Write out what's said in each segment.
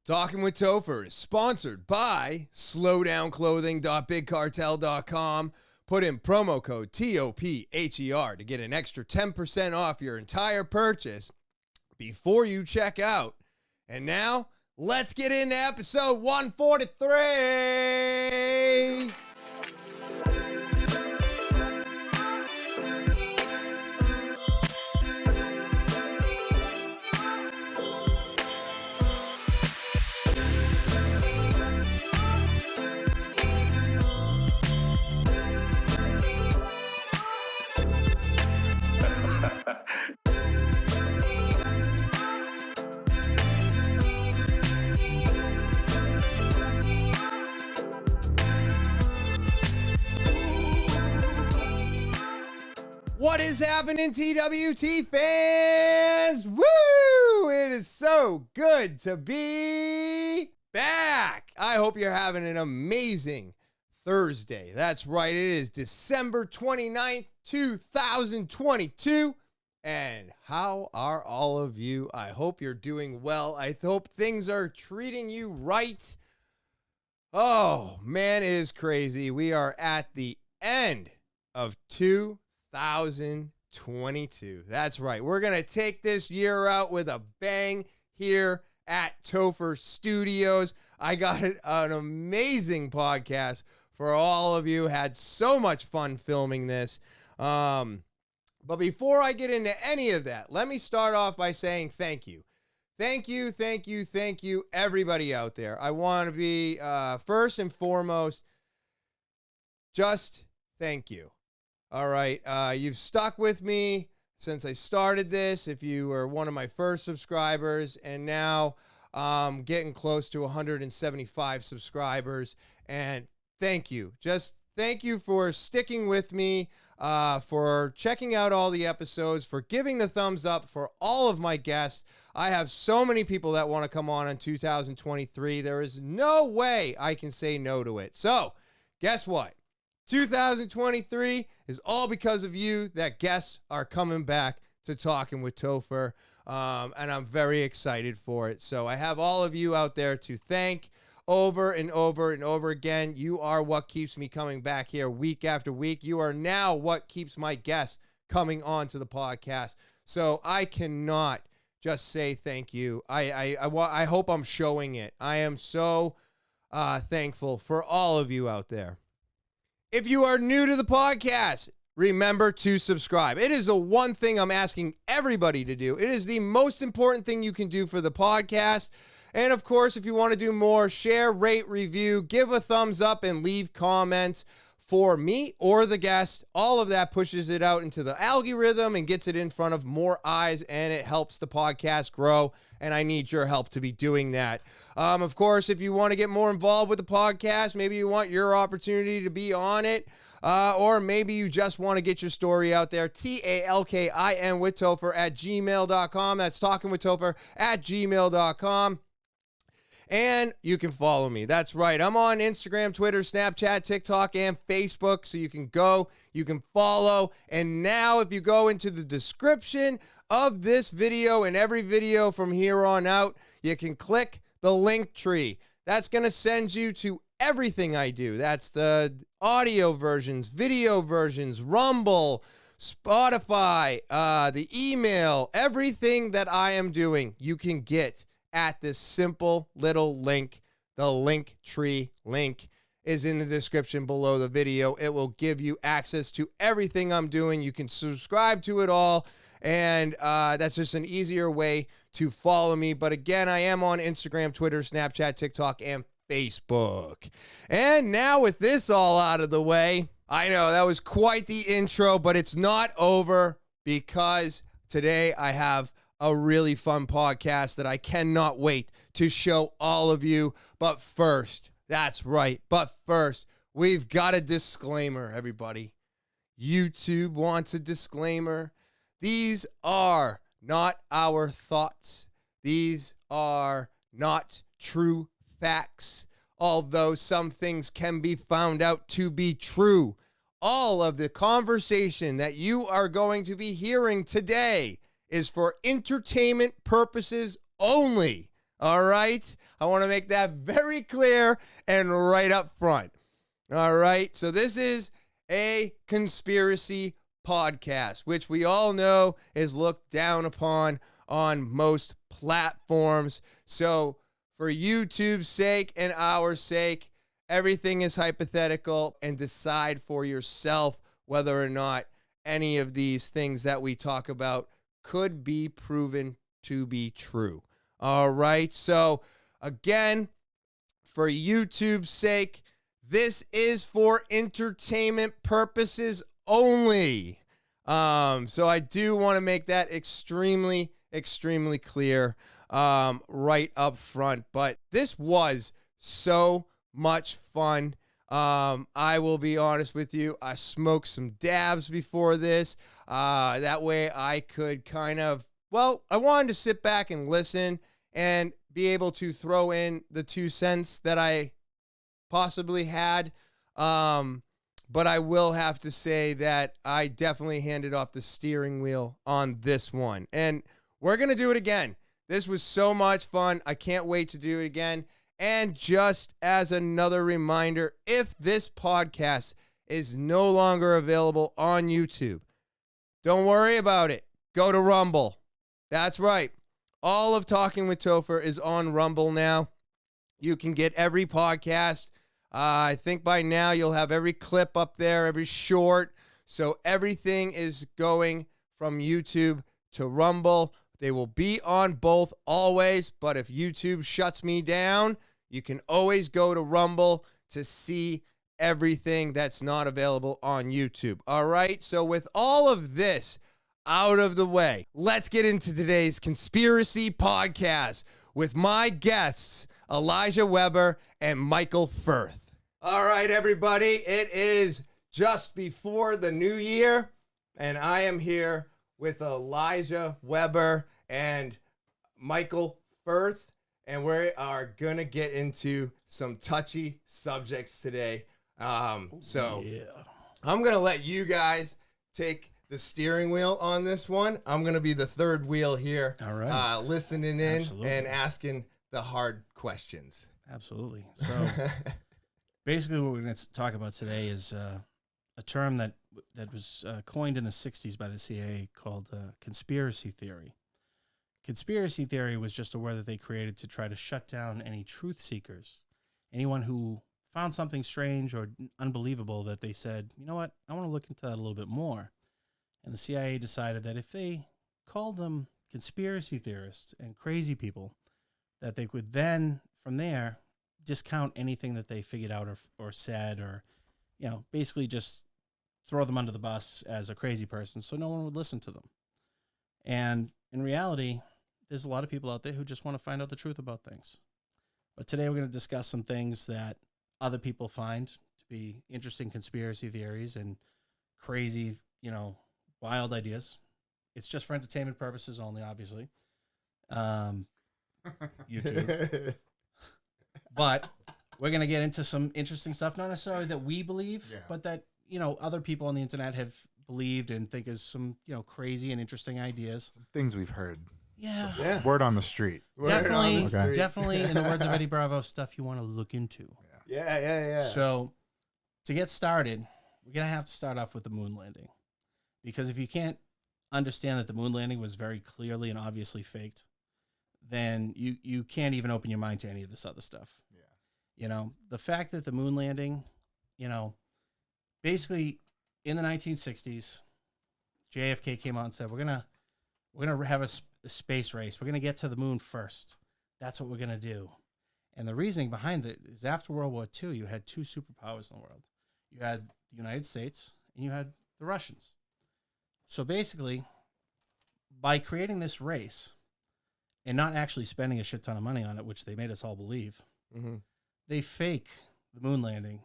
Talking with Topher is sponsored by slowdownclothing.bigcartel.com. Put in promo code TOPHER to get an extra 10% off your entire purchase before you check out. And now, let's get into episode 143. What is happening, TwT fans? Woo! It is so good to be back. I hope you're having an amazing Thursday. That's right. It is December 29th, 2022. And how are all of you? I hope you're doing well. I hope things are treating you right. Oh, man, it is crazy. We are at the end of 2022. That's right. We're going to take this year out with a bang here at Topher Studios. I got an amazing podcast for all of you. Had so much fun filming this. But before I get into any of that, let me start off by saying thank you. Thank you, everybody out there. I want to be, first and foremost, just thank you. All right, you've stuck with me since I started this. If you were one of my first subscribers, and now getting close to 175 subscribers, and thank you. Just thank you for sticking with me, for checking out all the episodes, for giving the thumbs up for all of my guests. I have so many people that want to come on in 2023. There is no way I can say no to it. So, guess what? 2023 is all because of you that guests are coming back to Talking with Topher, and I'm very excited for it. So I have all of you out there to thank over and over and over again. You are what keeps me coming back here week after week. You are now what keeps my guests coming on to the podcast. So I cannot just say thank you. I hope I'm showing it. I am so thankful for all of you out there. If you are new to the podcast, remember to subscribe. It is the one thing I'm asking everybody to do. It is the most important thing you can do for the podcast. And of course, if you want to do more, share, rate, review, give a thumbs up, and leave comments for me or the guest. All of that pushes it out into the algorithm and gets it in front of more eyes, and it helps the podcast grow. And I need your help to be doing that. Of course, if you want to get more involved with the podcast, maybe you want your opportunity to be on it, or maybe you just want to get your story out there, TalKin with Topher at gmail.com. That's talkinwithtopher@gmail.com. And you can follow me. That's right. I'm on Instagram, Twitter, Snapchat, TikTok, and Facebook. So you can go, you can follow. And now if you go into the description of this video and every video from here on out, you can click the link tree. That's going to send you to everything I do. That's the audio versions, video versions, Rumble, Spotify, the email, everything that I am doing, you can get at this simple little link. The link tree link is in the description below the video. It will give you access to everything I'm doing. You can subscribe to it all, and that's just an easier way to follow me. But again, I am on Instagram, Twitter, Snapchat, TikTok, and Facebook. And now with this all out of the way, I know that was quite the intro, but it's not over, because today I have a really fun podcast that I cannot wait to show all of you. But first, that's right, but first, we've got a disclaimer, everybody. YouTube wants a disclaimer. These are not our thoughts. These are not true facts, although some things can be found out to be true. All of the conversation that you are going to be hearing today is for entertainment purposes only. All right? I want to make that very clear and right up front. All right. So this is a conspiracy podcast, which we all know is looked down upon on most platforms. So for YouTube's sake and our sake, everything is hypothetical, and decide for yourself whether or not any of these things that we talk about could be proven to be true. All right. So again, for YouTube's sake, this is for entertainment purposes only. So I do want to make that extremely clear right up front. But this was so much fun. I will be honest with you. I smoked some dabs before this. That way I could I wanted to sit back and listen and be able to throw in the 2 cents that I possibly had. But I will have to say that I definitely handed off the steering wheel on this one. And we're going to do it again. This was so much fun. I can't wait to do it again. And just as another reminder, if this podcast is no longer available on YouTube, don't worry about it. Go to Rumble. That's right. All of Talking with Topher is on Rumble now. You can get every podcast. I think by now you'll have every clip up there, every short. So everything is going from YouTube to Rumble. They will be on both always, but if YouTube shuts me down, you can always go to Rumble to see everything that's not available on YouTube. All right, so with all of this out of the way, let's get into today's conspiracy podcast with my guests, Elijah Weber and Michael Firth. All right, everybody, it is just before the new year, and I am here with Elijah Weber and Michael Firth, and we are going to get into some touchy subjects today. I'm going to let you guys take the steering wheel on this one. I'm going to be the third wheel here, all right. Listening in and asking the hard questions. Absolutely. So basically what we're going to talk about today is a term that was coined in the 60s by the CIA called conspiracy theory. Conspiracy theory was just a word that they created to try to shut down any truth seekers, anyone who found something strange or unbelievable that they said, you know what, I want to look into that a little bit more. And the CIA decided that if they called them conspiracy theorists and crazy people, that they could then, from there, discount anything that they figured out or said, or, basically just throw them under the bus as a crazy person so no one would listen to them. And in reality, there's a lot of people out there who just want to find out the truth about things. But today we're going to discuss some things that other people find to be interesting conspiracy theories and crazy, wild ideas. It's just for entertainment purposes only, obviously. YouTube. But we're going to get into some interesting stuff, not necessarily that we believe, but that, other people on the internet have believed and think is some, crazy and interesting ideas. Some things we've heard. Yeah. Word on the street. Definitely, in the words of Eddie Bravo, stuff you want to look into. Yeah. So to get started, we're going to have to start off with the moon landing. Because if you can't understand that the moon landing was very clearly and obviously faked, then you can't even open your mind to any of this other stuff. Yeah. The fact that the moon landing, basically in the 1960s, JFK came out and said, we're gonna have a space race. We're gonna get to the moon first. That's what we're gonna do. And the reasoning behind it is after World War II, you had two superpowers in the world. You had the United States and you had the Russians. So basically, by creating this race and not actually spending a shit ton of money on it, which they made us all believe, they fake the moon landing,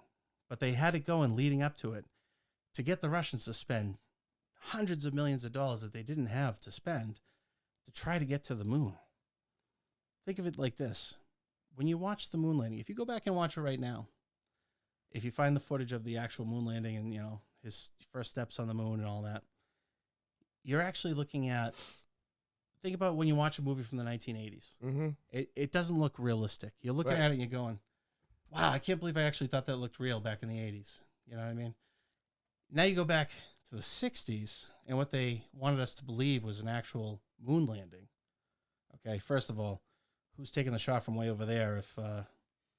but they had it going leading up to it to get the Russians to spend hundreds of millions of dollars that they didn't have to spend to try to get to the moon. Think of it like this. When you watch the moon landing, if you go back and watch it right now, if you find the footage of the actual moon landing and, his first steps on the moon and all that, you're actually looking at think about when you watch a movie from the 1980s. Mm-hmm. It doesn't look realistic. You're looking at it and you're going, wow, I can't believe I actually thought that looked real back in the 80s. You know what I mean? Now you go back to the 60s, and what they wanted us to believe was an actual moon landing. Okay, first of all, who's taking the shot from way over there if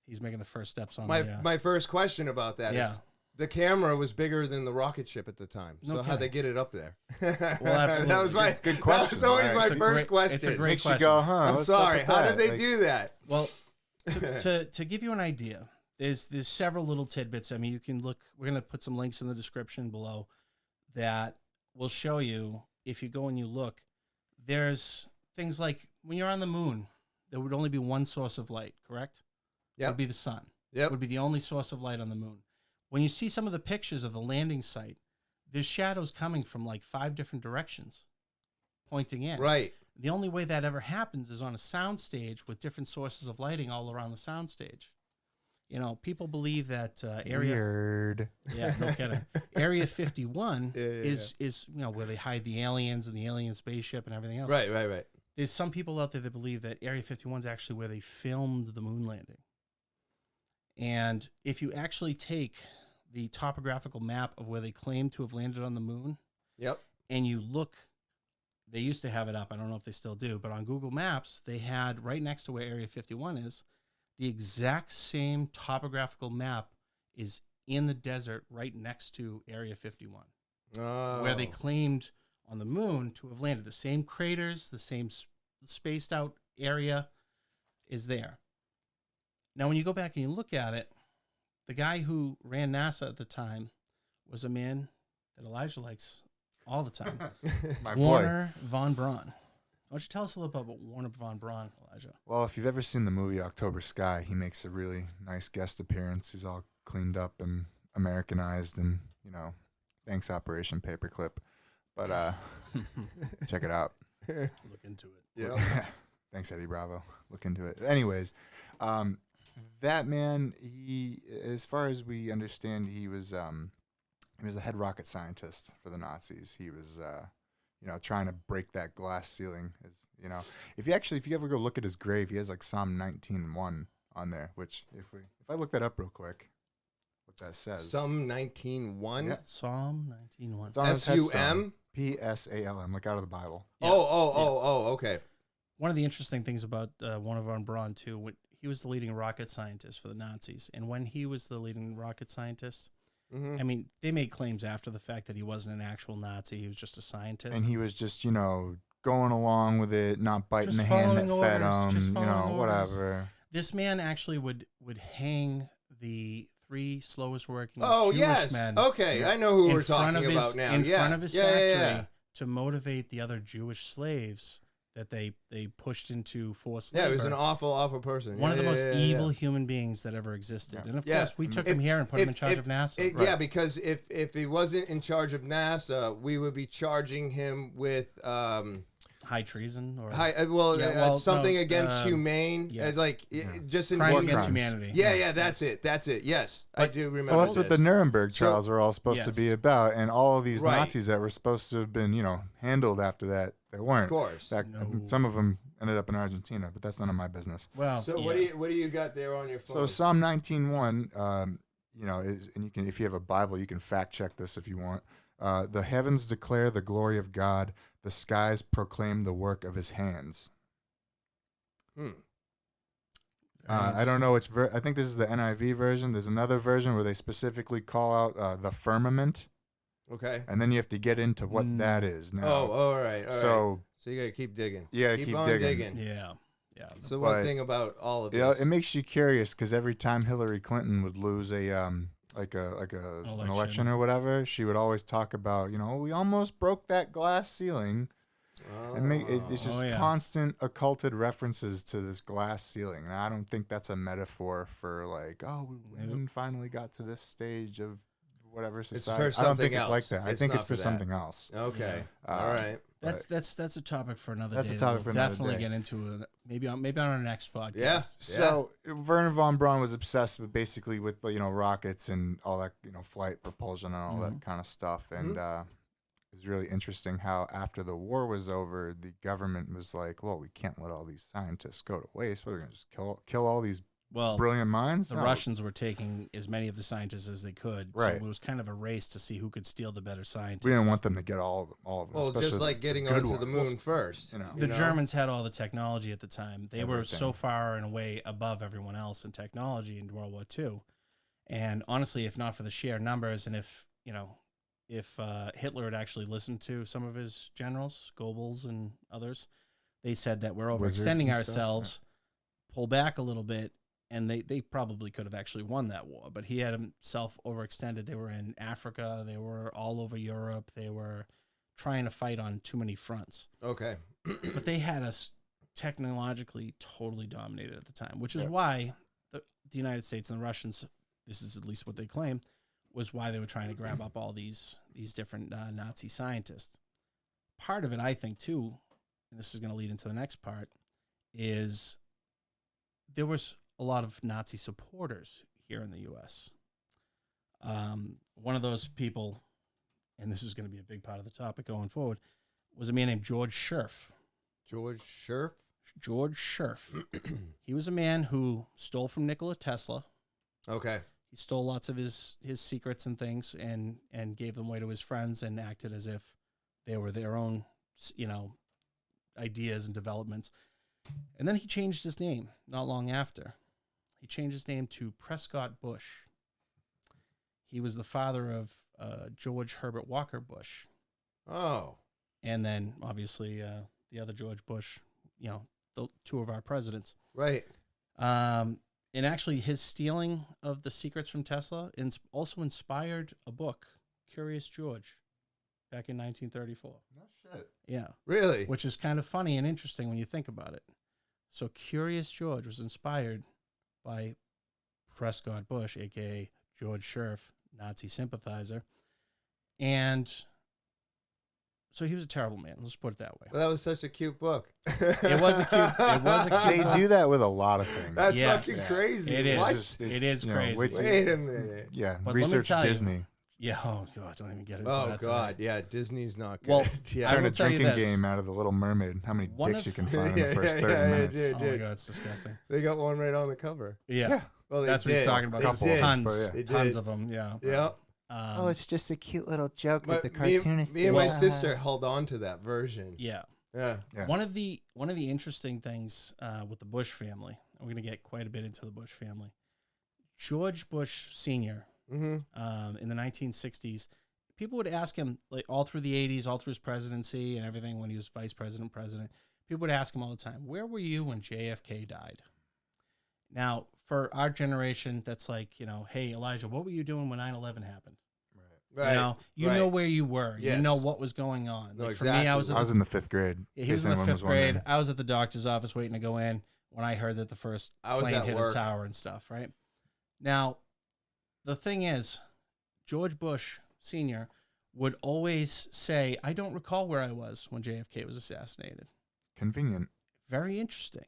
he's making the first steps on my first question about that is the camera was bigger than the rocket ship at the time. No So how'd they get it up there? Well, absolutely. That was my good question. That was always my first question. It's a great Makes question. you go, huh? I'm what's sorry. up with How that? did they do that? Well, to give you an idea, there's several little tidbits. I mean, you can look. We're going to put some links in the description below that will show you, if you go and you look, there's things like when you're on the moon, there would only be one source of light, correct? Yeah. It would be the sun. Yep. It would be the only source of light on the moon. When you see some of the pictures of the landing site, there's shadows coming from like 5 different directions pointing in. Right. The only way that ever happens is on a soundstage with different sources of lighting all around the soundstage. You know, people believe that Weird. Yeah, no kidding. Area 51 is you know, where they hide the aliens and the alien spaceship and everything else. Right. There's some people out there that believe that Area 51 is actually where they filmed the moon landing. And if you actually take the topographical map of where they claim to have landed on the moon, Yep. and you look, they used to have it up, I don't know if they still do, but on Google Maps, they had right next to where Area 51 is, the exact same topographical map is in the desert right next to Area 51, where they claimed on the moon to have landed. The same craters, the same spaced out area is there. Now, when you go back and you look at it, the guy who ran NASA at the time was a man that Elijah likes all the time. My Warner von Braun. Why don't you tell us a little bit about Warner von Braun, Elijah? Well, if you've ever seen the movie October Sky, he makes a really nice guest appearance. He's all cleaned up and Americanized and, you know, thanks Operation Paperclip. But check it out. Look into it. Yeah. Thanks, Eddie Bravo. Look into it. Anyways, that man, he, as far as we understand, he was the head rocket scientist for the Nazis. He was, you know, trying to break that glass ceiling. As you know, if you ever go look at his grave, he has like Psalm 19:1 on there. Which, if I look that up real quick, what that says. Psalm 19:1. Yeah. Psalm 19:1. It's on his headstone. SUM. PSALM, like out of the Bible. Yeah. Oh, okay. One of the interesting things about Warner von Braun, too, he was the leading rocket scientist for the Nazis. And when he was the leading rocket scientist, I mean, they made claims after the fact that he wasn't an actual Nazi. He was just a scientist. And he was just, you know, going along with it, not biting Just the hand that following fed orders, just him, you know, following orders. whatever. This man actually would hang the 3 slowest working Oh, Jewish yes. men Okay, I know who in we're front talking of his, about now. in Yeah. front of his Yeah, factory yeah. to motivate the other Jewish slaves that they pushed into forced Yeah, labor. he was an awful person. One of the Yeah, most yeah, evil human beings that ever existed. Yeah. And of Yeah. course, we took him here and put him in charge of NASA. Yeah, because if he wasn't in charge of NASA, we would be charging him with High treason or something against humane. yes. It's like just in crimes war against crimes. humanity. Yeah, that's it. Yes, I do remember. Well, that's what the Nuremberg So- trials were all supposed to Yes. be about, and all of these Right. Nazis that were supposed to have been, you know, handled after that, they weren't. Of course. In fact, No. some of them ended up in Argentina, but that's none of my business. Well, So what do you got there on your phone? So Psalm 19:1, you know, is, and you can, if you have a Bible, you can fact check this if you want. The heavens declare the glory of God; the skies proclaim the work of His hands. I don't know which. I think this is the NIV version. There's another version where they specifically call out the firmament, Okay. and then you have to get into what that is. Now, All right. so you gotta keep digging. you gotta keep on digging. Yeah. It's the one But, thing about all of you know, this. it makes you curious because every time Hillary Clinton would lose an election or whatever, she would always talk about, you know, we almost broke that glass ceiling. And it's just constant occulted references to this glass ceiling. And I don't think that's a metaphor for like, women finally got to this stage of whatever society. for I don't think something it's like else. that. I It's think not it's for for that. something else. Okay. Yeah. All right. That's a topic for another That's day. a topic that for we'll another definitely day. get into maybe on our next podcast. Yeah. So Werner von Braun was obsessed with basically with, you know, rockets and all that, you know, flight propulsion and all that kind of stuff. And was really interesting how after the war was over, the government was like, well, we can't let all these scientists go to waste. We're going to just kill all these brilliant minds. The Russians were taking as many of the scientists as they could. Right. So it was kind of a race to see who could steal the better scientists. We didn't want them to get all of them. Well, just like getting onto the moon first. The Germans had all the technology at the time. They were so far and away above everyone else in technology in World War II. And honestly, if not for the sheer numbers, and if Hitler had actually listened to some of his generals, Goebbels and others, they said that we're overextending ourselves, pull back a little bit, and they probably could have actually won that war. But he had himself overextended. They were in Africa. They were all over Europe. They were trying to fight on too many fronts. Okay. But they had us technologically totally dominated at the time, which is why the United States and the Russians, this is at least what they claim, was why they were trying to grab up all these different Nazi scientists. Part of it, I think, too, and this is going to lead into the next part, is there was a lot of Nazi supporters here in the U.S. One of those people, and this is going to be a big part of the topic going forward, was a man named George Scherf. George Scherf? George Scherf. He was a man who stole from Nikola Tesla. Okay. He stole lots of his secrets and things and gave them away to his friends and acted as if they were their own, ideas and developments. And then he changed his name not long after. He changed his name to Prescott Bush. He was the father of George Herbert Walker Bush. Oh. And then, obviously, the other George Bush, the two of our presidents. Right. And actually, his stealing of the secrets from Tesla also inspired a book, Curious George, back in 1934. No shit. Yeah. Really? Which is kind of funny and interesting when you think about it. So Curious George was inspired by Prescott Bush, a.k.a. George Scherf, Nazi sympathizer. And so he was a terrible man. Let's put it that way. Well, that was such a cute book. It was a cute. They do that with a lot of things. That's fucking crazy. It is. What? It is crazy. Wait a minute. Yeah, But research let me tell Disney. You, yeah, oh God, don't even get into Oh that. God, yeah, Disney's not good. Well, yeah. Turn a will tell you drinking this. game out of the Little Mermaid. How many One dicks of- you can find in the first 30 minutes? dude, Oh my God, it's disgusting. They got one right on the cover. Yeah. Well, they That's what he's did. talking about. They There's did. tons, They tons did. of them. Yeah. Yeah. it's just a cute little joke But me and my sister held on to that version. Yeah. Yeah. Yeah. One of the interesting things with the Bush family, and we're going to get quite a bit into the Bush family. George Bush Sr. Mm-hmm. In the 1960s, people would ask him, like all through the 80s, all through his presidency and everything when he was vice president, people would ask him all the time, where were you when JFK died? Now, for our generation, that's like, hey, Elijah, what were you doing when 9/11 happened? Right. You know where you were. Yes. You know what was going on. No, like for me, I was in the 5th grade. he was in the 5th grade. I was at the doctor's office waiting to go in when I heard that the first plane hit a tower and stuff, right? Now, the thing is, George Bush Sr. would always say, I don't recall where I was when JFK was assassinated. Convenient. Very interesting.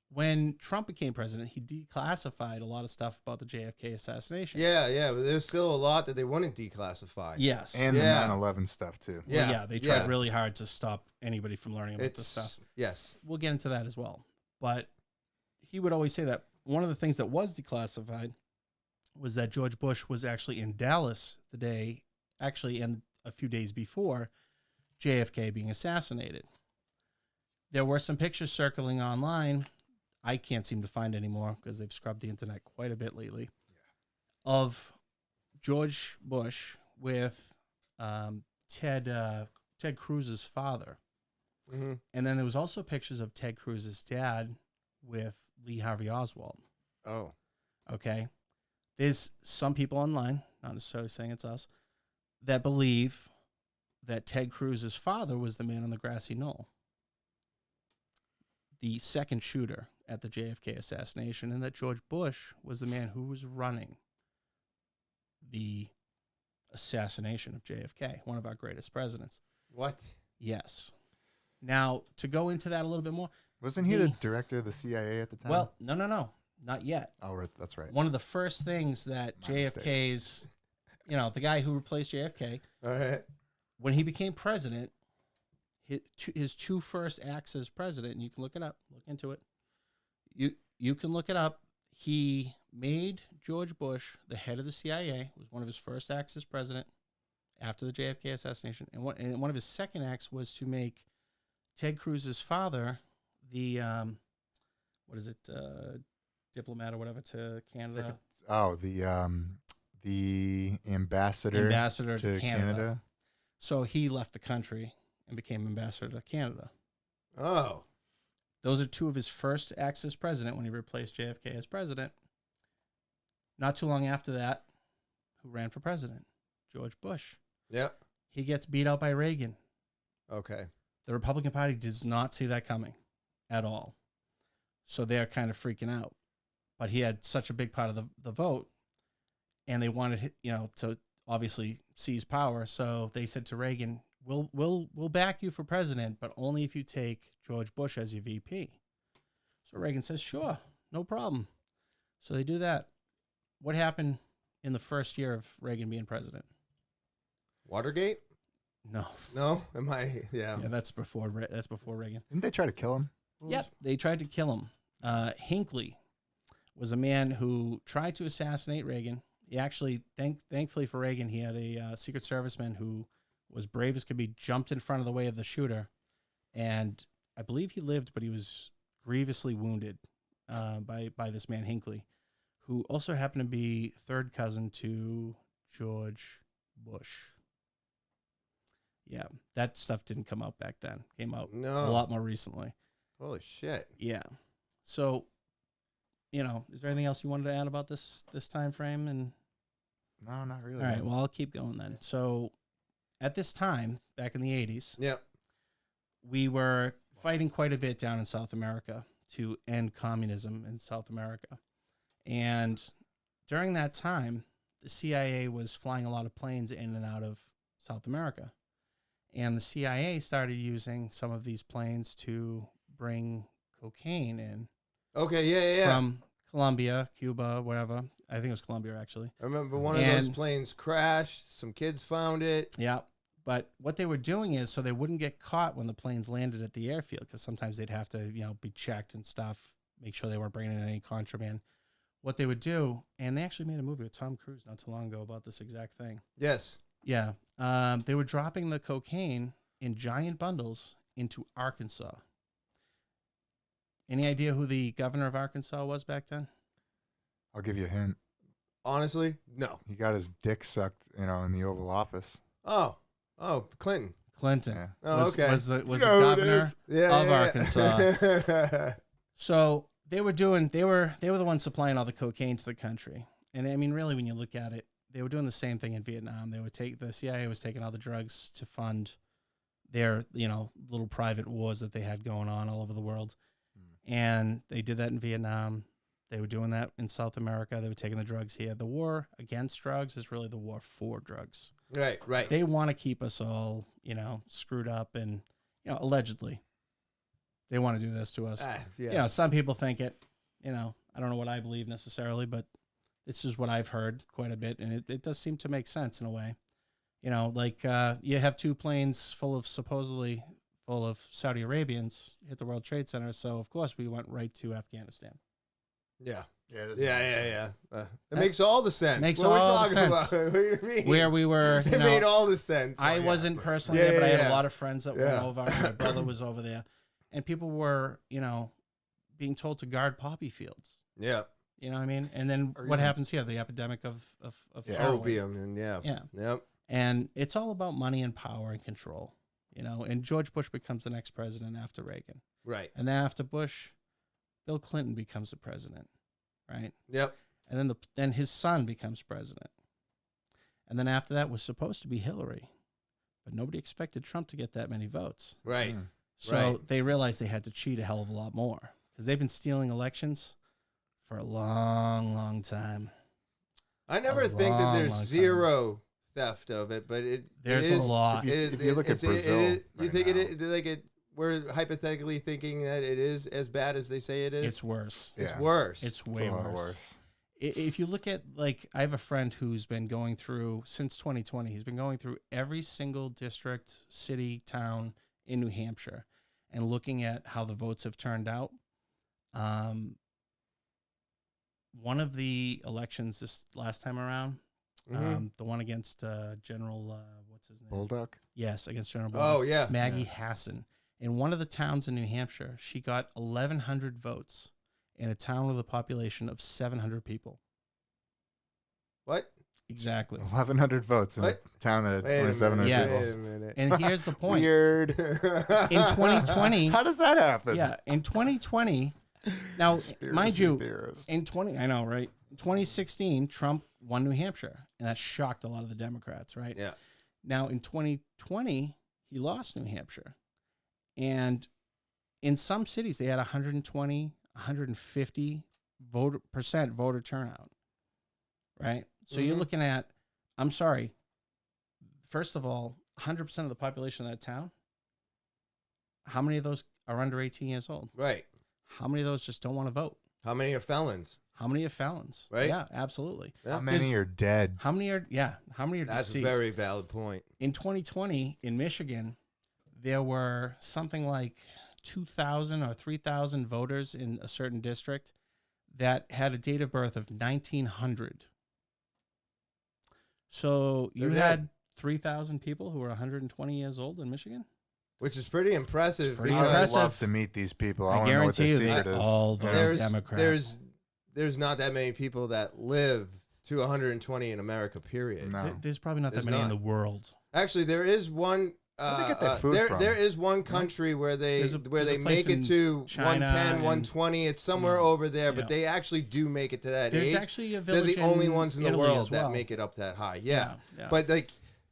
When Trump became president, he declassified a lot of stuff about the JFK assassination. Yeah, but there's still a lot that they wouldn't declassify. Yes. And the 9/11 stuff, too. Yeah. Well, yeah, they tried really hard to stop anybody from learning about this stuff. Yes. We'll get into that as well. But he would always say that one of the things that was declassified was that George Bush was actually in Dallas and a few days before JFK being assassinated. There were some pictures circling online. I can't seem to find anymore because they've scrubbed the internet quite a bit lately, of George Bush with Ted Cruz's father. Mm-hmm. And then there was also pictures of Ted Cruz's dad with Lee Harvey Oswald. Oh. Okay. There's some people online, not necessarily saying it's us, that believe that Ted Cruz's father was the man on the grassy knoll, the second shooter at the JFK assassination, and that George Bush was the man who was running the assassination of JFK, one of our greatest presidents. What? Yes. Now, to go into that a little bit more. Wasn't he the director of the CIA at the time? Well, no. Not yet. Oh, that's right. One of the first things that JFK's, the guy who replaced JFK, All right. when he became president, his two first acts as president, and you can look it up, look into it. You can look it up. He made George Bush the head of the CIA. It was one of his first acts as president after the JFK assassination. And one of his second acts was to make Ted Cruz's father the, diplomat or whatever to Canada. The ambassador to Canada. So he left the country and became ambassador to Canada. Oh. Those are two of his first acts as president when he replaced JFK as president. Not too long after that, who ran for president? George Bush. Yep. He gets beat out by Reagan. Okay. The Republican Party does not see that coming at all. So they're kind of freaking out. But he had such a big part of the vote, and they wanted, to obviously seize power. So they said to Reagan, we'll back you for president, but only if you take George Bush as your VP. So Reagan says, sure, no problem. So they do that. What happened in the first year of Reagan being president? Watergate? No. No? Am I? Yeah. Yeah, that's before Reagan. Didn't they try to kill him? Yep, they tried to kill him. Hinckley was a man who tried to assassinate Reagan. He actually, thankfully for Reagan, he had a Secret Serviceman who was brave as could be, jumped in front of the way of the shooter, and I believe he lived, but he was grievously wounded by this man Hinckley, who also happened to be third cousin to George Bush. Yeah, that stuff didn't come out back then. Came out a lot more recently. Holy shit. Yeah. So, is there anything else you wanted to add about this time frame? And No, not really. all right, well, I'll keep going then. So, at this time, back in the 80s, Yep. we were fighting quite a bit down in South America to end communism in South America. And during that time, the CIA was flying a lot of planes in and out of South America. And the CIA started using some of these planes to bring cocaine in. Okay, yeah. From Colombia, Cuba, wherever. I think it was Colombia, actually. I remember one of those planes crashed. Some kids found it. Yeah. But what they were doing is so they wouldn't get caught when the planes landed at the airfield, because sometimes they'd have to, be checked and stuff, make sure they weren't bringing in any contraband. What they would do, and they actually made a movie with Tom Cruise not too long ago about this exact thing. Yes. Yeah. They were dropping the cocaine in giant bundles into Arkansas. Any idea who the governor of Arkansas was back then? I'll give you a hint. Honestly, no. He got his dick sucked, in the Oval Office. Oh, Clinton. Clinton. Yeah. Okay. Was the governor of Arkansas. So they were the ones supplying all the cocaine to the country. And I mean, really, when you look at it, they were doing the same thing in Vietnam. The CIA was taking all the drugs to fund their, little private wars that they had going on all over the world. And they did that in Vietnam. They were doing that in South America. They were taking the drugs here. The war against drugs is really the war for drugs. Right. They want to keep us all, screwed up and, allegedly. They want to do this to us. Yeah. Some people think it. I don't know what I believe necessarily, but this is what I've heard quite a bit, and it does seem to make sense in a way. You have two planes supposedly full of Saudi Arabians hit the World Trade Center, so of course we went right to Afghanistan. Yeah. Yeah. It makes all the sense. Makes what all are we the talking sense. about? What do you mean? Where we were, It made all the sense. I wasn't personally there, but I had a lot of friends that went over. My brother was over there, and people were, being told to guard poppy fields. Yeah. You know what I mean? And then what happens here? The epidemic of heroin. Opium, and Yep. And it's all about money and power and control, and George Bush becomes the next president after Reagan. Right. And then after Bush, Bill Clinton becomes the president, right? Yep. And then then his son becomes president. And then after that was supposed to be Hillary, but nobody expected Trump to get that many votes. Right. So they realized they had to cheat a hell of a lot more, because they've been stealing elections for a long, long time. I never think that there's zero theft of it, but there's a lot. If you look at Brazil, you think we're hypothetically thinking that it is as bad as they say it is? It's worse. It's worse. It's way a lot worse. If you look at, like, I have a friend who's been going through, since 2020, he's been going through every single district, city, town in New Hampshire and looking at how the votes have turned out. One of the elections this last time around, the one against General, what's his name? Bulldog? Yes, against General Bulldog. Oh, yeah. Maggie Hassan. In one of the towns in New Hampshire, she got 1,100 votes in a town with a population of 700 people. What? Exactly. 1,100 votes in a town that had only 700 Yes. people. Wait a minute. And here's the point. Weird. In 2020, How does that happen? yeah, in 2020, now, Conspiracy mind you, theorist. in 2016, Trump won New Hampshire, and that shocked a lot of the Democrats, right? Yeah. Now, in 2020, he lost New Hampshire. And in some cities, they had 120, 150% voter turnout, right? So you're looking at, I'm sorry, first of all, 100% of the population of that town, how many of those are under 18 years old? Right. How many of those just don't want to vote? How many are felons? How many are felons? Right. Yeah, absolutely. How many are dead? How many are That's deceased? a very valid point. In 2020, in Michigan, there were something like 2,000 or 3,000 voters in a certain district that had a date of birth of 1900. So you They're had dead. 3,000 people who were 120 years old in Michigan? Which is pretty impressive. It's pretty I would impressive. love to meet these people. I I want to know what their guarantee you secret they is. all vote there's, Democrat. there's not that many people that live to 120 in America, period. No. There's probably not that There's many in not. the world. Actually, there is one. Where'd they get their food from? There is one country where There's a they place make it in to China 110, and- 120. It's somewhere over there, but Yeah. they actually do make it to that There's age. actually a They're village the only in ones in the Italy world as well. that make it up that high. Yeah. Yeah. But like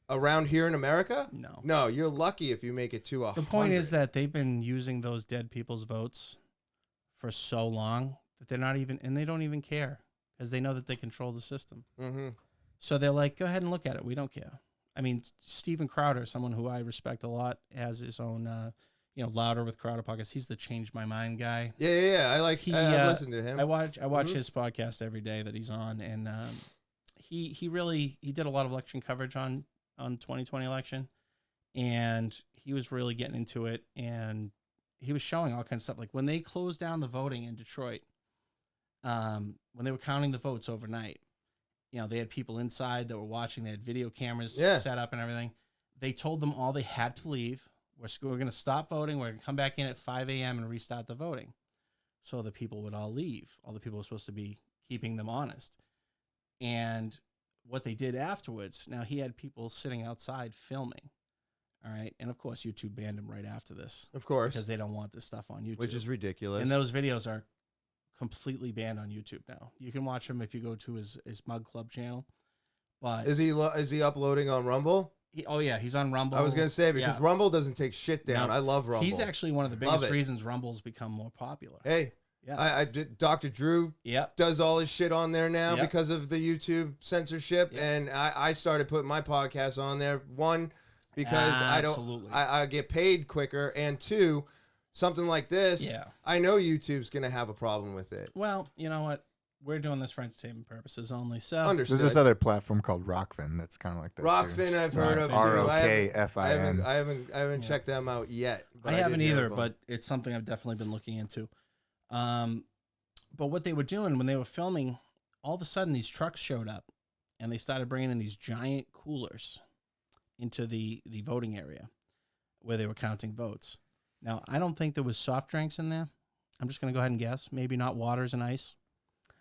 around here in America, No. no, you're lucky if you make it to 100. The point is that they've been using those dead people's votes for so long that they're not even, and they don't even care because they know that they control the system. Mm-hmm. So they're like, go ahead and look at it. We don't care. I mean, Steven Crowder, someone who I respect a lot, has his own, Louder with Crowder podcast. He's the Change My Mind guy. Yeah. I He, listen to him. I watch his podcast every day that he's on, and he did a lot of election coverage on 2020 election, and he was really getting into it, and he was showing all kinds of stuff. Like when they closed down the voting in Detroit, when they were counting the votes overnight, they had people inside that were watching. They had video cameras set up and everything. They told them all they had to leave. We're going to stop voting. We're going to come back in at 5 a.m. and restart the voting. So the people would all leave. All the people were supposed to be keeping them honest. And what they did afterwards, now he had people sitting outside filming. All right. And of course, YouTube banned him right after this. Of course. Because they don't want this stuff on YouTube. Which is ridiculous. And those videos are completely banned on YouTube now. You can watch him if you go to his Mug Club channel. But is he uploading on Rumble? He's on Rumble. I was gonna say because Rumble doesn't take shit down. No. I love Rumble. He's actually one of the biggest reasons Rumble's become more popular. Hey, Yeah. I did. Dr. Drew does all his shit on there now because of the YouTube censorship, and I started putting my podcast on there. One, because I get paid quicker, and two, something like this. Yeah. I know YouTube's gonna have a problem with it. Well, you know what? We're doing this for entertainment purposes only. So Understood. There's this other platform called Rockfin that's kind of like that. Rockfin, I've heard of too. ROKFIN. I haven't checked them out yet. I haven't either, but it's something I've definitely been looking into. But what they were doing when they were filming, all of a sudden these trucks showed up, and they started bringing in these giant coolers into the voting area where they were counting votes. Now, I don't think there was soft drinks in there. I'm just going to go ahead and guess. Maybe not waters and ice.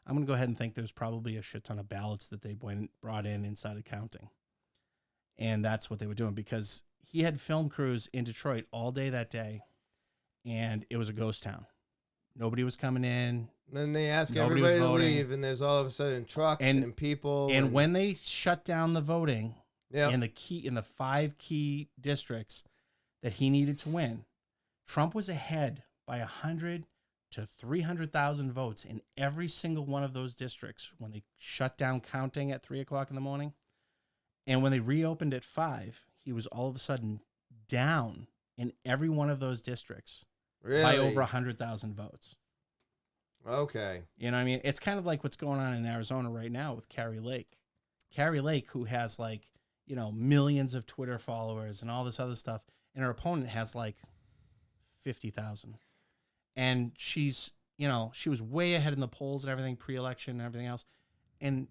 I'm going to go ahead and think there's probably a shit ton of ballots that they brought in inside of counting. And that's what they were doing because he had film crews in Detroit all day that day, and it was a ghost town. Nobody was coming in. Then they ask Nobody everybody to was voting. leave, and there's all of a sudden trucks and people. And when they shut down the voting Yeah. in the 5 key districts that he needed to win, Trump was ahead by 100 to 300,000 votes in every single one of those districts when they shut down counting at 3 o'clock in the morning. And when they reopened at 5, he was all of a sudden down in every one of those districts by over 100,000 votes. Okay. You know what I mean? It's kind of like what's going on in Arizona right now with Carrie Lake. Carrie Lake, who has like, you know, millions of Twitter followers and all this other stuff, and her opponent has like 50,000. And she's, you know, she was way ahead in the polls and everything, pre-election and everything else. And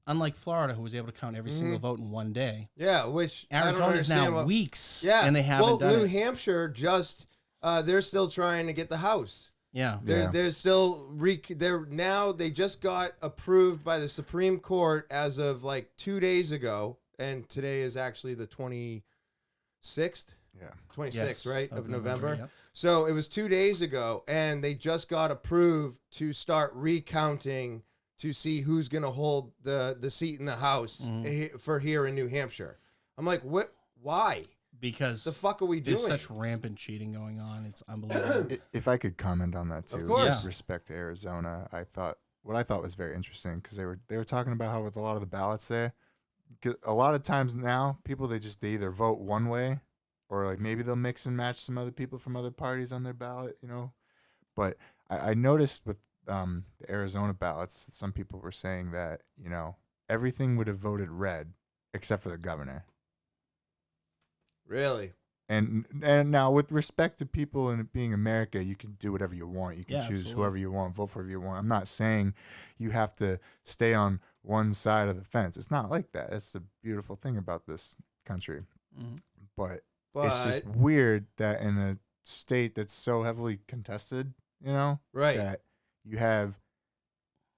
unlike Florida, who was able to count every single vote in one day, Yeah, which Arizona's now weeks, Yeah, and they haven't done New it. Hampshire just they're still trying to get the House. Yeah. They're still they just got approved by the Supreme Court as of like 2 days ago, and today is actually the 26th. Yeah. 26th, Yes, right, of November. yep. So it was 2 days ago, and they just got approved to start recounting to see who's going to hold the seat in the House for here in New Hampshire. I'm like, what? Why? Because The fuck are we doing? there's such rampant cheating going on. It's unbelievable. If I could comment on that too, Of course. with respect to Arizona, what I thought was very interesting because they were talking about how with a lot of the ballots there, 'cause a lot of times now people they either vote one way, or like maybe they'll mix and match some other people from other parties on their ballot, you know. But I noticed with the Arizona ballots, some people were saying that, you know, everything would have voted red except for the governor. Really? And now with respect to people and it being America, you can do whatever you want. You can Yeah, choose absolutely. whoever you want, vote for whoever you want. I'm not saying you have to stay on one side of the fence. It's not like that. That's the beautiful thing about this country. Mhm. But But it's just weird that in a state that's so heavily contested, you know, right. that you have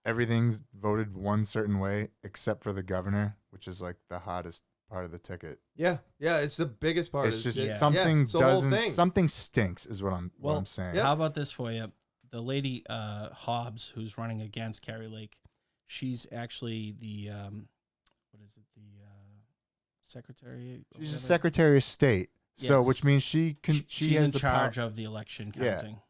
everything's voted one certain way except for the governor, which is like the hottest part of the ticket. Yeah, it's the biggest part. It's of just this. something it's the whole doesn't thing. something stinks is what I'm Well, saying. Yep. How about this for you? The lady Hobbs, who's running against Carrie Lake, she's actually the what is it? The secretary. or She's whatever? Secretary of State, so Yes. which means she She's has in the charge power of the election Yeah. counting.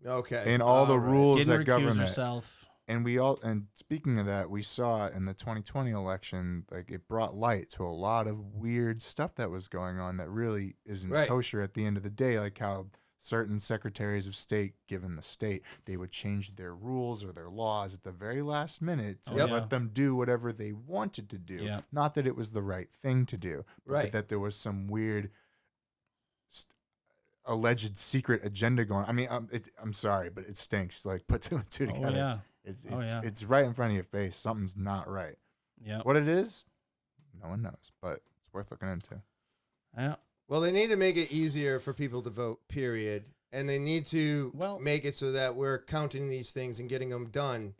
Okay. in all the All right. rules Didn't that recuse govern it. herself. And speaking of that, we saw in the 2020 election, like it brought light to a lot of weird stuff that was going on that really isn't Right. kosher at the end of the day, like how certain secretaries of state, given the state, they would change their rules or their laws at the very last minute to Yep. let them do whatever they wanted to do. Yep. Not that it was the right thing to do, but Right. that there was some weird alleged secret agenda going. I mean, I'm sorry, but it stinks. Like put two and two Oh together. yeah, It's right in front of your face. Something's not right. yeah, What it is, no one knows, but it's worth looking into. yeah. Well, they need to make it easier for people to vote, period. And they need to make it so that we're counting these things and getting them done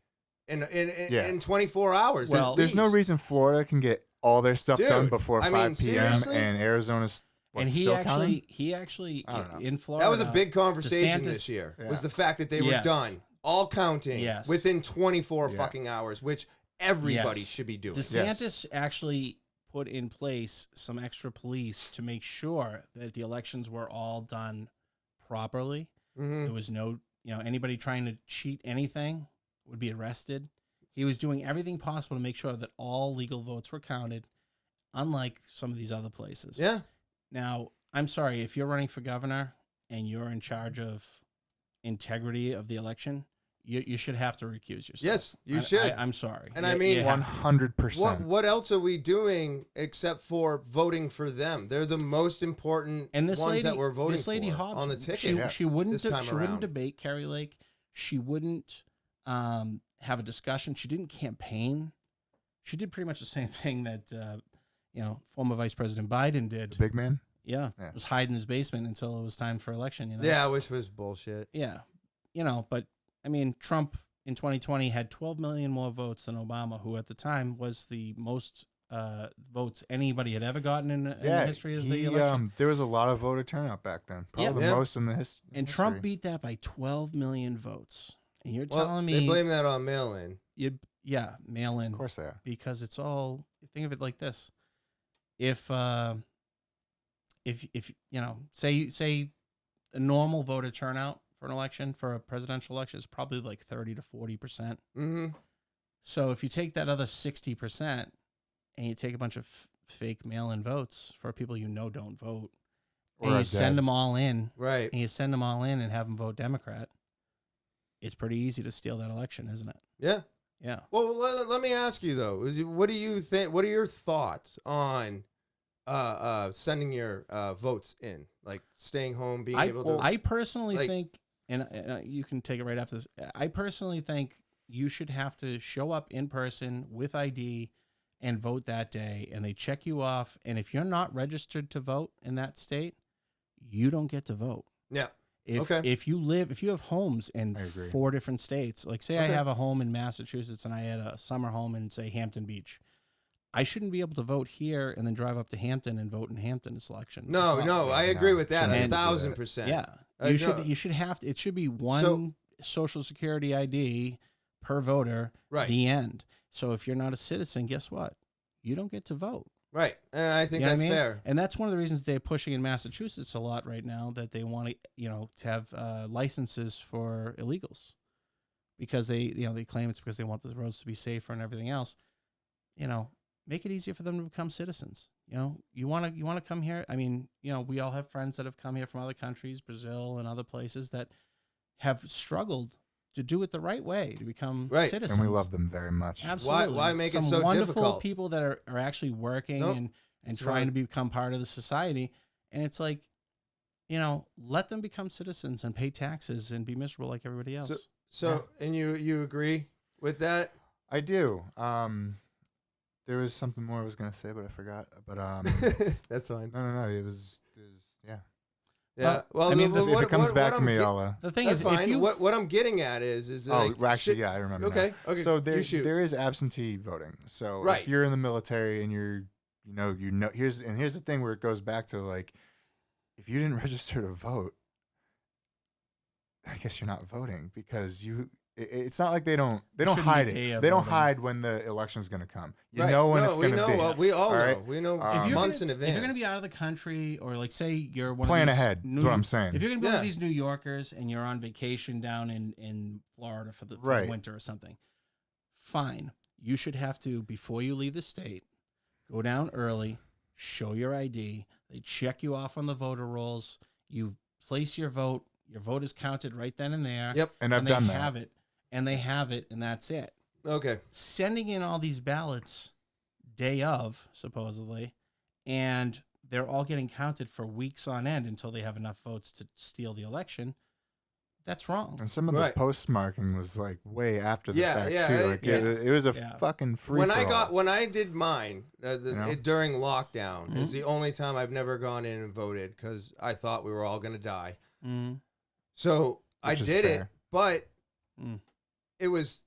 in 24 hours. Well, There's no reason Florida can get all their stuff Dude, done before I 5 mean, p.m. seriously? and Arizona's And he still actually, counting? I don't know. in Florida. That was a big conversation DeSantis- this year, Yeah. was the fact that they were Yes. done, all counting Yes. within 24 Yeah. fucking hours, which everybody Yes. should be doing. DeSantis actually put in place some extra police to make sure that the elections were all done properly. Mhm. There was no, anybody trying to cheat anything would be arrested. He was doing everything possible to make sure that all legal votes were counted, unlike some of these other places. Yeah. Now, I'm sorry, if you're running for governor and you're in charge of integrity of the election, you should have to recuse yourself. Yes, you should. I'm sorry. And I mean, 100%. What else are we doing except for voting for them? They're the most important And this ones lady, that we're voting this lady for Hobbs, on the ticket. she wouldn't this time she wouldn't around. debate Carrie Lake. She wouldn't have a discussion. She didn't campaign. She did pretty much the same thing that former Vice President Biden did. The big man? Yeah, Yeah. was hide in his basement until it was time for election. Yeah, which was bullshit. Yeah, but I mean, Trump in 2020 had 12 million more votes than Obama, who at the time was the most votes anybody had ever gotten in the history of the election. There was a lot of voter turnout back then. Probably Yeah. the most in the history. And Trump beat that by 12 million votes. And you're Well, telling they me blame that on mail-in. mail in. Of course they are. Because it's all, think of it like this. If say a normal voter turnout for an election, for a presidential election, is probably like 30 to 40%. Mm-hmm. So if you take that other 60% and you take a bunch of fake mail-in votes for people don't vote, Or and are you send dead. them all in, Right. and you send them all in and have them vote Democrat, it's pretty easy to steal that election, isn't it? Yeah. Yeah. Well, let me ask you though. What do you think? What are your thoughts on sending your votes in, like staying home, being able to? I personally think, and you can take it right after this. I personally think you should have to show up in person with ID and vote that day, and they check you off. And if you're not registered to vote in that state, you don't get to vote. Yeah. If you have homes in 4 different states, like say I have a home in Massachusetts and I had a summer home in say Hampton Beach, I shouldn't be able to vote here and then drive up to Hampton and vote in Hampton's election. No, I agree with that 1,000%. Yeah, you should have to. It should be one Social Security ID per voter. Right. The end. So if you're not a citizen, guess what? You don't get to vote. Right, and I think that's fair. And that's one of the reasons they're pushing in Massachusetts a lot right now, that they want to, to have licenses for illegals, because they claim it's because they want the roads to be safer and everything else. Make it easier for them to become citizens. You want to come here. I mean, we all have friends that have come here from other countries, Brazil and other places, that have struggled to do it the right way to become citizens. And we love them very much. Absolutely. Why make it so Some wonderful difficult? People that are actually working and trying to become part of the society. And it's like, let them become citizens and pay taxes and be miserable like everybody else. And you agree with that? I do. There was something more I was going to say, but I forgot. But that's fine. No. It was yeah. Yeah. Well, I mean, if it comes back to me, I'll. The thing that's is, fine. if you, what I'm getting at is actually, I remember. Okay. Now. Okay. So there is absentee voting. So if you're in the military and you're, here's the thing where it goes back to, like, if you didn't register to vote, I guess you're not voting, because it's not like they don't hide it. They don't hide when the election's going to come. You know when it's going to be. Well, we all know. Right? We know months in advance. If you're going to be out of the country, or like say you're one plan of these ahead, is what I'm saying. If you're going to be one of these New Yorkers and you're on vacation down in Florida for the winter or something, fine. You should have to, before you leave the state, go down early, show your ID. They check you off on the voter rolls. You place your vote. Your vote is counted right then and there. Yep. And I've done that. They have it, and that's it. Okay. Sending in all these ballots day of, supposedly, and they're all getting counted for weeks on end until they have enough votes to steal the election. That's wrong. And some of the postmarking was like way after the fact too. Like it was a fucking free. When I did mine during lockdown is the only time I've never gone in and voted, because I thought we were all going to die. Mm-hmm. So I did it, but it was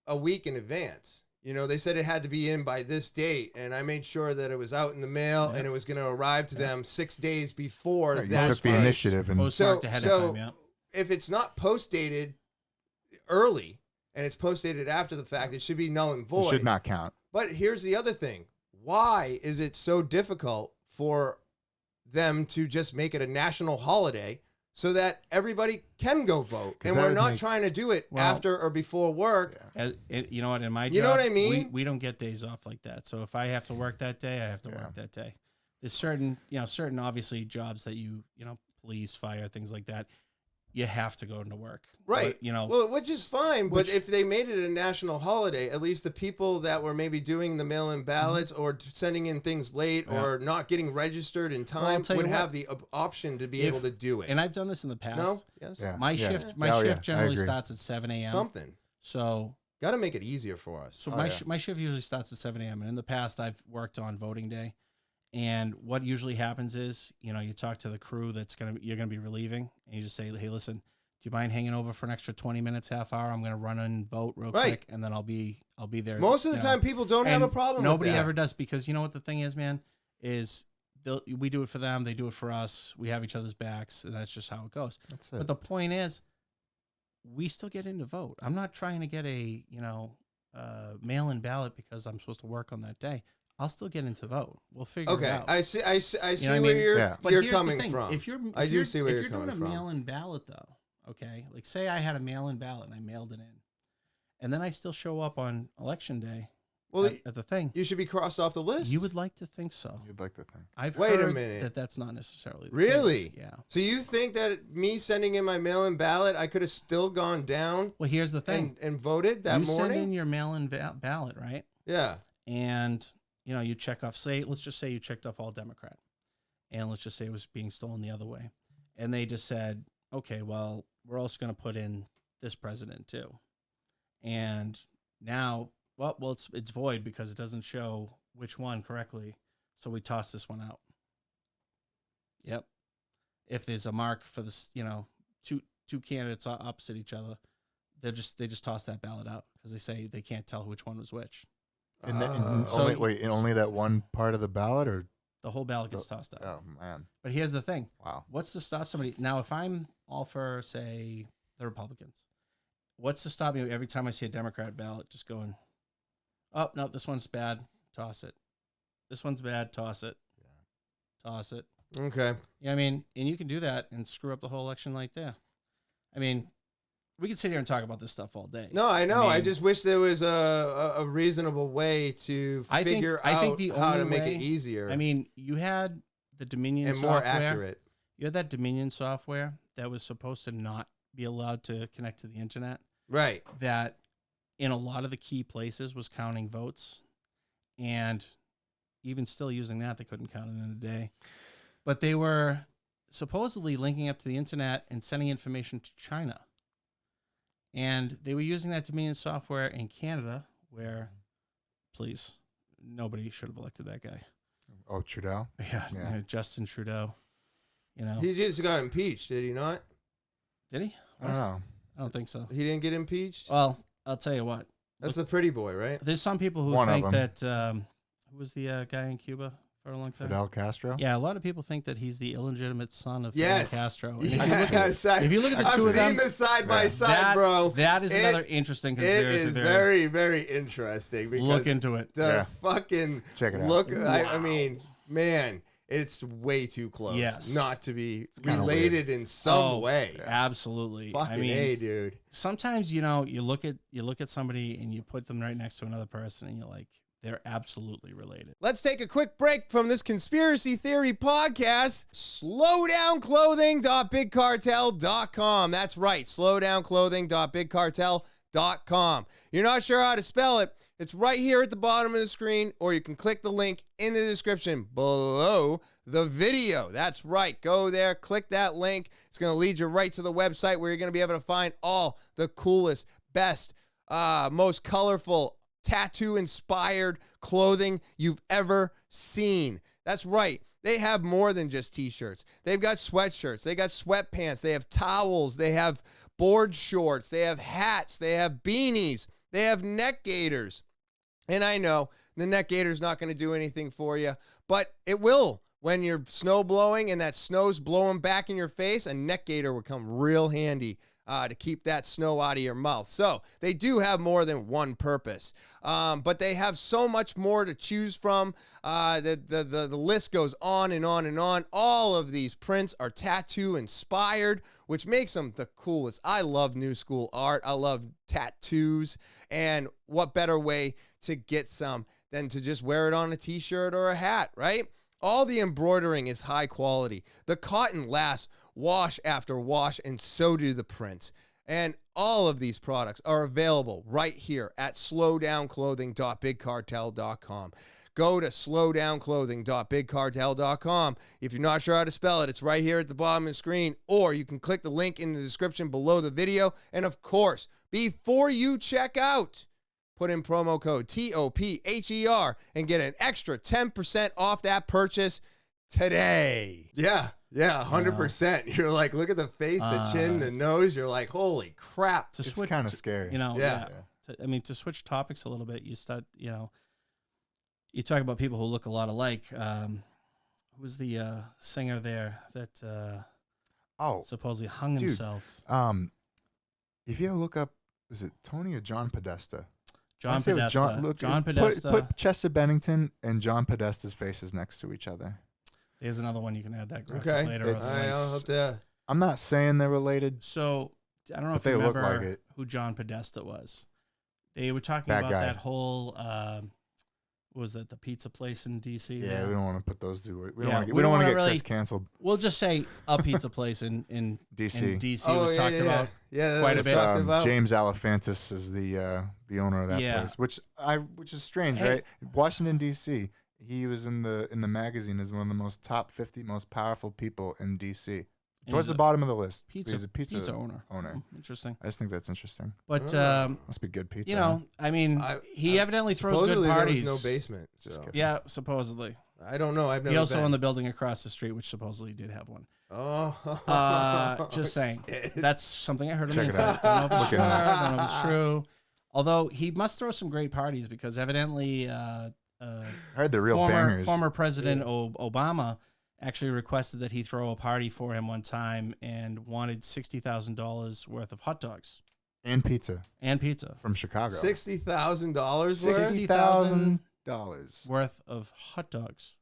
a week in advance. They said it had to be in by this date, and I made sure that it was out in the mail and it was going to arrive to them 6 days before that. You took the initiative and postmarked ahead of time. If it's not post-dated early and it's post-dated after the fact, it should be null and void. It should not count. But here's the other thing. Why is it so difficult for them to just make it a national holiday so that everybody can go vote? And we're not trying to do it after or before work. You know what? In my job, you know what I mean? We don't get days off like that. So if I have to work that day, I have to work that day. There's certain obviously jobs that police, fire, things like that, you have to go into work. Right. But, well, which is fine. But if they made it a national holiday, at least the people that were maybe doing the mail-in ballots or sending in things late or not getting registered in time would have the option to be able to do it. And I've done this in the past. No? Yes. Yeah. My shift generally starts at 7 a.m. Something. So got to make it easier for us. So my shift usually starts at 7 a.m. And in the past, I've worked on voting day. And what usually happens is, you talk to the crew you're gonna be relieving, and you just say, "Hey, listen, do you mind hanging over for an extra 20 minutes, half hour? I'm gonna run and vote real quick, and then I'll be there." Most of the time, people don't have a problem. Nobody with that. ever does, because you know what the thing is, man, is we do it for them, they do it for us. We have each other's backs, and that's just how it goes. That's it. But the point is, we still get in to vote. I'm not trying to get a mail-in ballot because I'm supposed to work on that day. I'll still get in to vote. We'll figure it out. I see where you're coming from. If you're doing a mail-in ballot, though, okay, like say I had a mail-in ballot and I mailed it in, and then I still show up on election day, Well, at the thing. you should be crossed off the list. You would like to think so. You'd like to think. I've Wait a heard minute. that that's not necessarily the Really? case. Yeah. So you think that me sending in my mail-in ballot, I could have still gone down Well, here's the thing. and voted that you morning? send in your mail-in ballot, right? Yeah. And, you check off, let's just say you checked off all Democrat. And let's just say it was being stolen the other way. And they just said, okay, well, we're also going to put in this president too. And now, well, it's void because it doesn't show which one correctly. So we toss this one out. Yep. If there's a mark for this, two candidates opposite each other, they just toss that ballot out because they say they can't tell which one was which. And So- only that one part of the ballot, or The whole ballot gets tossed out. oh man, But here's the thing. wow. What's to stop somebody? Now, if I'm all for, say, the Republicans, what's to stop me every time I see a Democrat ballot just going, oh, no, this one's bad, toss it. This one's bad, toss it. Toss it. Okay. Yeah, I mean, and you can do that and screw up the whole election like that. I mean, we could sit here and talk about this stuff all day. No, I know. I mean, just wish there was a reasonable way to figure out the how to only make way- it easier I mean, you had the Dominion and software. more accurate. You had that Dominion software that was supposed to not be allowed to connect to the internet. Right. That in a lot of the key places was counting votes, and even still using that, they couldn't count it in a day. But they were supposedly linking up to the internet and sending information to China. And they were using that Dominion software in Canada, where, please, nobody should have elected that guy. Oh, Trudeau. Yeah. Justin Trudeau. He just got impeached, did he not? Did he? I don't know. I don't think so. He didn't get impeached? Well, I'll tell you what. That's the pretty boy, right? There's some people who One of think them. that who was the guy in Cuba for a long time? Fidel Castro. Yeah, a lot of people think that he's the illegitimate son of Yes. Fidel Castro. And Yes. if you look at the I've two of seen them, this side by side, that, bro. that is It- another interesting It conspiracy is theory. very, very interesting because Look into it. the fucking Check it out. look. I mean, man, it's way too close. Yes. Not to be kinda related in some way. Absolutely. Fucking I mean, A, dude. sometimes you look at somebody and you put them right next to another person and you're like, they're absolutely related. Let's take a quick break from this conspiracy theory podcast. Slowdownclothing.bigcartel.com. That's right. Slowdownclothing.bigcartel.com. You're not sure how to spell it? It's right here at the bottom of the screen, or you can click the link in the description below the video. That's right. Go there, click that link. It's going to lead you right to the website where you're going to be able to find all the coolest, best, most colorful, tattoo-inspired clothing you've ever seen. That's right. They have more than just t-shirts. They've got sweatshirts. They got sweatpants. They have towels. They have board shorts. They have hats. They have beanies. They have neck gaiters. And I know the neck gaiter's not going to do anything for you, but it will. When you're snow blowing and that snow's blowing back in your face, a neck gaiter would come real handy to keep that snow out of your mouth. So they do have more than one purpose, but they have so much more to choose from. The list goes on and on and on. All of these prints are tattoo inspired, which makes them the coolest. I love new school art. I love tattoos. And what better way to get some than to just wear it on a t-shirt or a hat, right? All the embroidering is high quality. The cotton lasts wash after wash, and so do the prints. And all of these products are available right here at slowdownclothing.bigcartel.com. Go to slowdownclothing.bigcartel.com. If you're not sure how to spell it, it's right here at the bottom of the screen, or you can click the link in the description below the video. And of course, before you check out, put in promo code TOPHER and get an extra 10% off that purchase today. Yeah, 100%. You're like, look at the face, the chin, the nose. You're like, holy crap. It's kind of scary. Yeah. To switch topics a little bit, you start, you talk about people who look a lot alike. Who was the singer there that supposedly hung himself? If you look up, is it Tony or John Podesta? John Podesta. John Podesta. Put Chester Bennington and John Podesta's faces next to each other. There's another one you can add that graphic Okay. later. I'll have to. I'm not saying they're related. So I don't know if But you they look remember like it. who John Podesta was. They were talking Bad about guy. that whole was that the pizza place in D.C.? Yeah, we don't want to put those two. We Yeah, don't want to get really, Chris canceled. We'll just say a pizza place in DC. In DC was talked about. Yeah, quite a bit. James Alefantis is the owner of that place, which is strange, right? Washington D.C. He was in the magazine as one of the most top 50 most powerful people in D.C. Towards the bottom of the list. He's a pizza owner. Interesting. I just think that's interesting. But must be good pizza. You know, I mean, he evidently throws good parties. There was no basement. So. Yeah, supposedly. I don't know. I've never. He also been. owned the building across the street, which supposedly did have one. Oh, just saying. That's something I heard on the Check it internet. out. Don't know if it's true. Don't know if it's true. Although he must throw some great parties because evidently, I heard the real bangers. Former President Obama actually requested that he throw a party for him one time and wanted $60,000 worth of hot dogs and pizza from Chicago. $60,000 worth. $60,000 worth of hot dogs.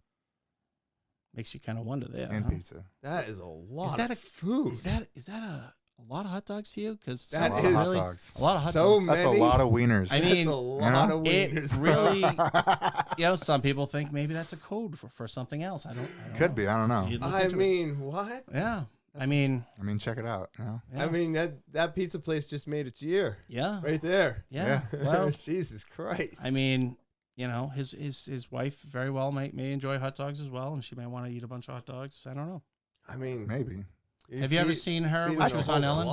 Makes you kind of wonder there. And pizza. That is a lot of food. Is that a lot of hot dogs to you? Because that is hot dogs. A lot of hot so dogs. That's a lot of wieners. I mean, that's a lot of wieners. It really, some people think maybe that's a code for something else. I don't Could know. be. I don't know. I mean, what? Yeah. I mean, check it out. You know? Yeah. I mean, that pizza place just made its year. Yeah. Right there. Yeah. Well, Jesus Christ. I mean, you know, his wife very well may enjoy hot dogs as well, and she may want to eat a bunch of hot dogs. I don't know. I mean, maybe. Have you ever seen her when she was on Ellen?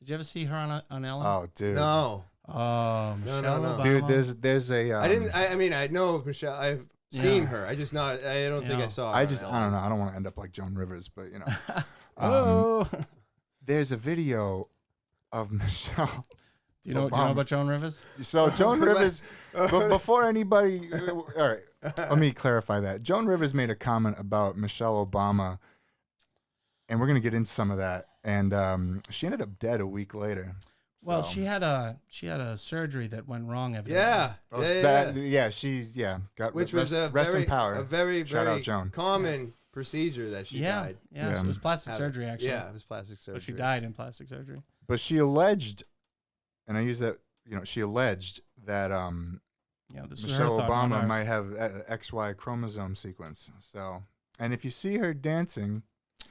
Did you ever see her on Ellen? Oh, dude. No. Oh, Michelle no. Obama. Dude, there's a. I didn't. I mean, I know Michelle. I've seen her. I just not. I don't think I saw her. I don't know. I don't want to end up like Joan Rivers, but you know. Oh. There's a video of Michelle. Do you know about Joan Rivers? So Joan Rivers, but before anybody, all right, let me clarify that. Joan Rivers made a comment about Michelle Obama, and we're gonna get into some of that. And she ended up dead a week later. Well, she had a surgery that went wrong. Evidently. Got which was a rest very, in power. a very Shout out Joan. common procedure that she died. Yeah, so it was plastic surgery actually. Yeah, it was plastic surgery. But she died in plastic surgery. But she alleged, and I use that, she alleged that Michelle Obama might have an XY chromosome sequence. So, and if you see her dancing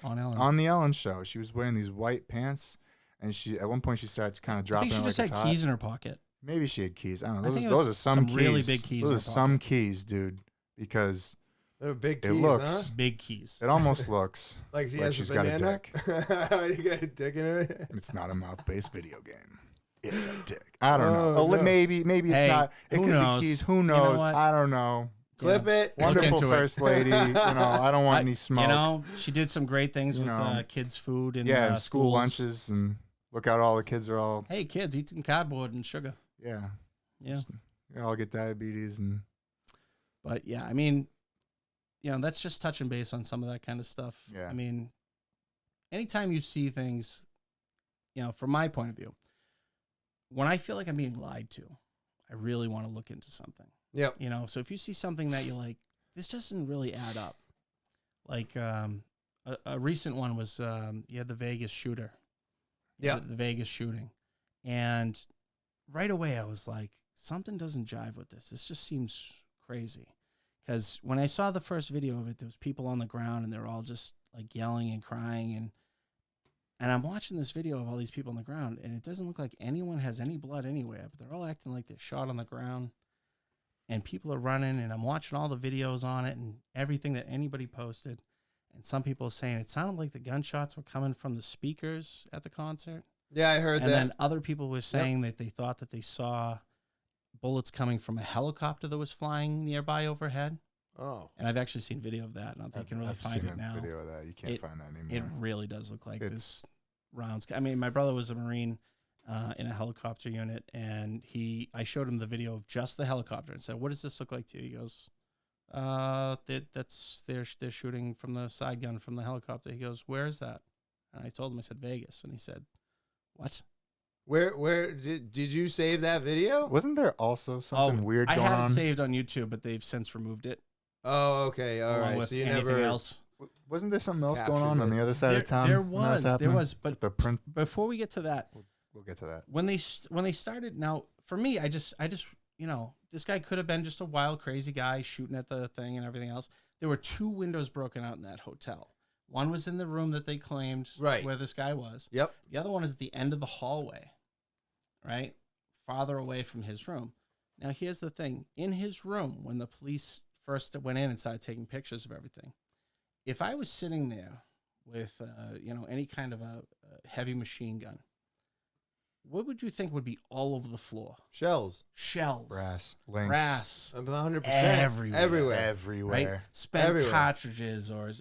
on the Ellen show, she was wearing these white pants, and she at one point she starts kind of dropping. I think she just had keys in her pocket. Maybe she had keys. I don't know. Those are some keys. Really big keys. Those are some keys, dude. Because they're big keys. It looks big keys. It almost looks like she's got a dick. You got a dick in it. It's not a mouth-based video game. It's a dick. I don't know. No. Maybe it's not. It could be keys. Who knows? You know I don't know. Clip it. Wonderful first lady. I don't want any smoke. She did some great things with kids' food and school lunches, and look out, all the kids are all. Hey, kids, eat some cardboard and sugar. Yeah. Yeah. You all get diabetes and. But yeah, I mean, that's just touching base on some of that kind of stuff. Yeah. I mean, anytime you see things, from my point of view, when I feel like I'm being lied to, I really want to look into something. Yep. So if you see something that you're like, this doesn't really add up. Like a recent one was you had the Vegas shooter. Yeah. The Vegas shooting. And right away I was like, something doesn't jive with this. This just seems crazy. Because when I saw the first video of it, there was people on the ground and they're all just like yelling and crying. And I'm watching this video of all these people on the ground, and it doesn't look like anyone has any blood anywhere, but they're all acting like they're shot on the ground. And people are running, and I'm watching all the videos on it and everything that anybody posted. And some people are saying it sounded like the gunshots were coming from the speakers at the concert. Yeah, I heard that. And then other people were saying that they thought that they saw bullets coming from a helicopter that was flying nearby overhead. Oh. And I've actually seen video of that. I don't think you can really find it now. Video of that. You can't find that anymore. It really does look like this rounds. I mean, my brother was a Marine in a helicopter unit, and I showed him the video of just the helicopter and said, "What does this look like to you?" He goes, they're shooting from the side gun from the helicopter." He goes, "Where is that?" And I told him, I said, "Vegas." And he said, "What? Where did you save that video? Wasn't there also something weird going on? I had it saved on YouTube, but they've since removed it. Oh, okay. All right. So you never else. Wasn't there something else going on the other side of town? There was, but the print. Before we get to that, we'll get to that. When they started, now for me, I just this guy could have been just a wild, crazy guy shooting at the thing and everything else. There were 2 windows broken out in that hotel. One was in the room that they claimed where this guy was. Yep. The other one is at the end of the hallway, right? Farther away from his room. Now, here's the thing. In his room, when the police first went in and started taking pictures of everything, if I was sitting there with, any kind of a heavy machine gun, what would you think would be all over the floor? Shells. Brass. Links. Brass. 100%. Everywhere. Right? Spent cartridges or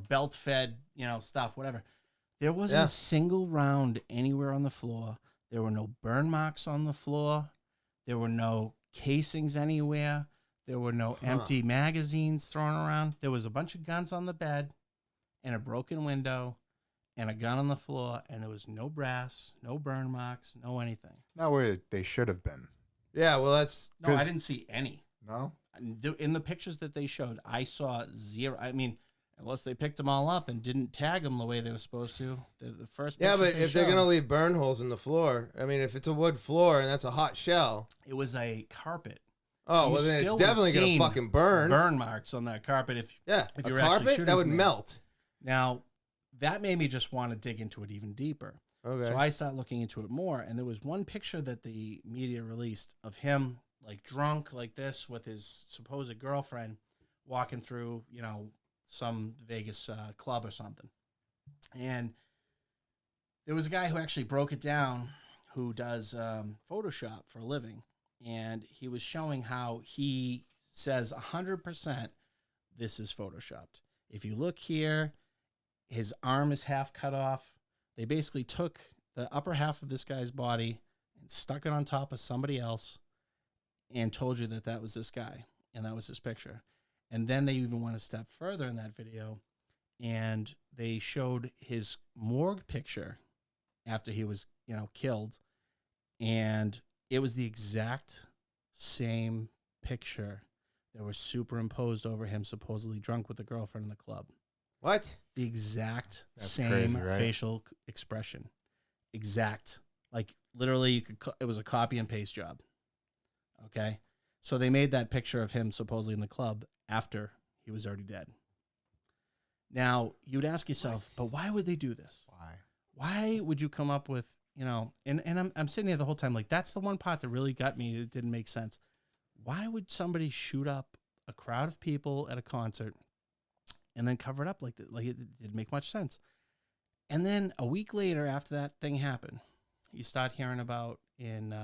belt-fed, stuff, whatever. There wasn't a single round anywhere on the floor. There were no burn marks on the floor. There were no casings anywhere. There were no empty magazines thrown around. There was a bunch of guns on the bed and a broken window and a gun on the floor, and there was no brass, no burn marks, no anything. Not where they should have been. Yeah, well, that's... No, I didn't see any. No? In the pictures that they showed, I saw 0. I mean, unless they picked them all up and didn't tag them the way they were supposed to. The first Yeah, pictures but if they're going to leave burn holes in the floor, I mean, if it's a wood floor and that's a hot shell... It was a carpet. Oh, well, then it's definitely going to fucking burn. Burn marks on that carpet if you were carpet, actually shooting that would from melt. Now, that made me just want to dig into it even deeper. Okay. So I started looking into it more, and there was one picture that the media released of him, like, drunk like this with his supposed girlfriend walking through, some Vegas club or something. And there was a guy who actually broke it down who does Photoshop for a living, and he was showing how he says 100% this is Photoshopped. If you look here, his arm is half cut off. They basically took the upper half of this guy's body and stuck it on top of somebody else and told you that that was this guy and that was his picture. And then they even went a step further in that video, and they showed his morgue picture after he was, killed, and it was the exact same picture that was superimposed over him supposedly drunk with a girlfriend in the club. What? The exact That's same crazy, right? facial expression. Exact. Like, literally, it was a copy and paste job. Okay? So they made that picture of him supposedly in the club after he was already dead. Now, you'd ask yourself, but why would they do this? Why would you come up with, and I'm sitting here the whole time like, that's the one part that really got me. It didn't make sense. Why would somebody shoot up a crowd of people at a concert and then cover it up like that? Like, it didn't make much sense. And then a week later, after that thing happened, you start hearing about in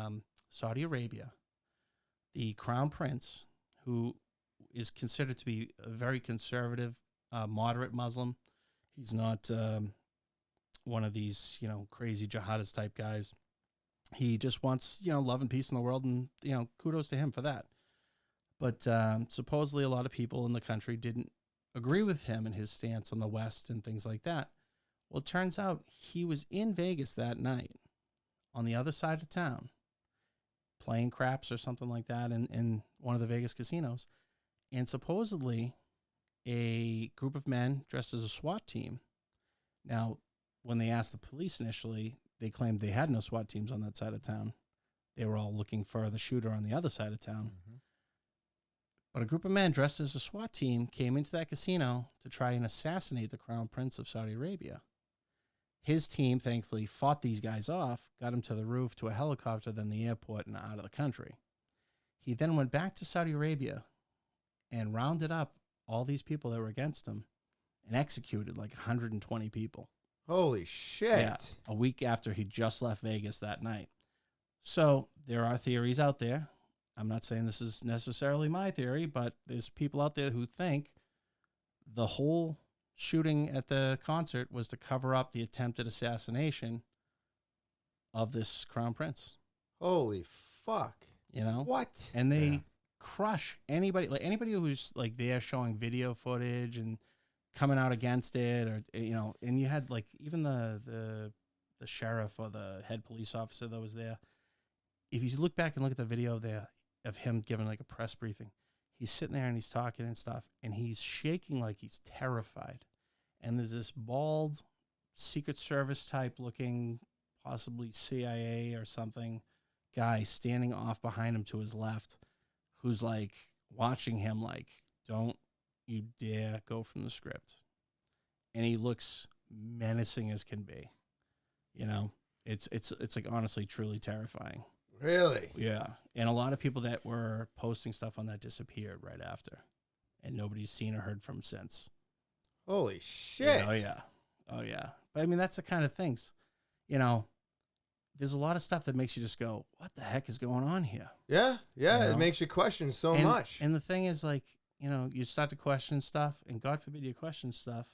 Saudi Arabia, the crown prince, who is considered to be a very conservative, moderate Muslim. He's not one of these, crazy jihadist type guys. He just wants, love and peace in the world, and, kudos to him for that. But supposedly a lot of people in the country didn't agree with him and his stance on the West and things like that. Well, it turns out he was in Vegas that night on the other side of town playing craps or something like that in one of the Vegas casinos. And supposedly a group of men dressed as a SWAT team. Now, when they asked the police initially, they claimed they had no SWAT teams on that side of town. They were all looking for the shooter on the other side of town. Mm-hmm. But a group of men dressed as a SWAT team came into that casino to try and assassinate the Crown Prince of Saudi Arabia. His team, thankfully, fought these guys off, got him to the roof, to a helicopter, then the airport, and out of the country. He then went back to Saudi Arabia and rounded up all these people that were against him and executed like 120 people. Holy shit. Yeah, a week after he just left Vegas that night. So there are theories out there. I'm not saying this is necessarily my theory, but there's people out there who think the whole shooting at the concert was to cover up the attempted assassination of this crown prince. Holy fuck. What? And they crush anybody who's like there showing video footage and coming out against it, or and you had like even the sheriff or the head police officer that was there. If you look back and look at the video of him giving like a press briefing, he's sitting there and he's talking and stuff, and he's shaking like he's terrified. And there's this bald Secret Service type looking, possibly CIA or something, guy standing off behind him to his left, who's like watching him like, don't you dare go from the script. And he looks menacing as can be. You know, it's like honestly, truly terrifying. Really? Yeah. And a lot of people that were posting stuff on that disappeared right after. And nobody's seen or heard from since. Holy shit. Oh, yeah. Oh, yeah. But I mean, that's the kind of things, you know, there's a lot of stuff that makes you just go, what the heck is going on here? Yeah. Yeah. You know? It makes you question so much. And the thing is, like, you know, you start to question stuff, and God forbid you question stuff,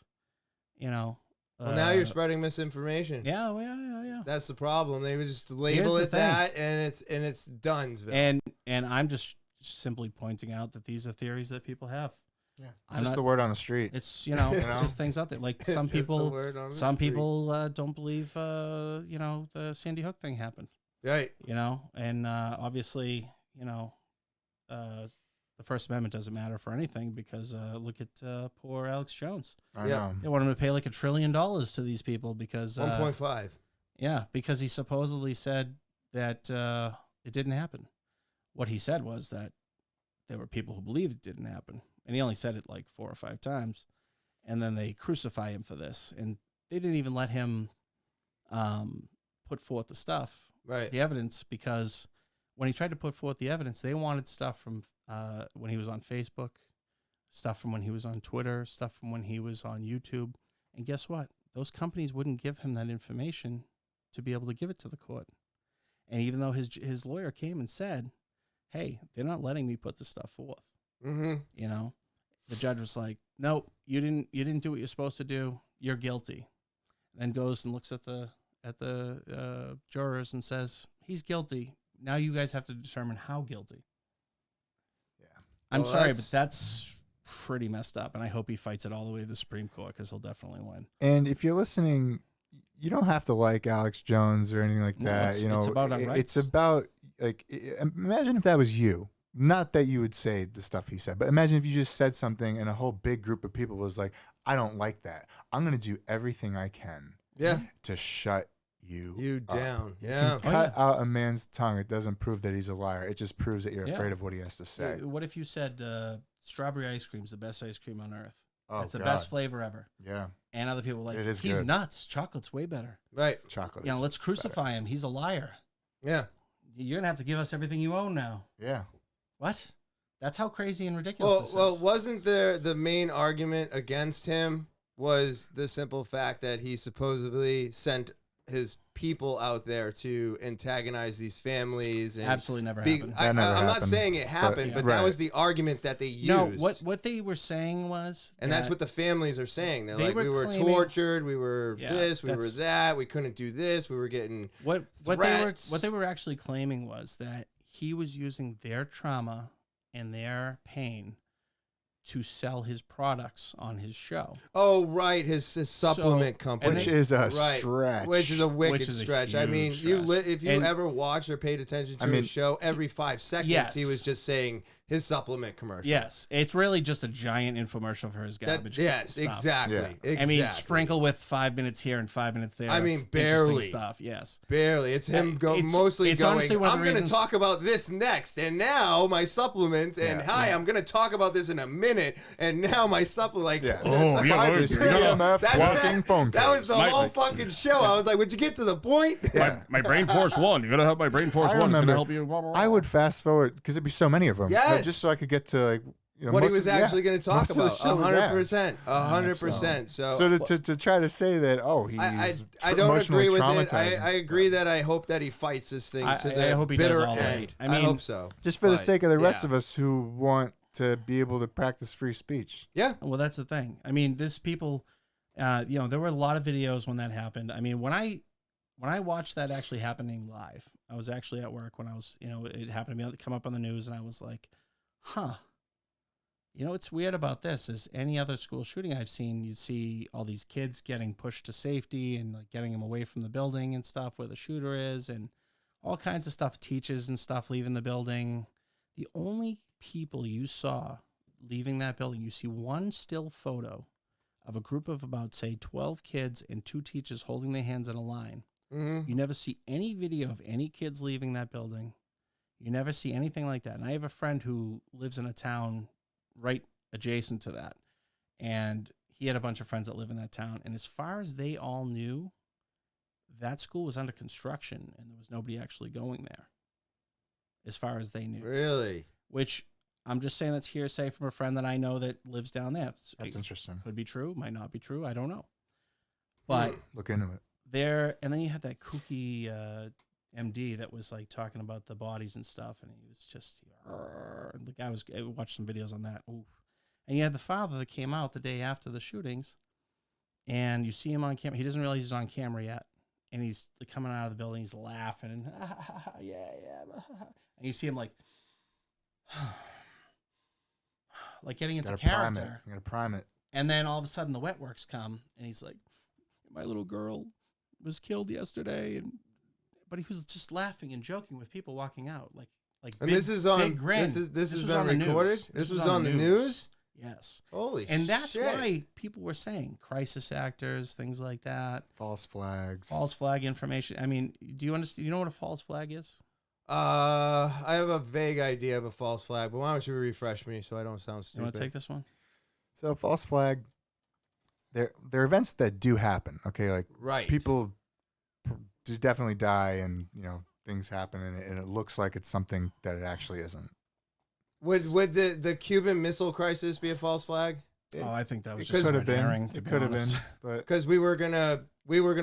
you know. Well, now you're spreading misinformation. Yeah, well, yeah. That's the problem. They would just label it that, and it's Dunsville. And I'm just simply pointing out that these are theories that people have. Yeah, just the word on the street. It's it's just things out there. Like some people don't believe the Sandy Hook thing happened. Right. You know, and obviously, you know, the First Amendment doesn't matter for anything because look at poor Alex Jones. I know. They want him to pay like $1 trillion to these people because 1.5. Yeah, because he supposedly said that it didn't happen. What he said was that there were people who believed it didn't happen. And he only said it like 4 or 5 times. And then they crucify him for this. And they didn't even let him put forth the stuff, right? The evidence, because when he tried to put forth the evidence, they wanted stuff from when he was on Facebook, stuff from when he was on Twitter, stuff from when he was on YouTube. And guess what? Those companies wouldn't give him that information to be able to give it to the court. And even though his lawyer came and said, hey, they're not letting me put this stuff forth. Mm-hmm. You know, the judge was like, nope, you didn't do what you're supposed to do. You're guilty. And then goes and looks at the jurors and says, he's guilty. Now you guys have to determine how guilty. Yeah. I'm sorry, but that's pretty messed up. And I hope he fights it all the way to the Supreme Court because he'll definitely win. And if you're listening, you don't have to like Alex Jones or anything like that. It's about our rights. It's about, like, imagine if that was you. Not that you would say the stuff he said, but imagine if you just said something and a whole big group of people was like, I don't like that. I'm going to do everything I can to shut you down. You Yeah. can cut out a man's tongue. It doesn't prove that he's a liar. It just proves that you're afraid of what he has to say. What if you said strawberry ice cream is the best ice cream on earth? Oh, it's the best flavor ever. Yeah. And other people are like, it is he's good. nuts. Chocolate's way better. Right. Chocolate. You know, let's crucify him. He's a liar. Yeah. You're going to have to give us everything you own now. Yeah. What? That's how crazy and ridiculous this is. Well, wasn't there the main argument against him was the simple fact that he supposedly sent his people out there to antagonize these families? And absolutely never happened. I'm not happened, saying it happened, but that was the argument that they used. No, what they were saying was... And that's what the families are saying. They're they like, were we were claiming, tortured, we were this, we were that's- that, we couldn't do this, we were getting what threats. they were actually claiming was that he was using their trauma and their pain to sell his products on his show. Oh, right, his supplement company. Which is a stretch. Which is a wicked Which is a stretch. I mean, huge if you ever watched or paid attention to his show, every 5 seconds he was just saying his supplement commercial. Yes, it's really just a giant infomercial for his garbage. Yes, stuff. exactly. Yeah. Exactly. I mean, sprinkle with 5 minutes here and 5 minutes there. I mean, of barely. interesting stuff. Yes, barely. It's him mostly it's going, honestly one of I'm the going to reasons- talk about this next, and now my supplements, and I'm going to talk about this in a minute, and now my supplement. Like, Buy this EMF walking phone that was the case. whole fucking show. I was like, would you get to the point? my Brain Force 1. You gotta have my Brain Force 1. It's remember, gonna help you. Blah, blah, blah. I would fast forward because there'd be so many of them. Yes. Just so I could get to, like, you know, what he most was of- actually going to talk most of the about. show was that. 100%. 100%. So to try to say that, I don't emotionally agree with it. traumatizing. I agree that I hope that he fights this thing to the I hope he does bitter all end. right. I I mean, hope so. Just for the But, sake of the rest of us who want to be able to practice free speech. Yeah. Well, that's the thing. I mean, this people, there were a lot of videos when that happened. I mean, when I watched that actually happening live, I was actually at work when I was, it happened to me come up on the news, and I was like, huh. What's weird about this is any other school shooting I've seen, you'd see all these kids getting pushed to safety and like getting them away from the building and stuff where the shooter is, and all kinds of stuff, teachers and stuff leaving the building. The only people you saw leaving that building, you see one still photo of a group of about, say, 12 kids and 2 teachers holding their hands in a line. Mm-hmm. You never see any video of any kids leaving that building. You never see anything like that. And I have a friend who lives in a town right adjacent to that. And he had a bunch of friends that live in that town. And as far as they all knew, that school was under construction and there was nobody actually going there, as far as they knew. Really? Which I'm just saying that's hearsay from a friend that I know that lives down there. That's interesting. Could be true, might not be true. I don't know. But look into it. there, and then you had that kooky MD that was like talking about the bodies and stuff, and he was just the guy was. I watched some videos on that. Oof. And you had the father that came out the day after the shootings, and you see him on camera. He doesn't realize he's on camera yet, and he's like, coming out of the building. He's laughing and yeah. And you see him like getting into character. You gotta prime it. And then all of a sudden the wet works come, and he's like, "My little girl was killed yesterday," but he was just laughing and joking with people walking out, like. And big, this is on. Big grin. This has been recorded. This was on the news. Yes. Holy shit. And that's why people were saying crisis actors, things like that. False flags. False flag information. I mean, do you understand? You know what a false flag is? I have a vague idea of a false flag, but why don't you refresh me so I don't sound stupid? You want to take this one? So false flag, they're events that do happen. Okay, like right. People do definitely die, and things happen, and it looks like it's something that it actually isn't. Would the Cuban Missile Crisis be a false flag? Oh, I think that was just red red herring. to It be could have honest. been, but Because we were gonna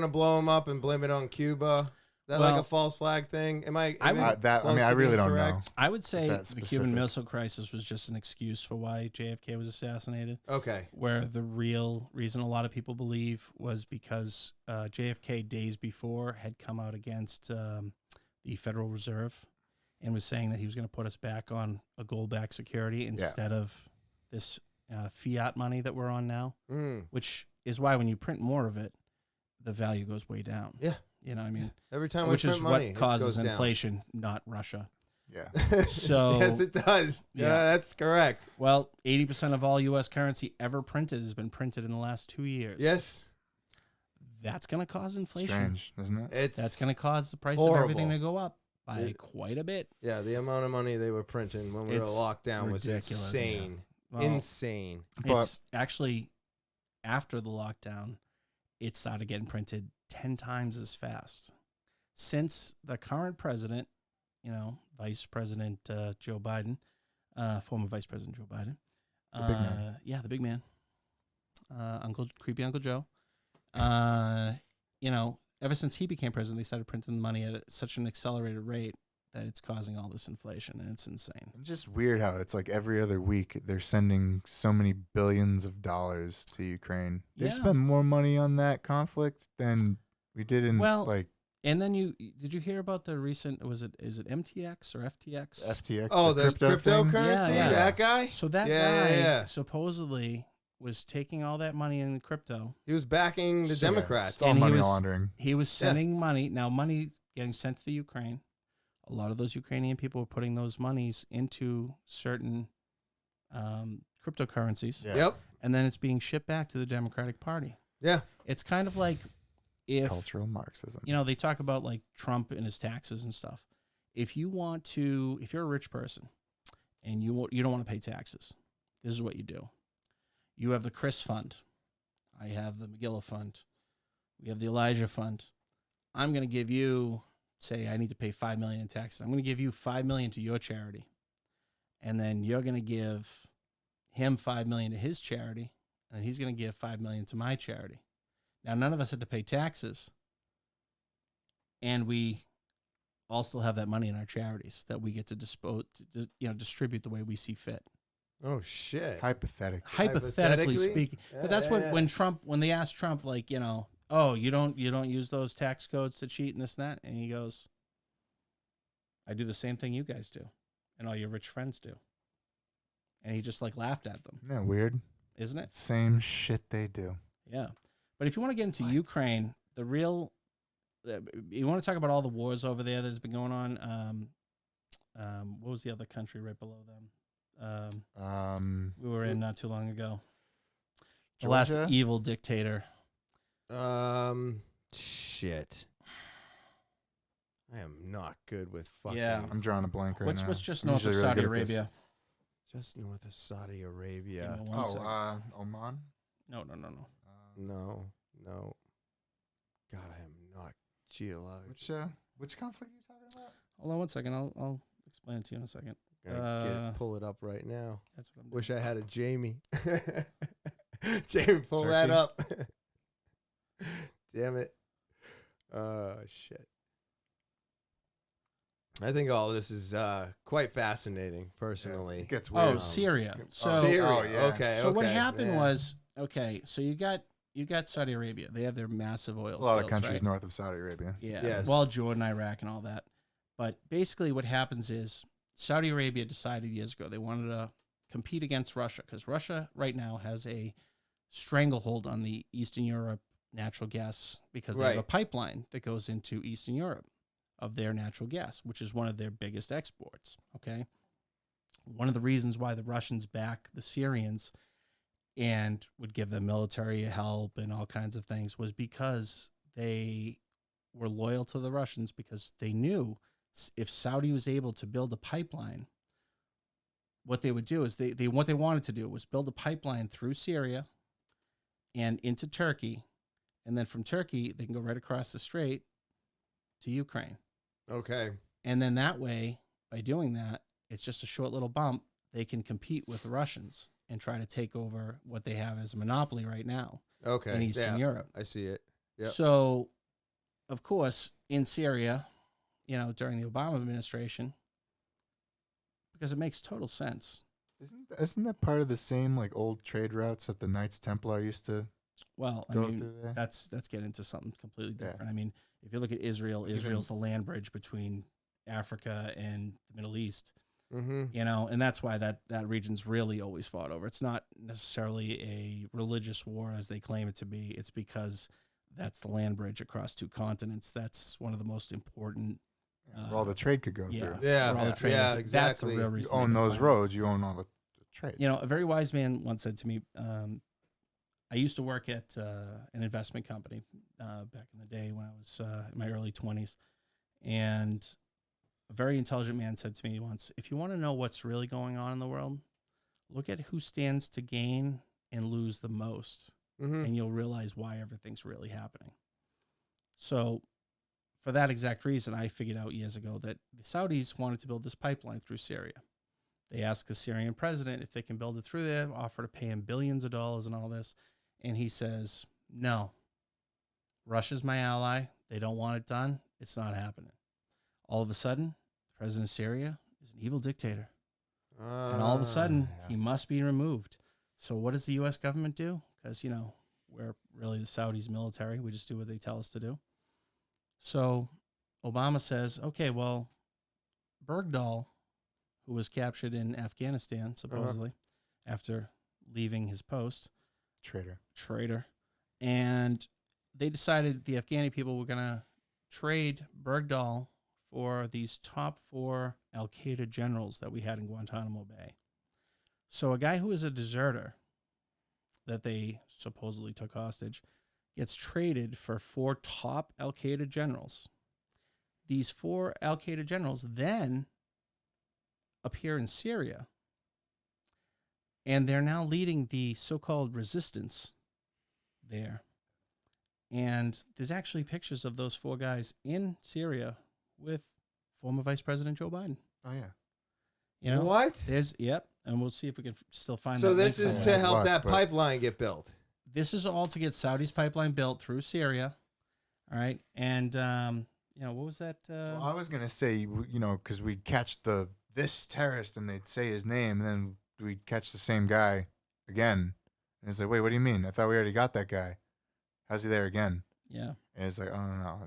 blow them up and blame it on Cuba. Is that like a false flag thing? I really don't know. I would say the specific. Cuban Missile Crisis was just an excuse for why JFK was assassinated. Okay. Where the real reason a lot of people believe was because JFK days before had come out against the Federal Reserve and was saying that he was going to put us back on a gold-backed security instead of this fiat money that we're on now, which is why when you print more of it, the value goes way down. Yeah. You know what I mean? Every time which we is print money, what causes it goes inflation, not Russia. Yeah. So yes, it does. Yeah, that's correct. Well, 80% of all U.S. currency ever printed has been printed in the last 2 years. Yes. That's going to cause inflation. Strange, isn't it? That's going to cause the price horrible. of everything to go up by quite a bit. Yeah, the amount of money they were printing when we were locked down was insane. Well, insane. It's actually, after the lockdown, it started getting printed 10 times as fast. Since the current president, Vice President Joe Biden, former Vice President Joe Biden. The big man. Yeah, the big man. Creepy Uncle Joe. Ever since he became president, they started printing the money at such an accelerated rate that it's causing all this inflation, and it's insane. It's just weird how it's like every other week they're sending so many billions of dollars to Ukraine. They spend more money on that conflict than we did in And then did you hear about the recent, is it MTX or FTX? FTX. Oh, the cryptocurrency? Yeah. That guy? So that guy supposedly was taking all that money in crypto. He was backing the Democrats. It's all money laundering. He was sending money. Now, money getting sent to the Ukraine. A lot of those Ukrainian people were putting those monies into certain cryptocurrencies. Yeah. Yep. And then it's being shipped back to the Democratic Party. Yeah. It's kind of like if... Cultural Marxism. They talk about like Trump and his taxes and stuff. If you're a rich person and you don't want to pay taxes, this is what you do. You have the Chris Fund. I have the Magilla Fund. We have the Elijah Fund. I'm going to give you, say I need to pay $5 million in taxes. I'm going to give you $5 million to your charity. And then you're going to give him $5 million to his charity. And he's going to give $5 million to my charity. Now, none of us had to pay taxes. And we all still have that money in our charities that we get to distribute the way we see fit. Oh shit! Hypothetically speaking, but that's when they asked Trump, oh, you don't use those tax codes to cheat and this and that, and he goes, I do the same thing you guys do, and all your rich friends do, and he just laughed at them. Isn't that weird? Isn't it? Same shit they do. Yeah, but if you want to get into Ukraine, you want to talk about all the wars over there that's been going on. What was the other country right below them? We were in not too long ago. The last evil dictator. Shit. I am not good with fucking. Yeah. I'm drawing a blank right now. What's just I'm north of usually really Saudi good at this. Arabia? Just north of Saudi Give Arabia. me one second. Oman? No. No. God, I am not Which conflict are you talking about? Hold on one second. I'll explain it to you in a second. Gonna pull it up right now. That's what I'm doing. Wish I had a Jamie. Jamie, pull Turkey? that up. Damn it. Shit. I think all this is quite fascinating, personally. It gets weird. Oh, Syria. So Syria. Oh, yeah. Okay. So what okay, happened yeah. was, okay, so you got Saudi Arabia. They have their massive oil There's a lot of fields, countries right? north of Saudi Arabia. Yeah. Yes. Well, Jordan, Iraq, and all that. But basically what happens is Saudi Arabia decided years ago they wanted to compete against Russia because Russia right now has a stranglehold on the Eastern Europe natural gas because they have a Right. pipeline that goes into Eastern Europe of their natural gas, which is one of their biggest exports. Okay. One of the reasons why the Russians back the Syrians and would give them military help and all kinds of things was because they were loyal to the Russians because they knew if Saudi was able to build a pipeline, what they would do is what they wanted to do was build a pipeline through Syria and into Turkey. And then from Turkey, they can go right across the strait to Ukraine. Okay. And then that way, by doing that, it's just a short little bump. They can compete with the Russians and try to take over what they have as a monopoly right now Okay. in Eastern Europe. I see it. Yep. So, of course, in Syria, during the Obama administration, because it makes total sense. Isn't that part of the same like old trade routes that the Knights Templar used to Well, I go mean, through there? that's getting into something completely Yeah. different. I mean, if you look at Israel, Israel's the land bridge between Africa and the Middle East. Mm-hmm. And that's why that region's really always fought over. It's not necessarily a religious war as they claim it to be. It's because that's the land bridge across two continents. That's one of the most important. Where all the trade could go Yeah, through. Yeah. where all the trade Yeah, is. exactly. That's the real You reason. own they those fight. roads, you own all the trade. A very wise man once said to me, I used to work at an investment company back in the day when I was in my early 20s. And a very intelligent man said to me once, if you want to know what's really going on in the world, look at who stands to gain and lose the most, Mm-hmm. and you'll realize why everything's really happening. So for that exact reason, I figured out years ago that the Saudis wanted to build this pipeline through Syria. They asked the Syrian president if they can build it through there, offer to pay him billions of dollars and all this. And he says, no, Russia's my ally. They don't want it done. It's not happening. All of a sudden, the president of Syria is an evil dictator. And all of a sudden, yeah. he must be removed. So what does the U.S. government do? Because, we're really the Saudis military. We just do what they tell us to do. So Obama says, okay, well, Bergdahl, who was captured in Afghanistan, supposedly, after leaving his post. Traitor. And they decided the Afghani people were going to trade Bergdahl for these top 4 Al-Qaeda generals that we had in Guantanamo Bay. So a guy who is a deserter that they supposedly took hostage gets traded for 4 top Al-Qaeda generals. These 4 Al-Qaeda generals then appear in Syria, and they're now leading the so-called resistance there. And there's actually pictures of those 4 guys in Syria with former Vice President Joe Biden. Oh yeah. What? And we'll see if we can still find So that this link is somewhere. to help What, that but- pipeline get built. This is all to get Saudi's pipeline built through Syria. All right. And, what was that? Well, I was gonna say, because we'd catch this terrorist and they'd say his name, and then we'd catch the same guy again, and it's like, wait, what do you mean? I thought we already got that guy. How's he there again? Yeah. And it's like, oh no,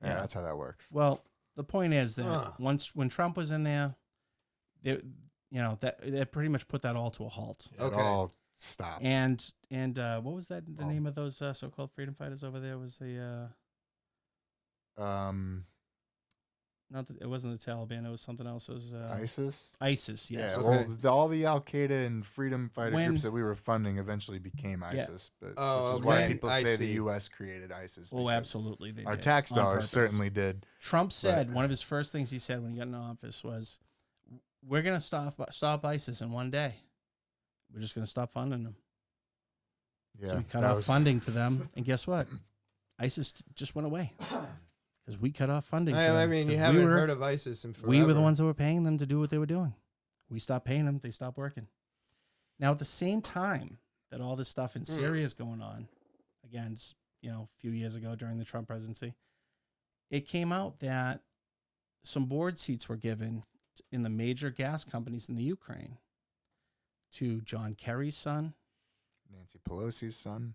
Yeah. that's how that works. Well, the point is that when Trump was in there, that pretty much put that all to a halt. Okay. It all stopped. And what was that? The name of those so-called freedom fighters over there was the not that it wasn't the Taliban. It was something else. It was ISIS. ISIS. Yes. Yeah, Okay. well, all the Al Qaeda and freedom fighter When- groups that we were funding eventually became ISIS, but Oh, which is why okay. people I say see. the U.S. created ISIS. Oh, because absolutely. They Our did, tax on dollars purpose. certainly did. Trump said one of his first things he said when he got in office was, "We're going to stop ISIS in one day. We're just going to stop funding them." Yeah, So we cut that off was- funding to them, and guess what? ISIS just went away because we cut off funding. to I them, mean, you 'cause haven't we were, heard of ISIS in forever. We were the ones that were paying them to do what they were doing. We stopped paying them; they stopped working. Now, at the same time that all this stuff in Syria is going on, again, a few years ago during the Trump presidency, it came out that some board seats were given in the major gas companies in the Ukraine to John Kerry's son, Nancy Pelosi's son,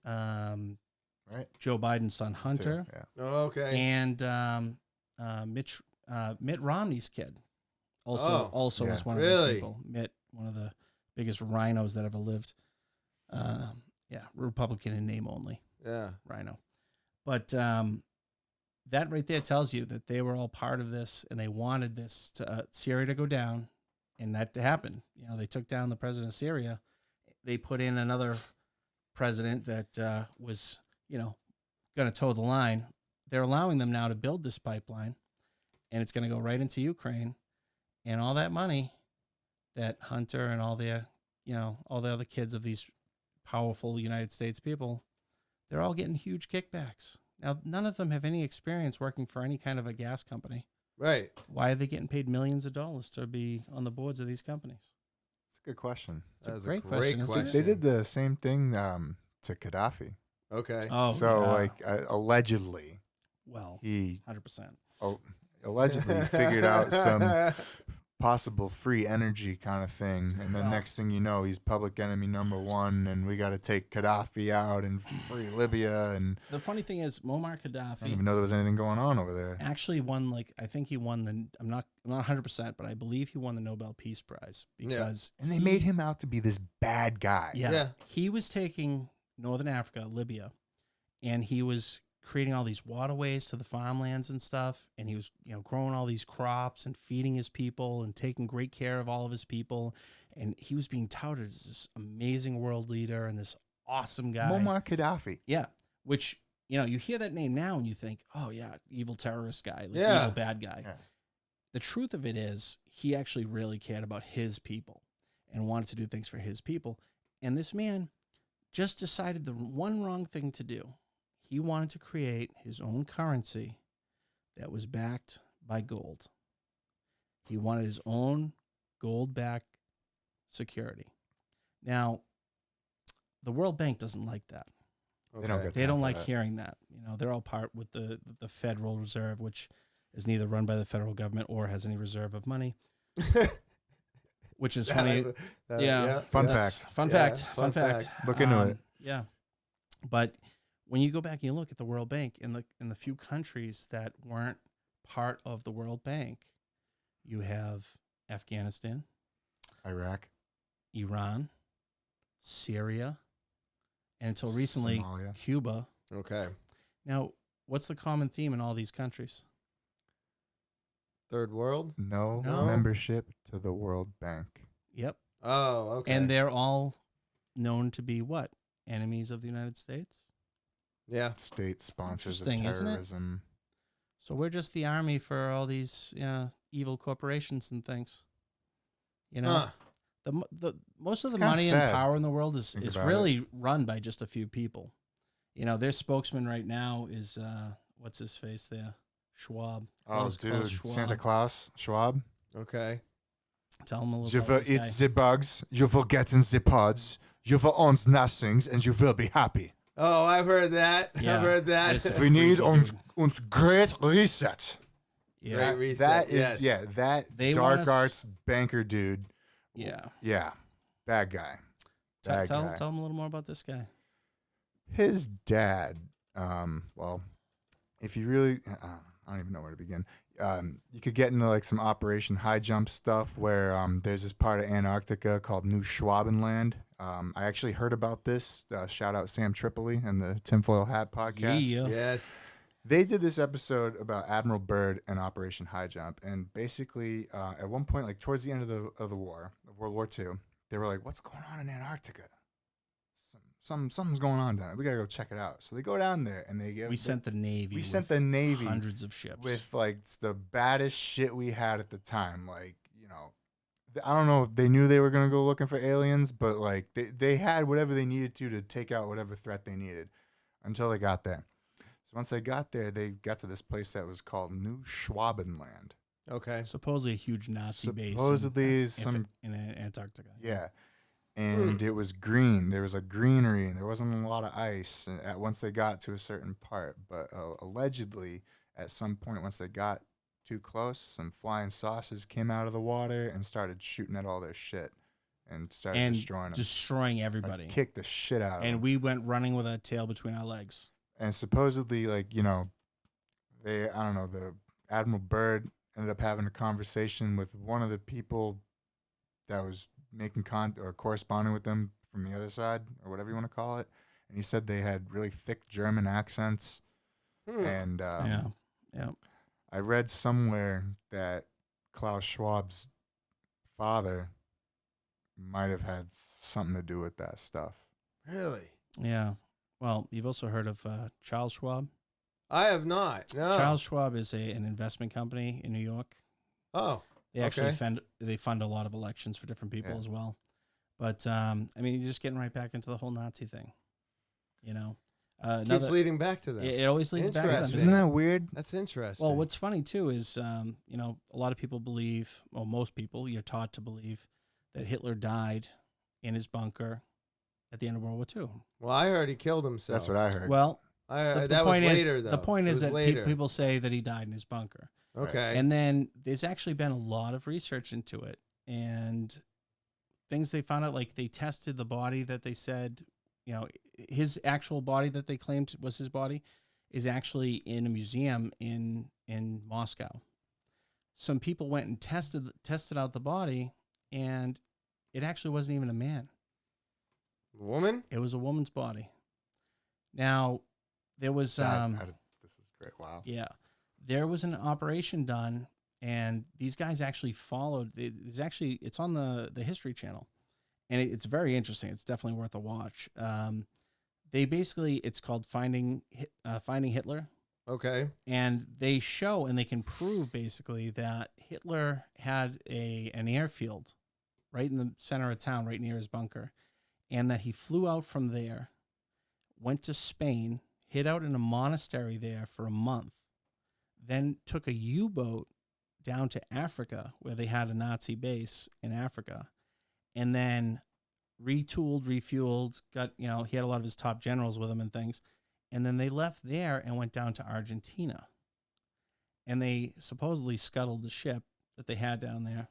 right? Joe Biden's son Hunter, Yeah. Oh, okay. and Mitt Romney's kid. Also yeah. was one of Really? those people. Mitt, one of the biggest rhinos that ever lived. Republican in name only, Yeah. rhino. But that right there tells you that they were all part of this, and they wanted this to Syria to go down, and that to happen. They took down the president of Syria. They put in another president that was, going to toe the line. They're allowing them now to build this pipeline, and it's going to go right into Ukraine, and all that money that Hunter and all the other kids of these powerful United States people, they're all getting huge kickbacks. Now, none of them have any experience working for any kind of a gas company. Right. Why are they getting paid millions of dollars to be on the boards of these companies? It's a good question. That was great a great question, isn't it? question. They did the same thing to Gadhafi. Okay. Oh, So, yeah. allegedly, well, he 100%. allegedly figured out some possible free energy kind of thing, and then next thing you know, he's public enemy #1, and we got to take Gadhafi out and free Libya, and The funny thing is, Muammar I didn't Gadhafi even know there was anything going on over there. actually won, I think he won I'm not 100%, but I believe he won the Nobel Peace Prize because And they made him out to be this bad guy. Yeah. he was taking Northern Africa, Libya, and he was creating all these waterways to the farmlands and stuff, and he was growing all these crops and feeding his people and taking great care of all of his people, and he was being touted as this amazing world leader and this awesome guy. Muammar Gadhafi. Yeah, which you hear that name now and you think, oh yeah, evil terrorist guy, Yeah. evil bad guy. Yeah. The truth of it is, he actually really cared about his people and wanted to do things for his people. And this man just decided the one wrong thing to do. He wanted to create his own currency that was backed by gold. He wanted his own gold-backed security. Now, the World Bank doesn't like that. They don't get They time don't for like that. hearing that. They're all part with the Federal Reserve, which is neither run by the federal government or has any reserve of money. Which is funny. Yeah. Fun That's- fact. Fun Yeah, fact. fun Fun fact. fact. Look into it. Yeah. But when you go back and you look at the World Bank in the few countries that weren't part of the World Bank, you have Afghanistan, Iraq, Iran, Syria, and until recently, Somalia. Cuba. Okay. Now, what's the common theme in all these countries? Third world? No, No. membership to the World Bank. Yep. Oh, okay. And they're all known to be what? Enemies of the United States? yeah. State sponsors of Interesting, isn't it? terrorism. So we're just the army for all these evil corporations and things. Huh. The most of the It's kinda money sad. and power in the world is Think about really run by just a few people. Their spokesman right now is what's his face there? Schwab. Oh, Klaus dude, Schwab. Santa Claus, Schwab. Okay. Tell him a You little will about this eat guy. the bugs, you will get in the pods, you will own nothings, and you will be happy. Oh, I've heard that. Yeah. I've heard that. It's a We need freaky uns great reset. Yeah. Great reset. That is, yes. yeah, that They want dark us- arts banker dude. Yeah. Yeah, bad guy. Bad Tell guy. him a little more about this guy. His dad, well, if you really, I don't even know where to begin. You could get into some Operation High Jump stuff where there's this part of Antarctica called New Schwabenland. I actually heard about this. Shout out Sam Tripoli and the Tinfoil Hat podcast. Yeah. Yes. They did this episode about Admiral Byrd and Operation High Jump, and basically, at one point, like towards the end of the war, of World War II, they were like, "What's going on in Antarctica? Something's going on down there. We gotta go check it out." So they go down there, and We sent the Navy. We sent the Navy hundreds of ships with like the baddest shit we had at the time. Like, I don't know if they knew they were gonna go looking for aliens, but like they had whatever they needed to take out whatever threat they needed until they got there. So once they got there, they got to this place that was called New Schwabenland. Okay. Supposedly a huge Nazi base. Supposedly in Antarctica. Yeah. And it was green. There was a greenery, and there wasn't a lot of ice once they got to a certain part. But allegedly, at some point, once they got too close, some flying saucers came out of the water and started shooting at all their shit and started destroying everybody. Kicked the shit out of them. And we went running with our tail between our legs. And supposedly, like, the Admiral Byrd ended up having a conversation with one of the people that was making or corresponding with them from the other side, or whatever you want to call it. And he said they had really thick German accents. And yeah. I read somewhere that Klaus Schwab's father might have had something to do with that stuff. Really? Yeah. Well, you've also heard of Charles Schwab? I have not. No. Charles Schwab is an investment company in New York. Oh. They actually fund a lot of elections for different people as well. But, you're just getting right back into the whole Nazi thing. Keeps leading back to that. It always leads back to that. Isn't that weird? That's interesting. Well, what's funny, too, is, a lot of people believe, well, most people, you're taught to believe, that Hitler died in his bunker at the end of World War II. Well, I heard he killed himself. That's what I heard. Well, that was later, though. The point is that people say that he died in his bunker. Okay. And then there's actually been a lot of research into it. And things they found out, like they tested the body that they said, his actual body that they claimed was his body is actually in a museum in Moscow. Some people went and tested out the body, and it actually wasn't even a man. Woman? It was a woman's body. Now, there was this is great. Wow. Yeah. There was an operation done, and these guys actually followed. It's on the History Channel, and it's very interesting. It's definitely worth a watch. It's called Finding Hitler. Okay. And they show and they can prove basically that Hitler had an airfield right in the center of town, right near his bunker, and that he flew out from there, went to Spain, hid out in a monastery there for a month, then took a U-boat down to Africa where they had a Nazi base in Africa, and then retooled, refueled, he had a lot of his top generals with him and things, and then they left there and went down to Argentina. And they supposedly scuttled the ship that they had down there.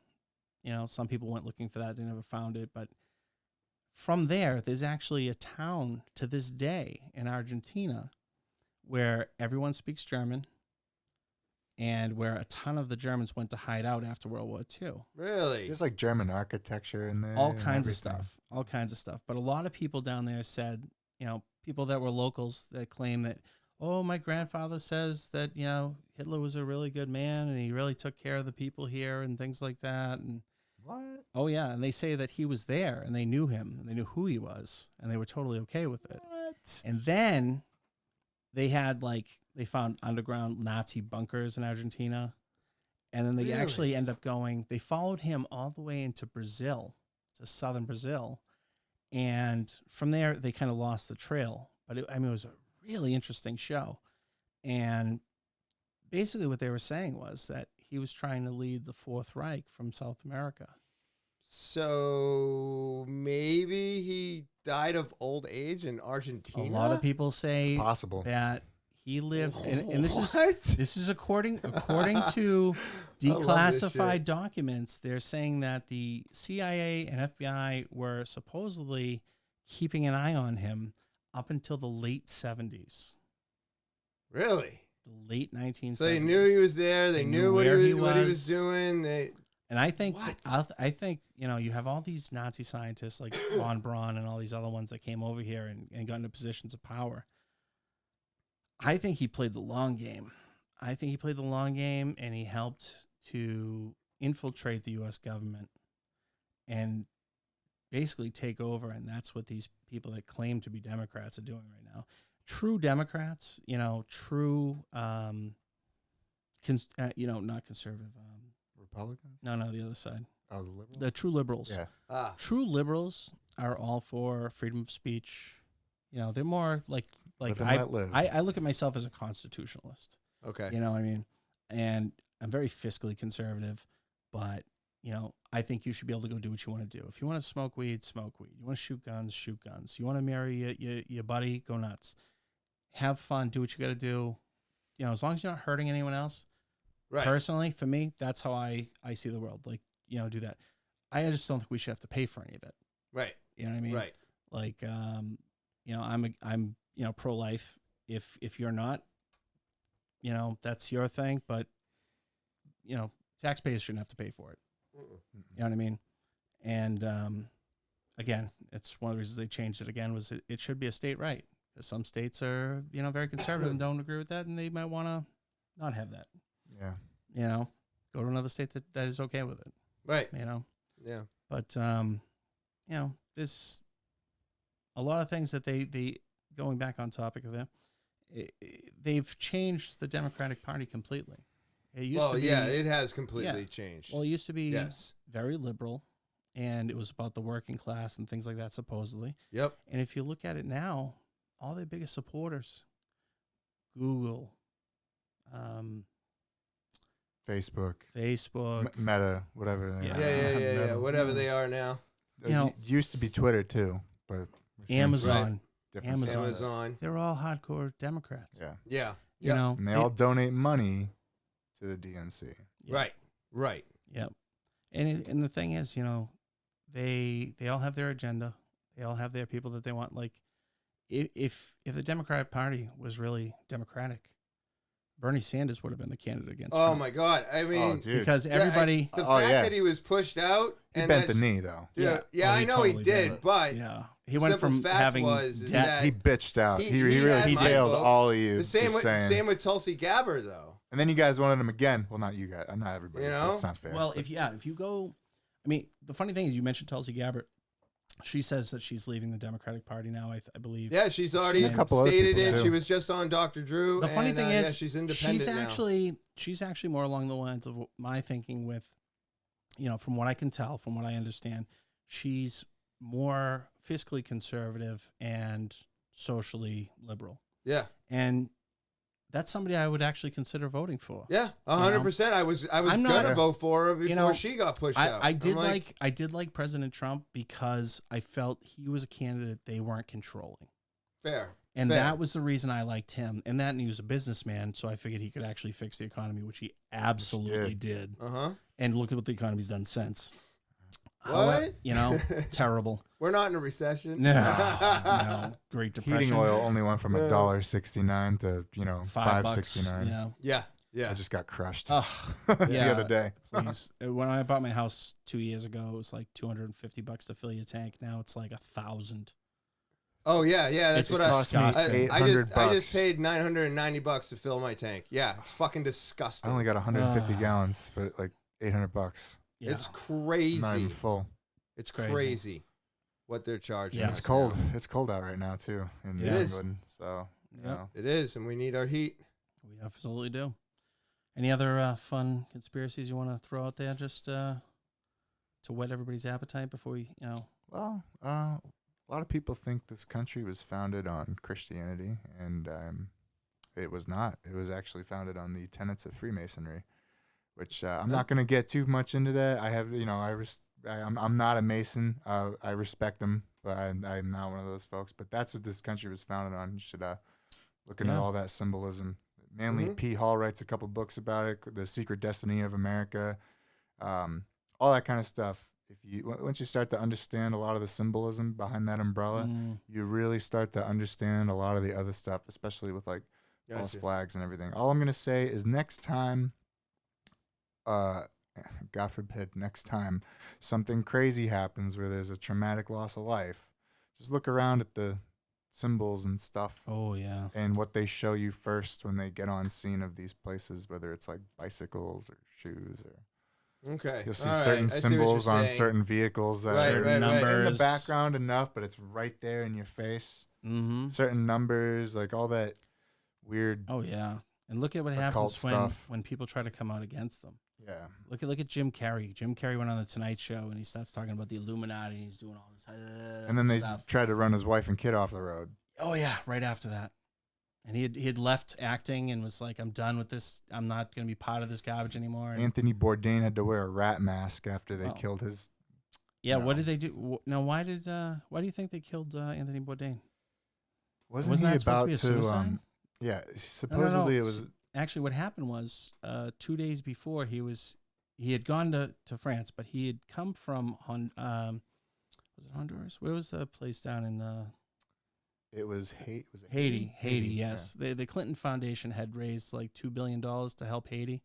Some people went looking for that, they never found it, but from there, there's actually a town to this day in Argentina where everyone speaks German and where a ton of the Germans went to hide out after World War II. Really? There's like German architecture in there. All kinds of stuff. But a lot of people down there said, people that were locals that claim that, oh, my grandfather says that, Hitler was a really good man and he really took care of the people here and things like that. And what? Oh, yeah. And they say that he was there and they knew him and they knew who he was and they were totally okay with it. What? And then they found underground Nazi bunkers in Argentina. And then they actually end up they followed him all the way into Brazil, to southern Brazil. And from there, they kind of lost the trail. But it was a really interesting show. And basically what they were saying was that he was trying to lead the Fourth Reich from South America. So maybe he died of old age in Argentina? A lot of people say it's possible that he lived, and this is according to declassified documents. They're saying that the CIA and FBI were supposedly keeping an eye on him up until the late 70s. Really? The late 1970s. So they knew he was there. They knew what he was doing. And I think you have all these Nazi scientists like von Braun and all these other ones that came over here and got into positions of power. I think he played the long game. And he helped to infiltrate the U.S. government and basically take over. And that's what these people that claim to be Democrats are doing right now. True Democrats, true, not conservative. Republicans? No, the other side. Oh, the liberals? The true liberals. Yeah. True liberals are all for freedom of speech. They're more like Let them let live. I look at myself as a constitutionalist. Okay. You know what I mean? And I'm very fiscally conservative, but I think you should be able to go do what you want to do. If you want to smoke weed, smoke weed. You want to shoot guns, shoot guns. You want to marry your buddy, go nuts. Have fun, do what you got to do. As long as you're not hurting anyone else. Right. Personally, for me, that's how I see the world. Like, do that. I just don't think we should have to pay for any of it. Right. You know what I mean? Right. Like, I'm pro-life. If you're not, that's your thing. But, taxpayers shouldn't have to pay for it. You know what I mean? And again, it's one of the reasons they changed it again was it should be a state right. Because some states are, very conservative and don't agree with that, and they might want to not have that. Yeah. Go to another state that is okay with it. Right. Yeah. But there's a lot of things that they going back on topic of that, they've changed the Democratic Party completely. It used to be, it has completely changed. Well, it used to be very liberal, and it was about the working class and things like that, supposedly. Yep. And if you look at it now, all their biggest supporters, Google, Facebook, Meta, whatever they are. Yeah. Whatever they are now. Used to be Twitter too, but Amazon. Amazon. They're all hardcore Democrats. Yeah. And they all donate money to the DNC. Right. Yep. And the thing is, they all have their agenda. They all have their people that they want. Like, if the Democratic Party was really democratic, Bernie Sanders would have been the candidate against Trump. My God. I mean, because everybody... the fact that he was pushed out... He bent the knee, though. I know totally he did, but... Yeah. He went from having debt. He bitched out. He really failed all of you. The same with Tulsi Gabbard, though. And then you guys wanted him again. Well, not you guys. Not everybody. That's not fair. Well, if you go... I mean, the funny thing is you mentioned Tulsi Gabbard. She says that she's leaving the Democratic Party now, I believe. Yeah, she's already stated it. She was just on Dr. Drew. The funny thing is, she's independent now. She's actually more along the lines of my thinking with, from what I can tell, from what I understand, she's more fiscally conservative and socially liberal. Yeah. And that's somebody I would actually consider voting for. Yeah, 100%. I was gonna vote for her before she got pushed out. I did like President Trump because I felt he was a candidate they weren't controlling. Fair. And that was the reason I liked him. And he was a businessman, so I figured he could actually fix the economy, which he absolutely did. And look at what the economy's done since. What? Terrible. We're not in a recession. No. Great Depression. Heating oil only went from $1.69 to $5.69. Yeah. I just got crushed the other day. Please. When I bought my house 2 years ago, it was like $250 to fill your tank. Now it's like $1,000. Oh yeah. That's what cost me $800. I just paid $990 to fill my tank. Yeah, it's fucking disgusting. I only got 150 gallons for like $800. Yeah. It's crazy. Not even full. It's crazy what they're charging. Yeah, it's cold. Now. It's cold out right now too in New England. So it is, and we need our heat. We absolutely do. Any other fun conspiracies you want to throw out there, just to whet everybody's appetite before we, Well, a lot of people think this country was founded on Christianity, and it was not. It was actually founded on the tenets of Freemasonry. Which I'm not going to get too much into that. I have, I'm not a Mason. I respect them, but I'm not one of those folks. But that's what this country was founded on. You should look into all that symbolism. Manly P. Hall writes a couple books about it, The Secret Destiny of America, all that kind of stuff. Once you start to understand a lot of the symbolism behind that umbrella, you really start to understand a lot of the other stuff, especially with like false flags and everything. All I'm going to say is next time, God forbid, next time something crazy happens where there's a traumatic loss of life, just look around at the symbols and stuff. Oh yeah. And what they show you first when they get on scene of these places, whether it's like bicycles or shoes or Okay. you'll see All certain right. I see what you're symbols on saying. certain vehicles that Right, are right, just right. in the Numbers. background enough, but it's right there in your face. Mm-hmm. Certain numbers, like all that weird. Oh yeah. And look at what Occult happens stuff. when people try to come out against them. Yeah. Look at Jim Carrey. Jim Carrey went on the Tonight Show and he starts talking about the Illuminati. And he's doing all this And then they stuff. tried to run his wife and kid off the road. Oh yeah, right after that. And he had left acting and was like, I'm done with this. I'm not going to be part of this garbage anymore. And Antony Bourdain had to wear a rat mask after they Oh. killed his. yeah, No. what did they do? Now, why do you think they killed Anthony Bourdain? Wasn't he that supposed about to be a suicide? Yeah, No. supposedly it was. Actually, what happened was 2 days before he had gone to France, but he had come from was it Honduras? Where was the place down in It was Haiti. Was it Haiti? Haiti, yes. The Clinton Foundation had raised like $2 billion to help Haiti.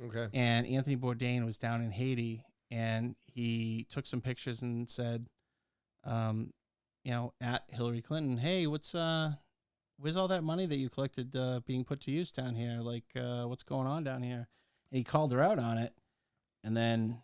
Okay. And Anthony Bourdain was down in Haiti, and he took some pictures and said, at Hillary Clinton, hey, where's all that money that you collected being put to use down here? Like, what's going on down here? And he called her out on it. And then,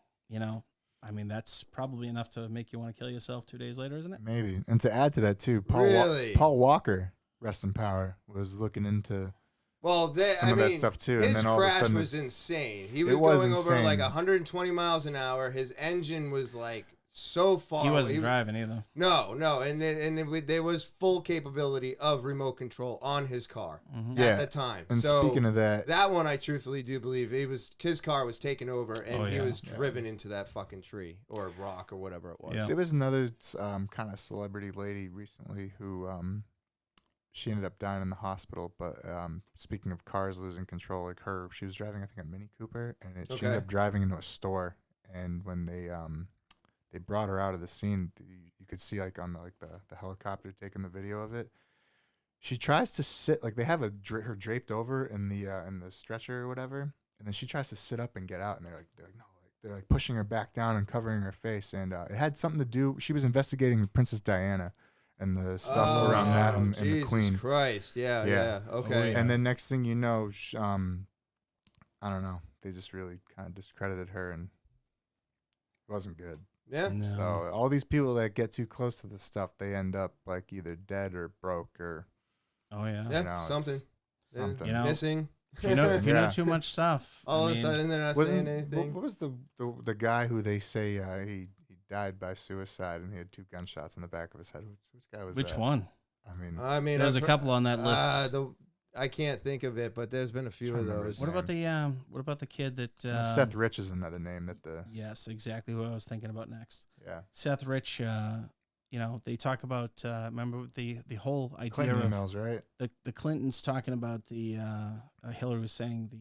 that's probably enough to make you want to kill yourself 2 days later, isn't it? Maybe. And to add to that too, Really? Paul Walker, rest in power, was looking into Well, some of that stuff too. His And then all of a crash sudden, was insane. He was It was going over insane. like 120 miles an hour. His engine was like so far. He wasn't driving either. No, and there was full capability of remote control on his car Mhm. Yeah. at the time. and so speaking of that, that one, I truthfully do believe his car was taken over and Oh, he yeah. was driven into that fucking tree or rock or whatever it was. Yeah. there was another kind of celebrity lady recently who she ended up dying in the hospital. But speaking of cars losing control, like she was driving, I think, a Mini Cooper, and she Okay. ended up driving into a store. And when they brought her out of the scene, you could see like on the helicopter taking the video of it. She tries to sit, like they have her draped over in the stretcher or whatever, and then she tries to sit up and get out, and they're like no, they're like pushing her back down and covering her face, and it had something to do. She was investigating Princess Diana and the stuff around that and the Jesus Queen. Christ. Yeah. Yeah. Okay. Oh, yeah. And then next thing you know, I don't know, they just really kind of discredited her, and it wasn't good. Yeah. No. So all these people that get too close to this stuff, they end up like either dead or broke or Oh yeah. Yeah. You know, it's something. something. You know, Missing. If you know Yeah. too much stuff. All I of a mean, sudden they're not Wasn't saying anything. what was the guy who they say he died by suicide and he had 2 gunshots in the back of his head? Which guy was which that? one? I mean, There's a I've- couple on that list. I can't think of it, but there's been a few Trying of to remember those. his what about the kid that Seth Rich is another name that the Yes, exactly who I was thinking about next. yeah Seth Rich, they talk about remember the whole idea Clinton of emails, right? the Clintons talking about the Hillary was saying the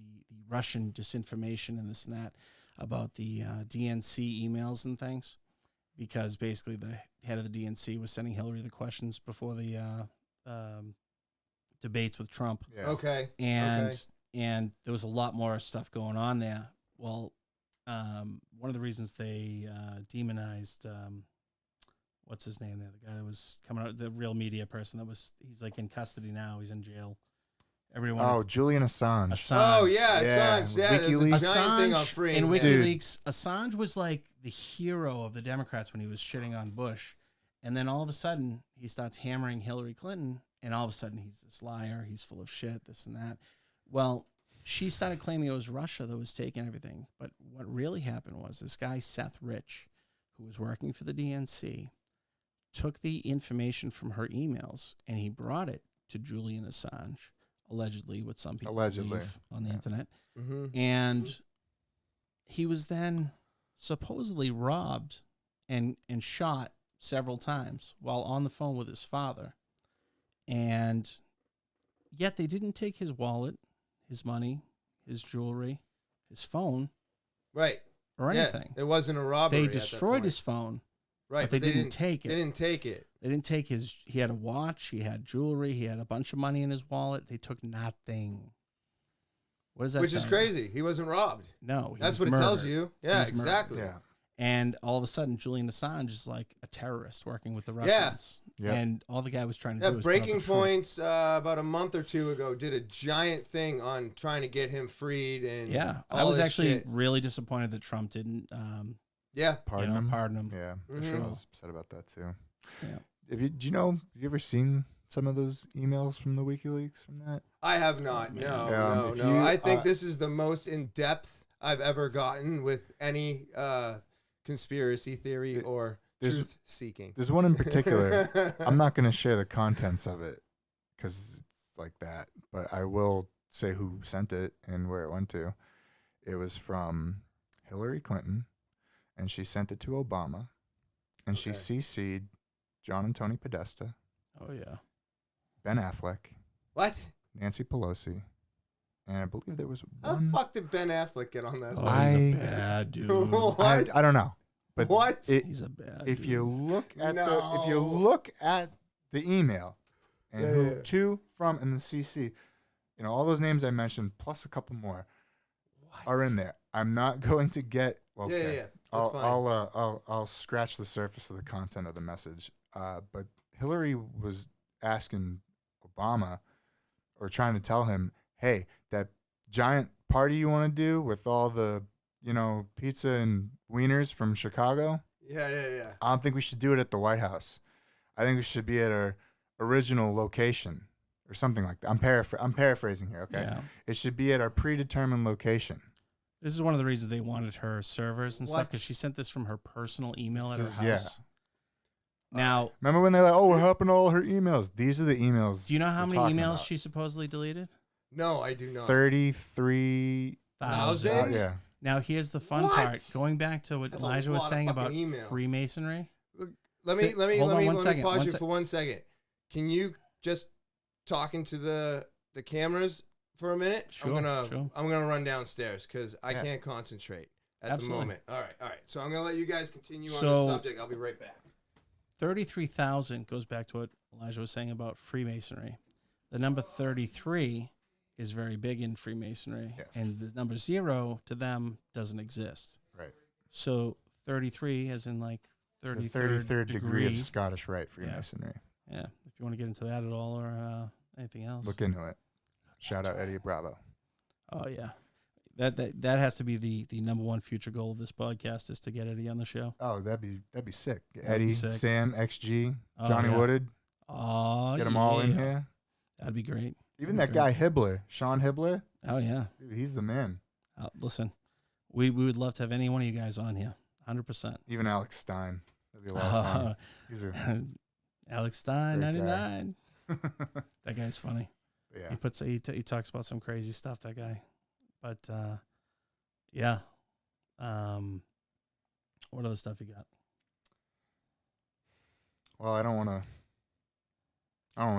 Russian disinformation and this and that about the DNC emails and things, because basically the head of the DNC was sending Hillary the questions before the debates with Trump, Yeah. Okay. and there was a lot more stuff going on there. Well, one of the reasons they demonized what's his name there, the guy that was coming out, the real media person he's like in custody now, he's in jail. Everyone. Oh, Julian Assange. Assange. Oh yeah, Yeah, Assange. Yeah, there's a WikiLeaks. giant thing on Assange freeing in him. Dude. WikiLeaks, Assange was like the hero of the Democrats when he was shitting on Bush. And then all of a sudden, he starts hammering Hillary Clinton, and all of a sudden, he's this liar, he's full of shit, this and that. Well, she started claiming it was Russia that was taking everything. But what really happened was this guy, Seth Rich, who was working for the DNC, took the information from her emails, and he brought it to Julian Assange, allegedly, what some people believe on the internet. Mm-hmm. And he was then supposedly robbed and shot several times while on the phone with his father. And yet they didn't take his wallet, his money, his jewelry, his phone, Right. or anything. Yeah, it wasn't a robbery. They at that destroyed point. his phone, Right, but they didn't take They it. didn't take it. They didn't take he had a watch, he had jewelry, he had a bunch of money in his wallet. They took nothing. What does that Which is tell you? crazy. He wasn't robbed. No. he That's was what it tells murdered. you. Yeah, He was murdered. exactly. Yeah. And all of a sudden, Julian Assange is like a terrorist working with the Yeah. Russians. Yep. And all the guy was trying to Yeah, do was put out the Breaking truth. Points about a month or two ago did a giant thing on trying to get him freed and Yeah, all I was this actually shit. really disappointed that Trump didn't Yeah. Pardon him. pardon him. Yeah, Mhm. sure. I was upset about that too. Yeah. Do you know? Have you ever seen some of those emails from the WikiLeaks from that? I have not. No, if no. you, I think this is the most in depth I've ever gotten with any conspiracy theory or there's- truth seeking. There's one in particular. I'm not going to share the contents of it because it's like that, but I will say who sent it and where it went to. It was from Hillary Clinton, and she sent it to Obama, and she Okay. CC'd John and Tony Podesta, Oh yeah. Ben Affleck, What? Nancy Pelosi, and I believe there was How the one. fuck did Ben Affleck get on that? Oh, list? he's a bad dude. What? I don't know, but What? He's a bad if dude. you look at No. if you look at the email and Yeah, who yeah. to, from, and the CC, all those names I mentioned plus a couple more What? are in there. I'm not going to get. Okay. Yeah. That's fine. I'll scratch the surface of the content of the message. But Hillary was asking Obama, or trying to tell him, hey, that giant party you want to do with all the, pizza and wieners from Chicago, Yeah. I don't think we should do it at the White House. I think we should be at our original location or something like that. I'm paraphrasing here, okay? Yeah. It should be at our predetermined location. This is one of the reasons they wanted her servers and stuff What? because she sent this from her personal email at her This is- house. Now, Remember when they're like, oh, what happened to all her emails? These are the emails. do you know how we're many talking emails about. she supposedly deleted? No, I do not. 33. Thousand? Yeah. Now, here's the fun What? part. Going back to what That's a Elijah was lot of saying fucking about emails. Freemasonry. Let me Hold on one let second, me pause one you sec- for 1 second. Can you just talk into the cameras for a minute? Sure, sure. I'm gonna run downstairs because I Yeah. can't concentrate at Absolutely. the moment. All right. So I'm gonna let you guys continue on So- the subject. I'll be right back. 33,000 goes back to what Elijah was saying about Freemasonry. The number 33 is very big in Freemasonry, Yes. and the number 0 to them doesn't exist. Right. So 33, as in like The 33rd 33rd degree of Scottish Rite Freemasonry. Yeah, if you want to get into that at all or anything else. Look into it. Shout out Eddie Bravo. Oh yeah, that has to be the number one future goal of this podcast is to get Eddie on the show. Oh, that'd be sick. be Eddie, sick. Sam, XG, Oh, Johnny yeah. Woodard. Oh, Get them all in yeah. here. That'd be great. Even That'd that be guy Hibbler, Sean Hibbler. Oh yeah. Dude, he's the man. Listen, we would love to have any one of you guys on here. 100%. Even Alex Stein. That'd be a lot of fun. He's a Alex Stein, Great guy. 99. That guy's funny. yeah. He talks about some crazy stuff, that guy. But yeah. What other stuff you got? Well, I don't want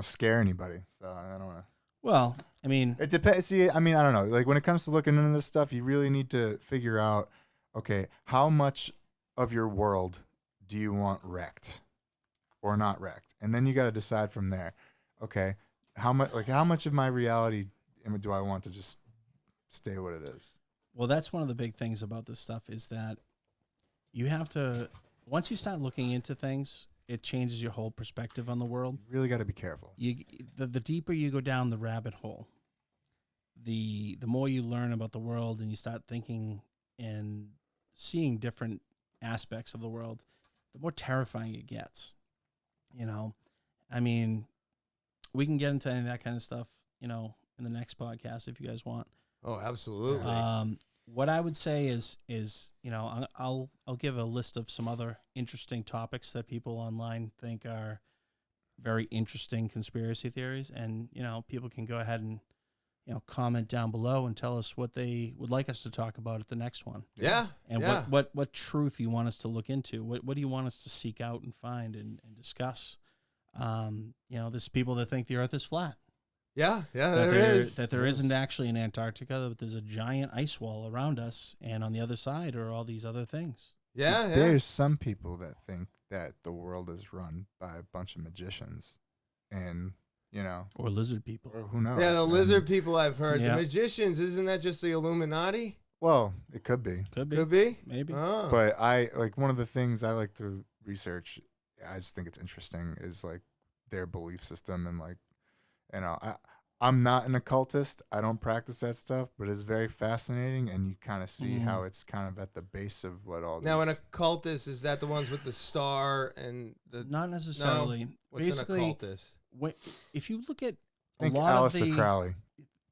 to scare anybody, so I don't want to. Well, I mean, It depends. See, I mean, I don't know. Like when it comes to looking into this stuff, you really need to figure out, okay, how much of your world do you want wrecked or not wrecked, and then you got to decide from there. Okay, how much of my reality do I want to just stay what it is? well, that's one of the big things about this stuff is that you have to, once you start looking into things, it changes your whole perspective on the world. You really got to be careful. The deeper you go down the rabbit hole, the more you learn about the world and you start thinking and seeing different aspects of the world, the more terrifying it gets. I mean, we can get into any of that kind of stuff, in the next podcast if you guys want. Oh, absolutely. What I would say is I'll give a list of some other interesting topics that people online think are very interesting conspiracy theories, and people can go ahead and comment down below and tell us what they would like us to talk about at the next one. Yeah. And yeah. what truth you want us to look into. What do you want us to seek out and find and discuss? There's people that think the earth is flat. Yeah, That there is. That there isn't actually an Antarctica, but there's a giant ice wall around us, and on the other side are all these other things. Yeah. There's some people that think that the world is run by a bunch of magicians, and Or lizard people. or who knows? Yeah, the And- lizard people I've heard. Yeah. The magicians, isn't that just the Illuminati? Well, it could be. Could be. Could be. Maybe. Oh. But one of the things I like to research, I just think it's interesting is like their belief system and like, I'm not an occultist. I don't practice that stuff, but it's very fascinating, and you kind of see how it's kind of at the base of what all. Now, an these... occultist, is that the ones with the star and the? Not necessarily. No? What's Basically, an occultist? if you look at a Think lot Aleister of the Crowley.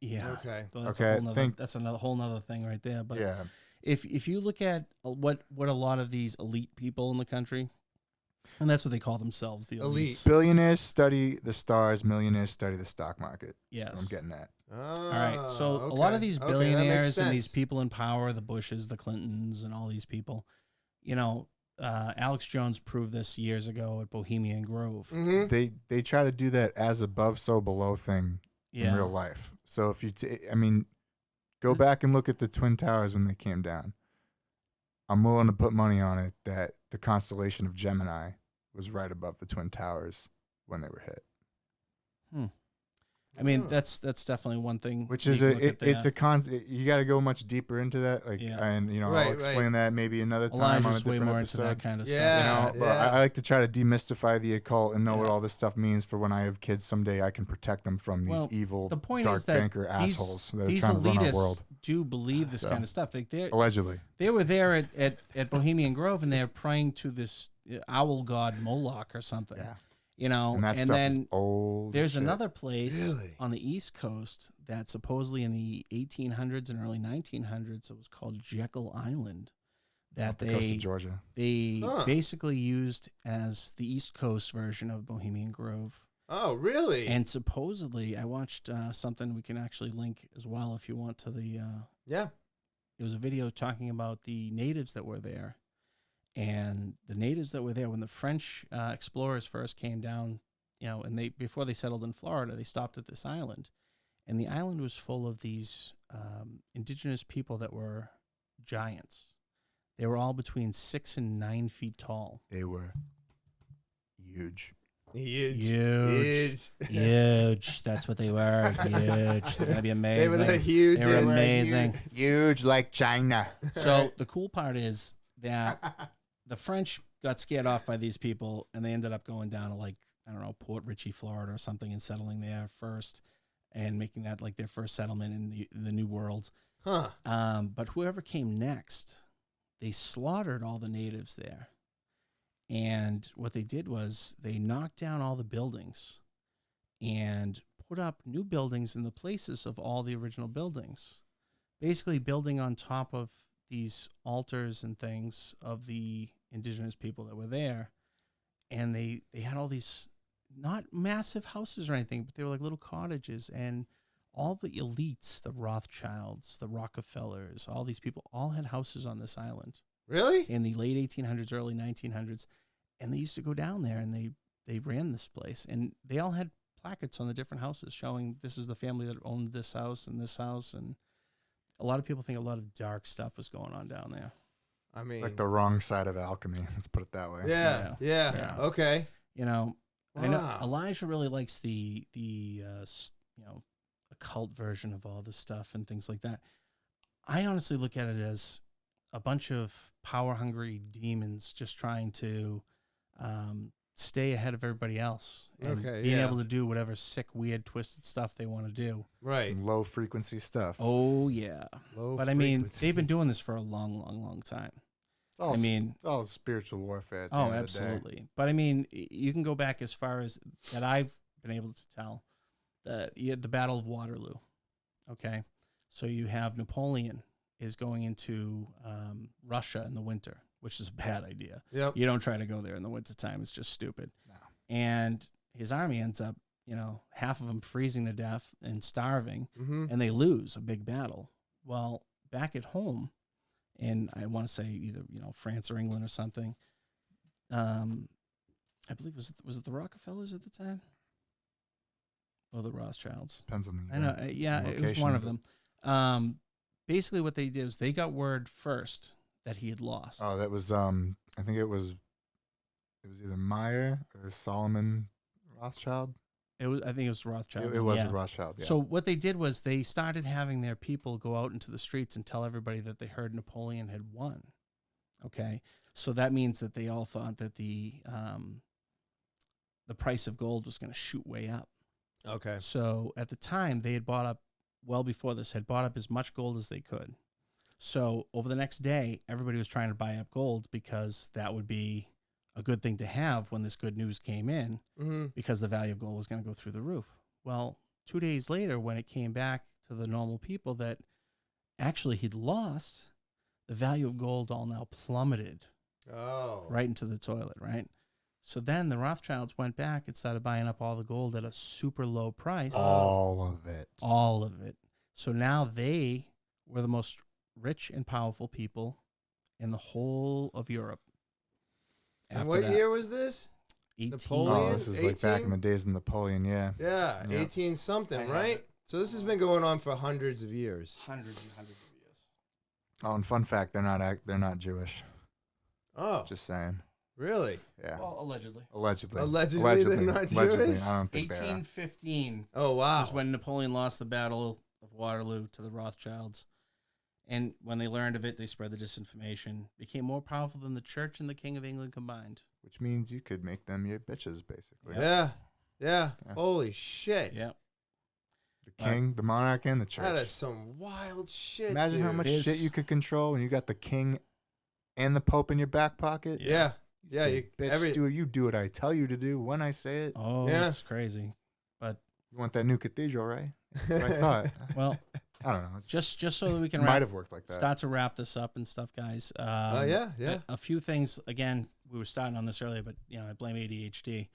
yeah, Okay. so that's Okay, a whole nother, that's another whole nother thing right there. But Yeah, if you look at what a lot of these elite people in the country, and that's what they call themselves, the Elite. elites. billionaires study the stars, millionaires study the stock market. Yes. That's what I'm getting at. All right. So a lot of these billionaires and these people in power, the Bushes, the Clintons, and all these people, you know, Alex Jones proved this years ago at Bohemian Grove. Mm-hmm. They try to do that as above, so below thing in real life. So if you, go back and look at the Twin Towers when they came down. I'm willing to put money on it that the constellation of Gemini was right above the Twin Towers when they were hit. I mean, that's definitely one thing. Which you is can look at you got to go much deeper into that, like, and I'll explain that maybe another time on a Elijah's way different more episode. into that kind of Yeah. stuff. But I like to try to demystify the occult and know what all this stuff means for when I have kids someday. I can protect them from these evil, the point dark is that banker assholes that are these trying to run our elitists world. do believe this kind of stuff. Like Allegedly, they were there at Bohemian Grove, and they're praying to this owl god Moloch or something. Yeah. And that stuff then is old. there's shit. another place on the East Coast that supposedly in the 1800s and early 1900s, it was called Jekyll Island, that the coast of Georgia. they basically used as the East Coast version of Bohemian Grove. Oh, really? And supposedly, I watched something we can actually link as well if you want to the. It was a video talking about the natives that were there. And the natives that were there when the French explorers first came down, and before they settled in Florida, they stopped at this island. And the island was full of these indigenous people that were giants. They were all between 6 and 9 feet tall. They were huge. Huge. That's what they were. Huge. They're gonna be amazing. They were the huge. They were amazing. Huge like China. So the cool part is that the French got scared off by these people, and they ended up going down to, like, I don't know, Port Richey, Florida or something, and settling there first and making that like their first settlement in the New World. But whoever came next, they slaughtered all the natives there. And what they did was they knocked down all the buildings and put up new buildings in the places of all the original buildings, basically building on top of these altars and things of the indigenous people that were there. And they had all these, not massive houses or anything, but they were like little cottages, and all the elites, the Rothschilds, the Rockefellers, all these people all had houses on this island. Really? In the late 1800s, early 1900s. And they used to go down there, and they ran this place, and they all had placards on the different houses showing this is the family that owned this house and this house. And a lot of people think a lot of dark stuff was going on down there. I mean, like the wrong side of alchemy. Let's put it that way. Yeah. Okay. I know Elijah really likes the occult version of all this stuff and things like that. I honestly look at it as a bunch of power-hungry demons just trying to stay ahead of everybody else. And being able to do whatever sick, weird, twisted stuff they want to do. Right. Some low frequency stuff. Oh, yeah. But I mean, they've been doing this for a long, long, long time. It's all spiritual warfare. At the end absolutely. Of the day. But I mean, you can go back as far as that I've been able to tell. The Battle of Waterloo. Okay. So you have Napoleon is going into Russia in the winter, which is a bad idea. Yep. You don't try to go there in the wintertime. It's just stupid. No. And his army ends up, half of them freezing to death and starving, and they lose a big battle. Well, back at home, and I want to say either, France or England or something, I believe, was it the Rockefellers at the time? Or the Rothschilds? Depends on the I know. Yeah, location, it was one of them. Basically, what they did is they got word first that he had lost. Oh, that was I think it was either Meyer or Solomon Rothschild. I think it was Rothschild. It was a Rothschild. Yeah. So what they did was they started having their people go out into the streets and tell everybody that they heard Napoleon had won. Okay, so that means that they all thought that the the price of gold was going to shoot way up. Okay. So at the time, they had bought up, well before this, had bought up as much gold as they could. So over the next day, everybody was trying to buy up gold because that would be a good thing to have when this good news came in, because the value of gold was going to go through the roof. Well, 2 days later, when it came back to the normal people that actually he'd lost, the value of gold all now plummeted right into the toilet, right? So then the Rothschilds went back and started buying up all the gold at a super low price. All of it. All of it. So now they were the most rich and powerful people in the whole of Europe. And what year was this? 18. Napoleon? Oh, this is like back in the days of Napoleon, yeah. Yeah, Yeah. 18 something, I have right? it. So this has been going on for hundreds of years. Hundreds and hundreds of years. Oh, and fun fact, they're not Jewish. Oh, Just saying. really? Yeah. Well, allegedly. Allegedly. Allegedly they're not Allegedly. Jewish? I don't think they are. 1815 Oh, wow. was when Napoleon lost the Battle of Waterloo to the Rothschilds. And when they learned of it, they spread the disinformation, became more powerful than the church and the King of England combined. Which means you could make them your bitches, basically. Yeah. Yeah. Holy shit. Yep. The king, the monarch, and the church. That is some wild shit. Imagine how dude. much It is. shit you could control when you got the king and the pope in your back pocket. Yeah. Yeah. You bitch, you do what I tell you to do when I say it. Oh, Yeah. that's crazy. But, You want that new cathedral, right? That's what I thought. well, I don't know. It just so that we can might have worked like that. start to wrap this up and stuff, guys. Yeah. A few things. Again, we were starting on this earlier, but I blame ADHD.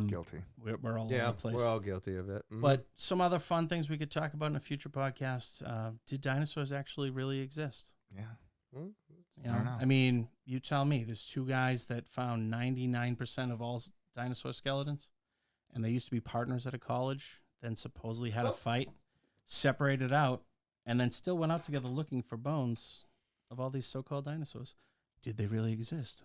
Guilty. We're all over Yeah. the place. We're all guilty of it. Mhm. But some other fun things we could talk about in a future podcast. Did dinosaurs actually really exist? Yeah. Hmm? You I don't know. I mean, you tell me. There's two guys that found 99% of all dinosaur skeletons, and they used to be partners at a college, then supposedly had a fight, separated out, and then still went out together looking for bones of all these so-called dinosaurs. Did they really exist?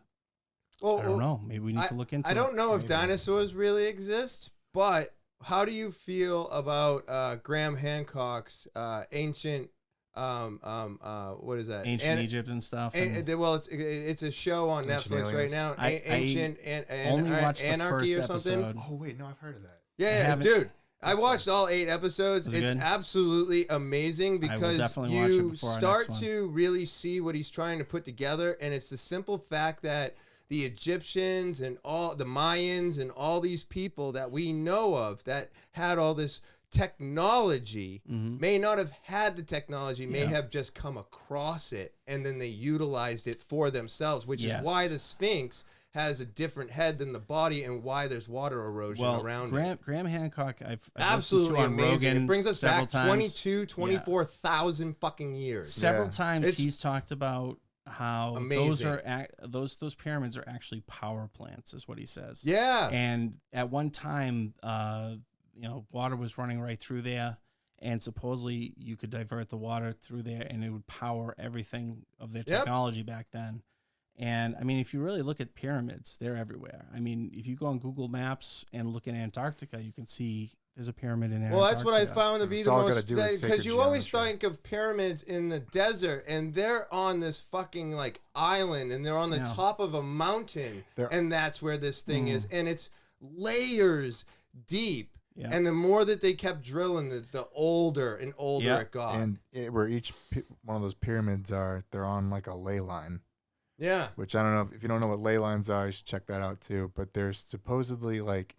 Well, I don't know. Maybe we need to look into it. I don't know if Maybe. dinosaurs really exist, but how do you feel about Graham Hancock's ancient what is that? Ancient Egypt and stuff. Well, it's a show on Ancient Netflix right aliens. now. I Ancient only watched the Anarchy or first something. episode. Oh, wait. No, I've heard of that. Yeah, haven't- dude. I That's watched all 8 episodes. Was it It's good? absolutely amazing I will because definitely watch it you before our start next one. to really see what he's trying to put together, and it's the simple fact that the Egyptians and all the Mayans and all these people that we know of that had all this technology may not have had the technology, may have just come across it, and then they utilized it for themselves, which is why the Sphinx has a different head than the body and why there's water erosion around it. Graham Hancock, I've Absolutely listened to on amazing. Rogan It brings us several back times. 24,000 fucking years. Several Yeah. times It's he's talked about how amazing. those pyramids are actually power plants, is what he says. Yeah. And at one time, water was running right through there, and supposedly you could divert the water through there, and it would power everything of their technology back then. And I mean, if you really look at pyramids, they're everywhere. I mean, if you go on Google Maps and look in Antarctica, you can see there's a pyramid in Antarctica. Well, that's what I found to be It's the all most gotta do with because sacred you always geometry. think of pyramids in the desert, and they're on this fucking like island, and they're on the Yeah. top of a mountain, They're- and that's where this thing is, and it's layers deep. Yeah. And the more that they kept drilling, the older and older Yeah. it got. And where each one of those pyramids are, they're on like a ley line. Yeah. Which I don't know if you don't know what ley lines are, you should check that out too. But there's supposedly like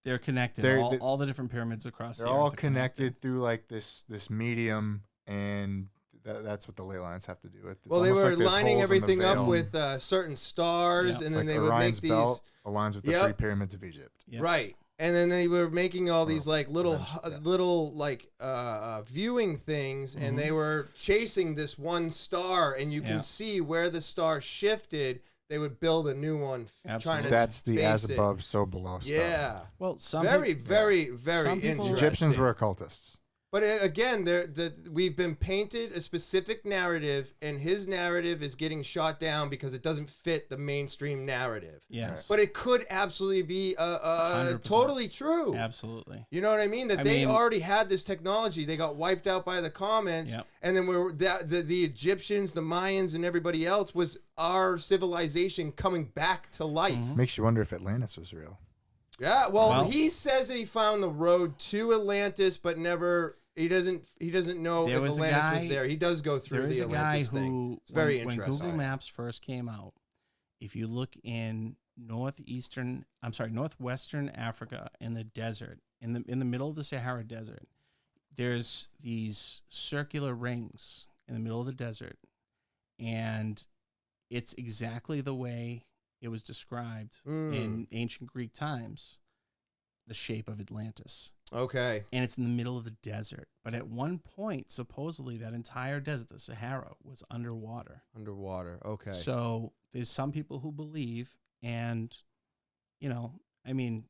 They're connected. They're- all the different pyramids across they're the all earth are connected through like this medium, and that's what the ley lines have to do with. It's Well, they almost were like there's lining holes in the everything up veil. with certain stars, Yeah. and then Like they would Orion's make these belt aligns with the Yep. 3 pyramids of Egypt. Yep. right. And then they were making all these like little Orion's, yeah. viewing things, and Mm-hmm. they were chasing this one star, and you can Yeah. see where the star shifted. They would build a new one, trying Absolutely. to That's the as face it. above, so below stuff. Yeah, Well, some very, peop- very, Some very people- interesting. Egyptians were occultists. But again, we've been painted a specific narrative, and his narrative is getting shot down because it doesn't fit the mainstream narrative. Yes. But it could absolutely be 100%. totally true. Absolutely. You know what I mean? That I they mean- already had this technology. They got wiped out by the comments, Yep. and then the Egyptians, the Mayans, and everybody else was our civilization coming back to life. Makes you wonder if Atlantis was real. Yeah, well, Well- he says that he found the road to Atlantis, but never. He doesn't know There if was a Atlantis was guy- there. He does go through There is the a guy Atlantis thing. who, It's very when interesting. Google Maps first came out, if you look in northwestern Africa in the desert, in the middle of the Sahara Desert, there's these circular rings in the middle of the desert, and it's exactly the way it was described in ancient Greek times, the shape of Atlantis. Okay. And it's in the middle of the desert. But at one point, supposedly, that entire desert, the Sahara, was underwater. Underwater. Okay. So there's some people who believe, and, I mean,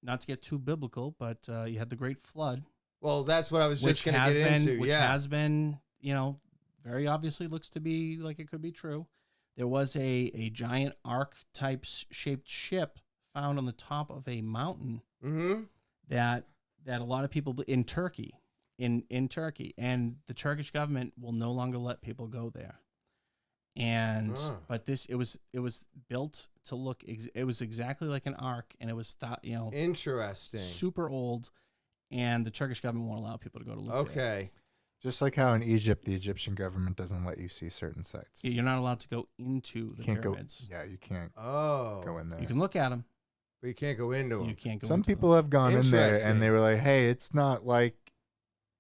not to get too biblical, but you had the Great Flood. Well, that's what I was just going to get into. Which has been, very obviously looks to be like it could be true. There was a giant arc-type shaped ship found on the top of a mountain that a lot of people in Turkey, in Turkey, and the Turkish government will no longer let people go there. And but it was built to look it was exactly like an ark, and it was interesting, super old, and the Turkish government won't allow people to go to look at it. Okay. Just like how in Egypt, the Egyptian government doesn't let you see certain sites. You're not allowed to go into the pyramids. You can't Oh. go in there. You can look at them. But you can't go into them. You can't go Some into people them. have gone in there Interesting. and they were like, "Hey, it's not like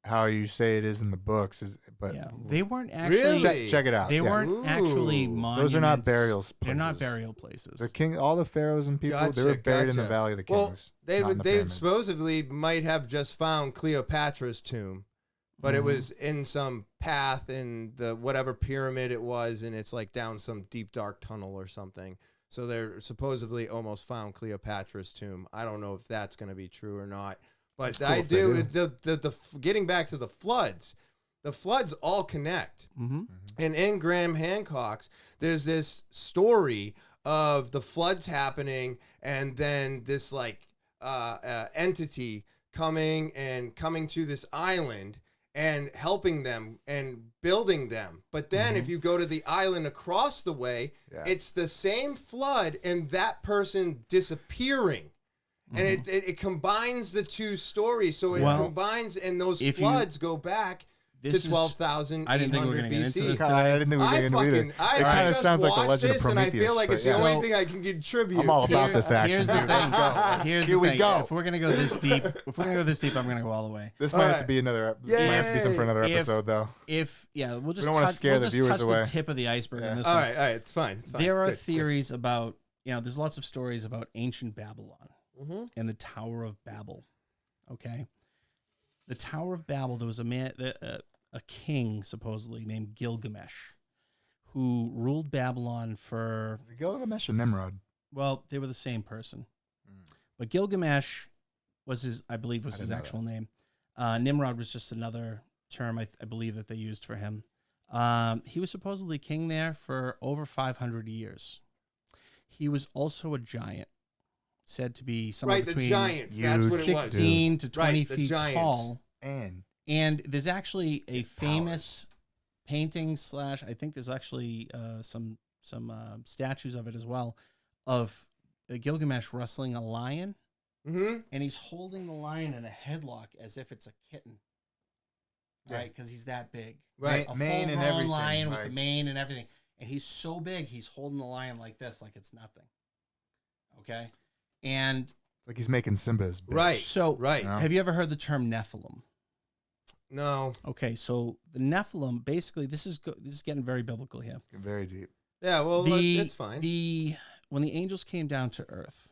how you say it is in the books." But Yeah, they weren't actually. Really? check it out. They Yeah. weren't actually Ooh. monuments. Those are not burial places. They're not burial places. The all the pharaohs and people, they were buried in the Gotcha. Valley of the Well, Kings. they not in the pyramids. supposedly might have just found Cleopatra's tomb, but it was in some path in the whatever pyramid it was, and it's like down some deep dark tunnel or something. So they're supposedly almost found Cleopatra's tomb. I don't know if that's going to be true or not, but Cool I if they do. The getting back to the floods all connect. And in Graham Hancock's, there's this story of the floods happening, and then this like entity coming to this island and helping them and building them. But then if you go to the island across the way, it's the same flood and that person disappearing. And it combines the two stories. So it combines, and those floods go back to 12,800 I didn't think we were gonna get into BC. this I didn't think we were getting into it either. It I kind of just sounds like the watched Legend of this, and I Prometheus. feel like but it's yeah. the only thing I can contribute. I'm all about this action. Here's the dude. Let's go. Here's Here the we thing. go. If we're gonna go this deep, I'm gonna go all the way. This might have to be another. This might have to be some for another episode, though. We'll just don't wanna scare the viewers touch away. the tip of the iceberg on this All one. right, it's fine. It's fine. There are Good, theories about, there's lots of stories about ancient Babylon and the Tower of Babel. Okay, the Tower of Babel. There was a man, a king supposedly named Gilgamesh, who ruled Babylon for. Gilgamesh or Nimrod? Well, they were the same person, but Gilgamesh was his actual name. Nimrod was just another term I believe that they used for him. He was supposedly king there for over 500 years. He was also a giant, said to be somewhere Right, the between giants. That's what it was. 16 to 20 Right, the feet giants. tall. And there's actually a famous painting / I think there's actually some statues of it as well, of Gilgamesh wrestling a lion, and he's holding the lion in a headlock as if it's a kitten, right? Because he's that big, Right, A mane and full-grown everything, lion right. with mane and everything, and he's so big he's holding the lion like this, like it's nothing. Okay, and like he's making Simba his bitch. Right. so Right. No. have you ever heard the term Nephilim? No. Okay, so the Nephilim, basically, this is getting very biblical here. Very deep. Yeah, well, it's fine. When the angels came down to earth,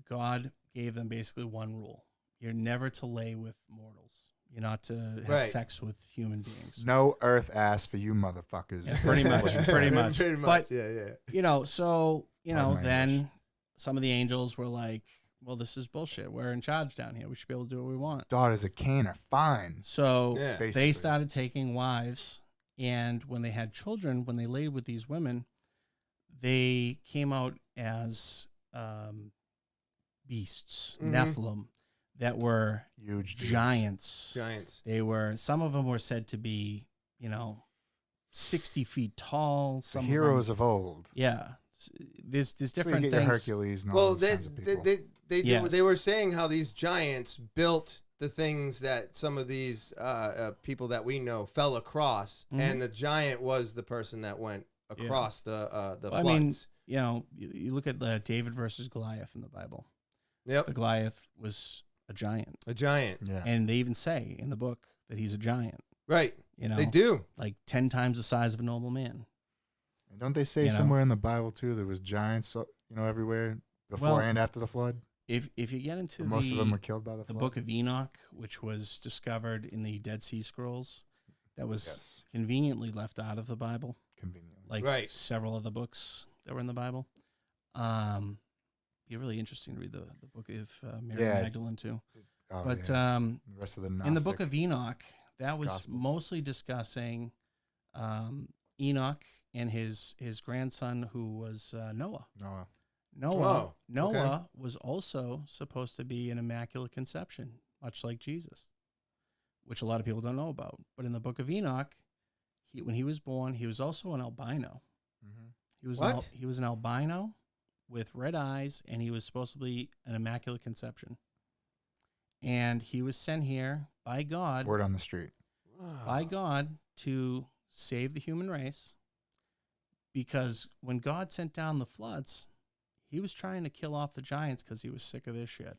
God gave them basically one rule: you're never to lay with mortals. You're not to have Right. sex with human beings. No earth ass for you motherfuckers. Yeah, pretty much, pretty much. Pretty much. But Yeah. Pardon my then English. some of the angels were like, "Well, this is bullshit. We're in charge down here. We should be able to do what we want." Daughters of Cain are fine. So Yeah. they Basically. started taking wives, and when they had children, when they laid with these women, they came out as beasts, Nephilim, that were Huge dudes. giants. Giants. Some of them were said to be, 60 feet tall. The Some heroes of of old. them, yeah. there's Where you different get your things. Hercules and all Well, those kinds of people. Yes. they were saying how these giants built the things that some of these people that we know fell across, and the giant was the person that went across the floods. I mean, you look at David versus Goliath in the Bible. Yep, The Goliath was a giant. a giant. Yeah. And they even say in the book that he's a giant. Right. They do. Like 10 times the size of a normal man. And don't they say somewhere in the Bible too there was giants, everywhere before and after the flood? If you get into Most of them were killed by the the flood. book of Enoch, which was discovered in the Dead Sea Scrolls, that was conveniently left out of the Bible. Conveniently. Like several of the books that were in the Bible. Be really interesting to read the book of Mary Magdalene too. Oh, But the rest of the Gnostic in the book of Enoch, that was Gospels. mostly discussing Enoch and his grandson, who was Noah. Noah. Noah was also supposed to be an immaculate conception, much like Jesus, which a lot of people don't know about. But in the book of Enoch, when he was born, he was also an albino. Mm-hmm. He was an albino with red eyes, and he was supposed to be an immaculate conception. And he was sent here by God. Word on the street. By God to save the human race, because when God sent down the floods, he was trying to kill off the giants because he was sick of this shit.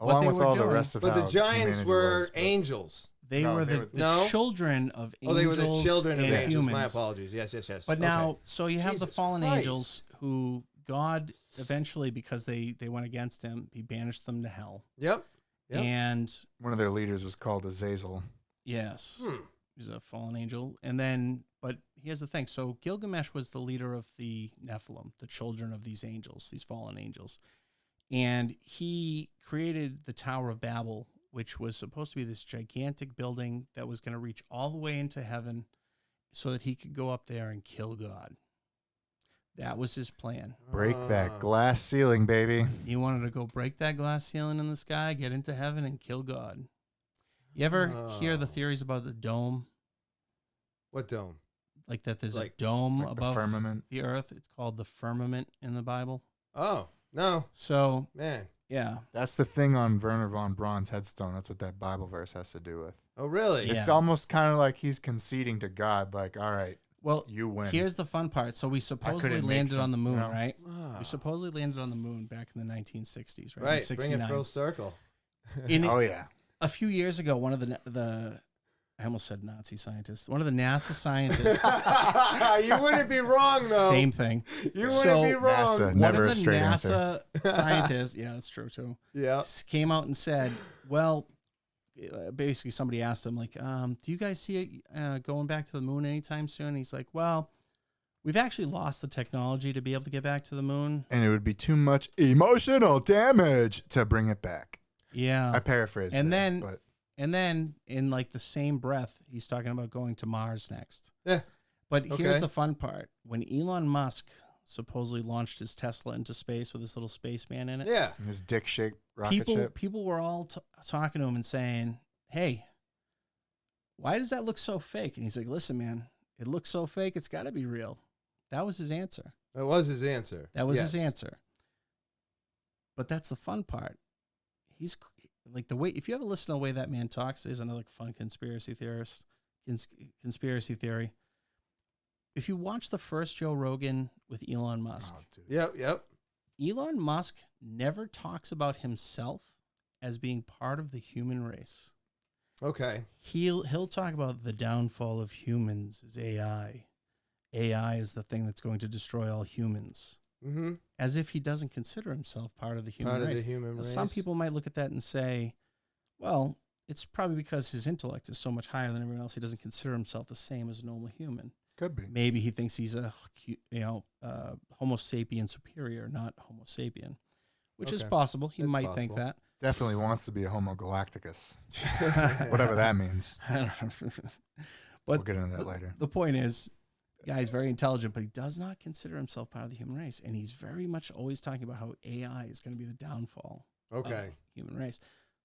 Along with all the rest of But the how giants humanity were was, but- Angels. They No, were they the, were- the No? children of angels. They were the children of and angels. My humans. apologies. Yes. But now, so you have the Jesus fallen Christ. angels who God eventually, because they went against him, he banished them to hell. Yep. And One of their leaders was called Azazel. yes, he's a fallen angel. And then, but here's the thing. So Gilgamesh was the leader of the Nephilim, the children of these angels, these fallen angels. And he created the Tower of Babel, which was supposed to be this gigantic building that was going to reach all the way into heaven so that he could go up there and kill God. That was his plan. Break that glass ceiling, baby. He wanted to go break that glass ceiling in the sky, get into heaven, and kill God. You ever hear the theories about the dome? What dome? Like that there's Like- a dome Like the above firmament. the earth. It's called the firmament in the Bible. Oh, no. So, Man. yeah. That's the thing on Werner von Braun's headstone. That's what that Bible verse has to do with. Oh, really? Yeah. It's almost kind of like he's conceding to God, like, all right, Well, you win. here's the fun part. So we supposedly couldn't make landed on the some- moon, you know? right? Ah. We supposedly landed on the moon back in the 1960s, right? In Right. Bring 69. it full circle. Oh, yeah. A few years ago, one of the I almost said Nazi scientists. One of the NASA scientists. You wouldn't be wrong, though. Same thing. You wouldn't So- be wrong. NASA. One Never of a the straight NASA scientists, yeah, that's true too, Yeah. came out and said, well, basically somebody asked him, like, do you guys see it going back to the moon anytime soon? He's like, well, we've actually lost the technology to be able to get back to the moon. And it would be too much emotional damage to bring it back. Yeah. I paraphrase. And there, then- but And then in like the same breath, he's talking about going to Mars next. Yeah. But here's Okay. the fun part. When Elon Musk supposedly launched his Tesla into space with this little spaceman in it, Yeah. his dick-shaped rocket ship. people were all talking to him and saying, hey, why does that look so fake? And he's like, listen, man, it looks so fake, it's got to be real. That was his answer. That was his answer. That was Yes. his answer. But that's the fun part. He's like the way, if you ever listen to the way that man talks, there's another fun conspiracy theorist, conspiracy theory. If you watch the first Joe Rogan with Elon Musk, Oh, dude. Yep. Elon Musk never talks about himself as being part of the human race. Okay. He'll talk about the downfall of humans is AI. AI is the thing that's going to destroy all humans. Mm-hmm. As if he doesn't consider himself part of the human Part race. of the human Now, race. some people might look at that and say, well, it's probably because his intellect is so much higher than everyone else. He doesn't consider himself the same as a normal human. Could be. Maybe he thinks he's a Homo sapien superior, not Homo sapien, which is Okay. possible. He It's might think possible. Definitely wants to be a Homo Galacticus. Whatever that means. that. We'll But get into that later. the point is, the guy's very intelligent, but he does not consider himself part of the human race. And he's very much always talking about how AI is going to be the downfall of Okay. the human race.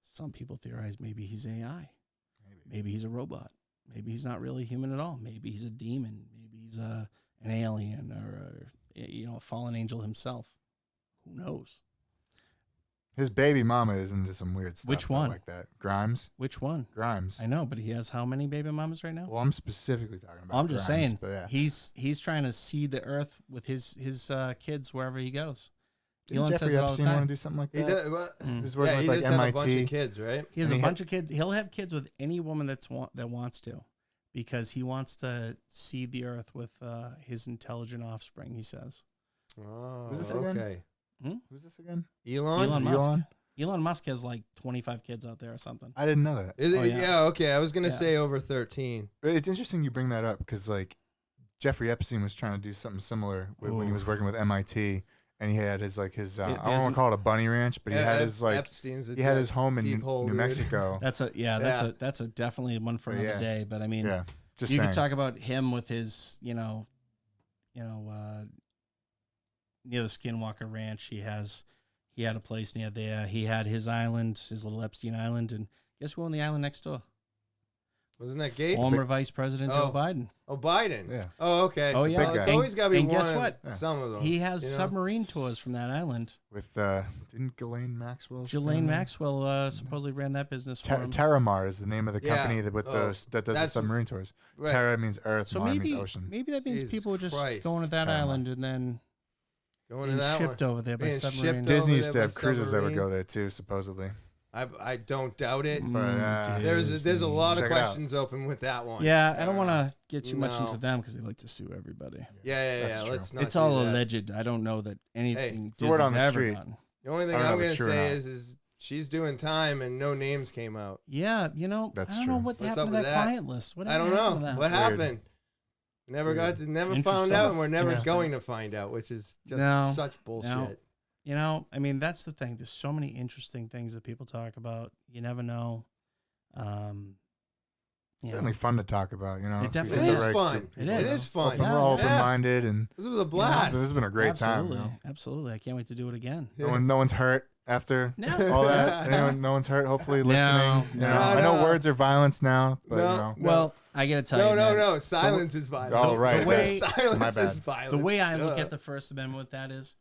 Some people theorize maybe he's AI. Maybe he's a robot. Maybe he's not really human at all. Maybe he's a demon. Maybe he's an alien or a fallen angel himself. Who knows? His baby mama is into some weird stuff. Which one? Like that. Grimes? Which one? Grimes. I know, but he has how many baby mamas right now? Well, I'm specifically talking about I'm just Grimes, saying, but yeah. he's trying to seed the earth with his kids wherever he goes. Didn't Elon Jeffrey says it all the Epstein time. want to do something like that? He does, well, He was working yeah, with he like does have a MIT. bunch of kids, right? He has And a he bunch of kids. He'll have kids with any woman that wants to, because he wants to seed the earth with his intelligent offspring. He says. Oh, Who's this again? okay. Who's this again? Elon? Elon Musk. Elon? Elon Musk has like 25 kids out there or something. I didn't know that. Is it? Oh, yeah. Yeah, okay. I was going to Yeah. say over 13. But it's interesting you bring that up because like Jeffrey Epstein was trying to do something similar when he was working with MIT, and he had his I don't want to call it a bunny ranch, but he had his Epstein's he had his home in deep hole, New dude. Oh, Mexico. That's a definitely one for But another yeah. day. But I mean, Yeah, just you saying. could talk about him with his, near the Skinwalker Ranch. He had a place near there. He had his island, his little Epstein Island, and guess who owned the island next door? Wasn't that Gates? Former Vice President Joe Biden. Oh, Biden. Yeah. Oh, okay. Oh, yeah. Well, it's And- always got to be and one guess of what? some of them. He has you know? submarine tours from that island. With didn't Ghislaine Maxwell? Ghislaine Maxwell supposedly ran that business for him. Terramar is the name of the Yeah. company that does the submarine tours. Right. Terra means earth, So Mar maybe means ocean. maybe that means Jesus people were just Christ. going to that Terramar. island and then Going to being that shipped one. over there by Being submarine. shipped over Disney there used to by have cruises that would submarine. go there too, supposedly. I don't doubt it. But There's a lot Check of it out. questions open with that one. Yeah, I don't want to get too much No. into them because they like to sue everybody. Yeah. That's true. Let's not. It's do all that. alleged. I don't know that anything it's the word on Disney's the ever street. done. The only thing I don't know I'm if going it's to true or say not. is she's doing time and no names came out. Yeah, That's I don't know true. what What's happened up to with that that? client list. What I don't happened know to that? what Weird. happened. Never Weird. never found Interesting. out, and we're never Interesting. going to find out, which is just No. such bullshit. No. I mean, that's the thing. There's so many interesting things that people talk about. You never know. You know. Certainly fun to talk about, you know. It if definitely you get is the right fun. group of It people, is. you know. It is fun. We're all Yeah. open-minded, and This was a blast. this has been a great Absolutely. time. You know? Absolutely. I can't wait to do it again. No one's hurt after No. all that. No one's hurt. Hopefully, listening. You know, No, I know no. words are violence now, but No. you know, Well, I got to tell you, man, No. Silence is violence. Oh, right. The way- Silence My bad. is violence. the way I look Duh. at the First Amendment with that is,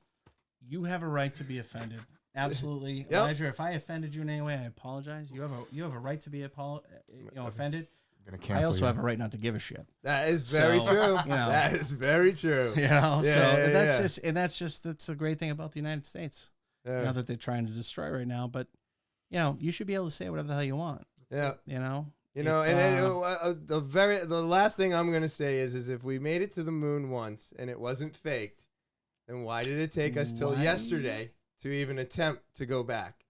you have a right to be offended. Absolutely, Yep. Elijah. If I offended you in any way, I apologize. You have a right to be offended. I'm gonna I cancel also you. have a right not to give a shit. That is very So, true. you know. That is very true. You know, Yeah, so yeah, that's a great thing about the United States. Yeah. Not that they're trying to destroy right now, but you should be able to say whatever the hell you want. Yeah. You know, You know, If, and the last thing I'm gonna say is if we made it to the moon once and it wasn't faked, then why did it take us till Why? yesterday to even attempt to go back?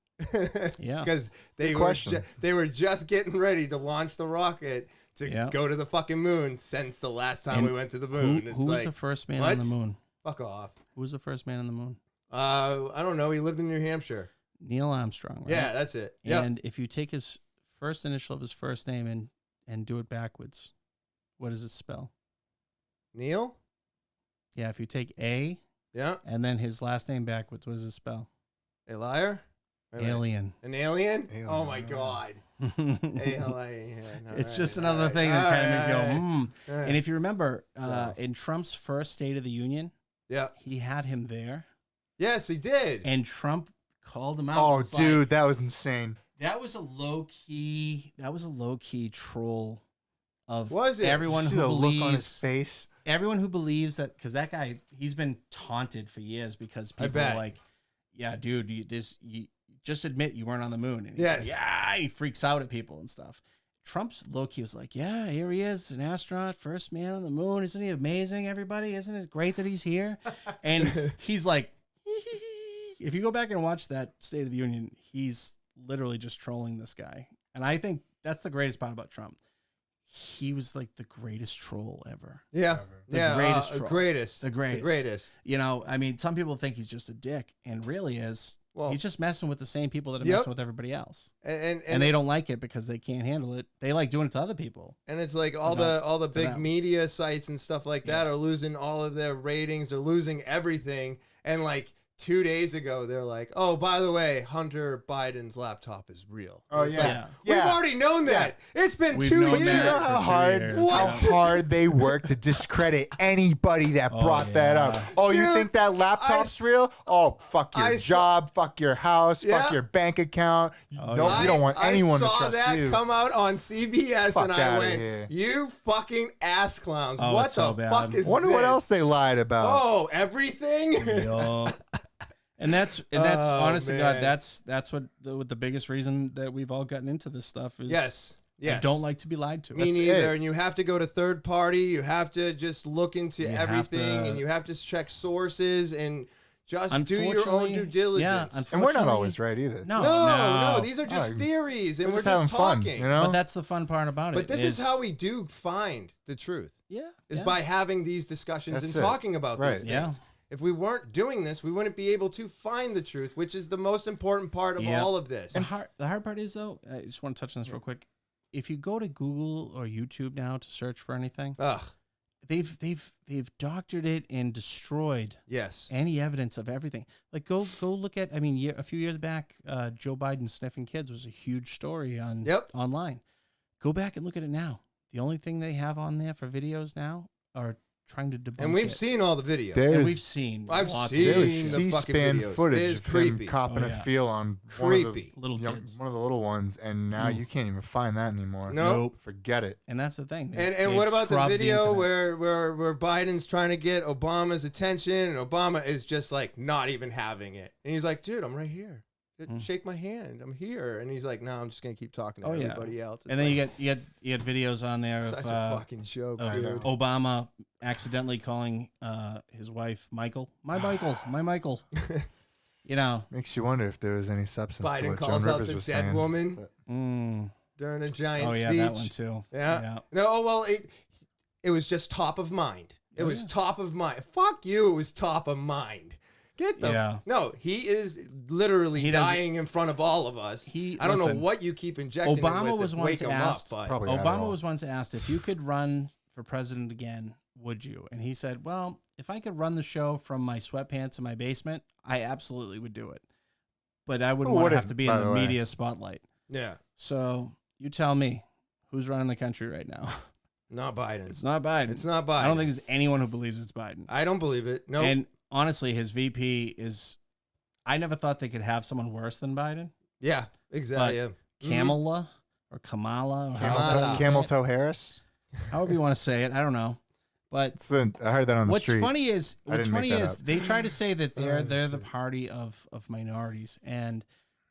Yeah. Because they Good were question. they were just getting ready to launch the rocket to Yeah. go to the fucking moon since the last time And we went to the moon. who It's was like, the first man what? on the moon? fuck off. Who was the first man on the moon? I don't know. He lived in New Hampshire. Neil Armstrong. Right? Yeah, that's it. Yeah. And if you take his first initial of his first name and do it backwards, what does it spell? Neil? Yeah, if you take A Yeah. and then his last name backwards, what does it spell? A liar? Wait a minute. Alien. An alien? Alien. Oh my god. It's just another thing that kind of makes you go, hmm. And And if you remember, Yeah. in Trump's first State of the Union, yeah. he had him there, Yes, he did. and Trump called him out. Oh, It was dude, like- that was insane. that was a low key troll of Was it? everyone You see who the look on his believes face. everyone who believes that, because that guy, he's been taunted for years because I people are bet. like, yeah, dude, you just admit you weren't on the moon. And he's Yes. like, yeah, he freaks out at people and stuff. Trump's low-key was like, yeah, here he is, an astronaut, first man on the moon. Isn't he amazing, everybody? Isn't it great that he's here? And he's like, if you go back and watch that State of the Union, he's literally just trolling this guy. And I think that's the greatest part about Trump. He was like the greatest troll ever. Yeah. The Yeah. greatest The troll. greatest. The greatest. The greatest. You know, I mean, some people think he's just a dick, and really is. Well, He's just messing with the same people that are Yep. messing with everybody else, and and they don't like it because they can't handle it. They like doing it to other people. and it's like all the big them. media sites and stuff like that are losing all of their ratings. They're losing everything. And like 2 days ago, they're like, oh, by the way, Hunter Biden's laptop is real. Oh, It's yeah. like, Yeah. we've Yeah. already known that. It's been We've 2 known years. You that know for how 2 hard, years. how hard they work to discredit anybody that brought that up. yeah. Oh, you Dude, think that laptop's real? Oh, fuck your I job, fuck your house, Yeah. fuck your bank account. Oh, No, yeah. we don't want anyone to I saw trust that you. come out on CBS, Fuck and I outta went, here. you fucking ass clowns. Oh, What it's the so bad. fuck is Wonder this? what else they lied about. Oh, everything? Yup. And that's honest to God, man. that's what the biggest reason that we've all gotten into this stuff is. Yes. I don't like to be lied to. Me That's neither. it. And you have to go to third party. You have to just look into You have everything, to- and you have to check sources and just do your own Unfortunately, due diligence. yeah, And we're not always right either. No, These are just Oh, theories, and We're we're just having just fun, talking. you know? But that's the fun part about it. But this is how we do find the truth, yeah, is yeah. by having these discussions That's and it. talking about Right. these things. Yeah. If we weren't doing this, we wouldn't be able to find the truth, which is the most important part of Yeah. all of this. The hard part is though. I just want to touch on this real quick. If you go to Google or YouTube now to search for anything, Ugh. they've doctored it and destroyed Yes. any evidence of everything. Like go look at. I mean, a few years back, Joe Biden sniffing kids was a huge story on online. Go back and look at it now. The only thing they have on there for videos now are trying to debunk And we've it. seen all the videos. There's- And we've seen. I've lots of seen There it. was the fucking C-SPAN videos. footage It's of creepy. him copping Oh, a yeah. feel on Creepy. Little kids. one of the little ones, and now Mm. you can't even find that anymore. Nope. Forget it. And that's the thing. And what about the scrubbed video internet. where Biden's trying to get Obama's attention, and Obama is just like not even having it, and he's like, "Dude, I'm right here. Shake my hand. I'm here." And he's like, "No, I'm just gonna keep talking to Oh, yeah. everybody else." It's And then like, you get videos on there such of, a fucking joke, of dude. Obama accidentally calling his wife Michael, my Michael. You know, Makes you wonder if there was any substance to Biden what Joan calls out Rivers the was dead saying. woman But during a giant oh yeah, speech. that one too. Yeah. No, oh, well, it was just top of mind. It Oh, was yeah. top of mind. Fuck you. It was top of mind. Get the Yeah. No, he is literally He doesn't- dying in front of all of us. I don't know listen, what you keep injecting him Obama with was to once wake him asked. up, but Probably Obama Adderall. was once asked if you could run for president again, would you? And he said, "Well, if I could run the show from my sweatpants in my basement, I absolutely would do it. But I wouldn't Who want to wouldn't, have to be by in the the way? media spotlight." yeah, So you tell me, who's running the country right now? not Biden. It's not Biden. It's not Biden. I don't think there's anyone who believes it's Biden. I don't believe it. No. And honestly, his VP is. I never thought they could have someone worse than Biden. Yeah, exactly. But Yeah. Kamala or Kamala, or Kamala. however you say Camel it. Toe Harris. However you want to say it, I don't know. But I heard that on the what's street. funny is didn't make that up. they try to say that they're Oh, the shit. party of minorities, and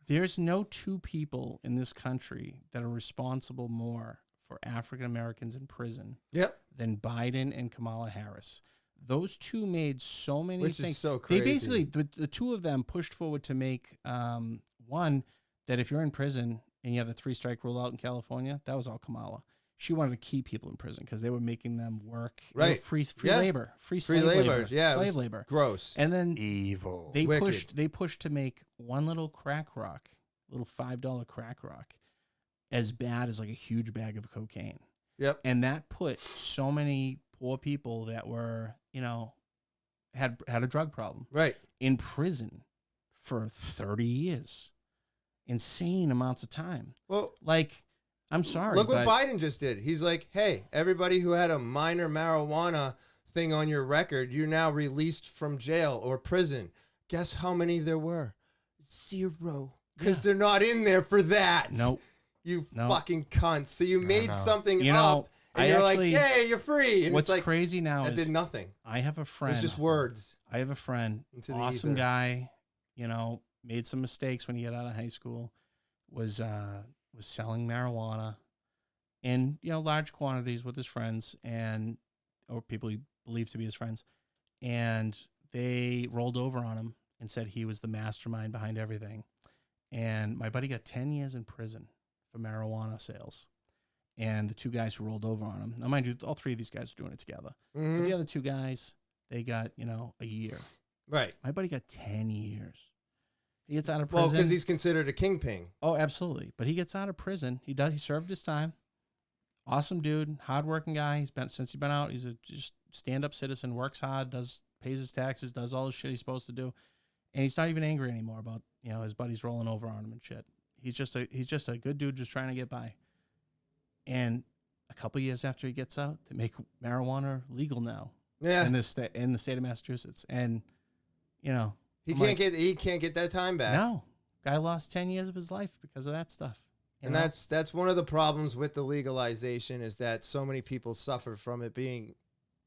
there's no two people in this country that are responsible more for African Americans in prison Yep. than Biden and Kamala Harris. Those two made so many Which things. is so They crazy. basically the two of them pushed forward to make one that if you're in prison and you have the 3-strike rule out in California, that was all Kamala. She wanted to keep people in prison because they were making them work, Right. Free Yeah. labor, free Free slave labor. labor, Yeah, it slave was labor. Gross. And then Evil. they Wicked. pushed to make one little crack rock, little $5 crack rock, as bad as like a huge bag of cocaine. Yep. And that put so many poor people that were, had a drug problem Right. in prison for 30 years. Insane amounts of time. Well, Like, I'm sorry. look what but Biden just did. He's like, hey, everybody who had a minor marijuana thing on your record, you're now released from jail or prison. Guess how many there were? 0. Because they're not in there for that. Nope. You No. fucking cunts. So you made know. something You know, up, and I you're actually- like, hey, you're free. And What's it's like, crazy now that is did nothing. I have a friend. It's just words. I have a friend, Into the awesome ether. guy, made some mistakes when he got out of high school, was selling marijuana in, large quantities with his friends or people he believed to be his friends. And they rolled over on him and said he was the mastermind behind everything. And my buddy got 10 years in prison for marijuana sales. And the two guys who rolled over on him, now mind you, all three of these guys are doing it together. But Mhm. the other two guys, they got, a year. Right. My buddy got 10 years. He gets out of Well, prison. because he's considered a kingpin. Oh, absolutely. But he gets out of prison. He served his time. Awesome dude, hardworking guy. Since he's been out, he's a just stand-up citizen, works hard, pays his taxes, does all the shit he's supposed to do. and he's not even angry anymore about his buddies rolling over on him and shit. He's just a good dude just trying to get by. And a couple years after he gets out, they make marijuana legal now. Yeah. In the state of Massachusetts, and he can't get that time back. No, guy lost 10 years of his life because of that stuff. And that's one of the problems with the legalization, is that so many people suffer from it being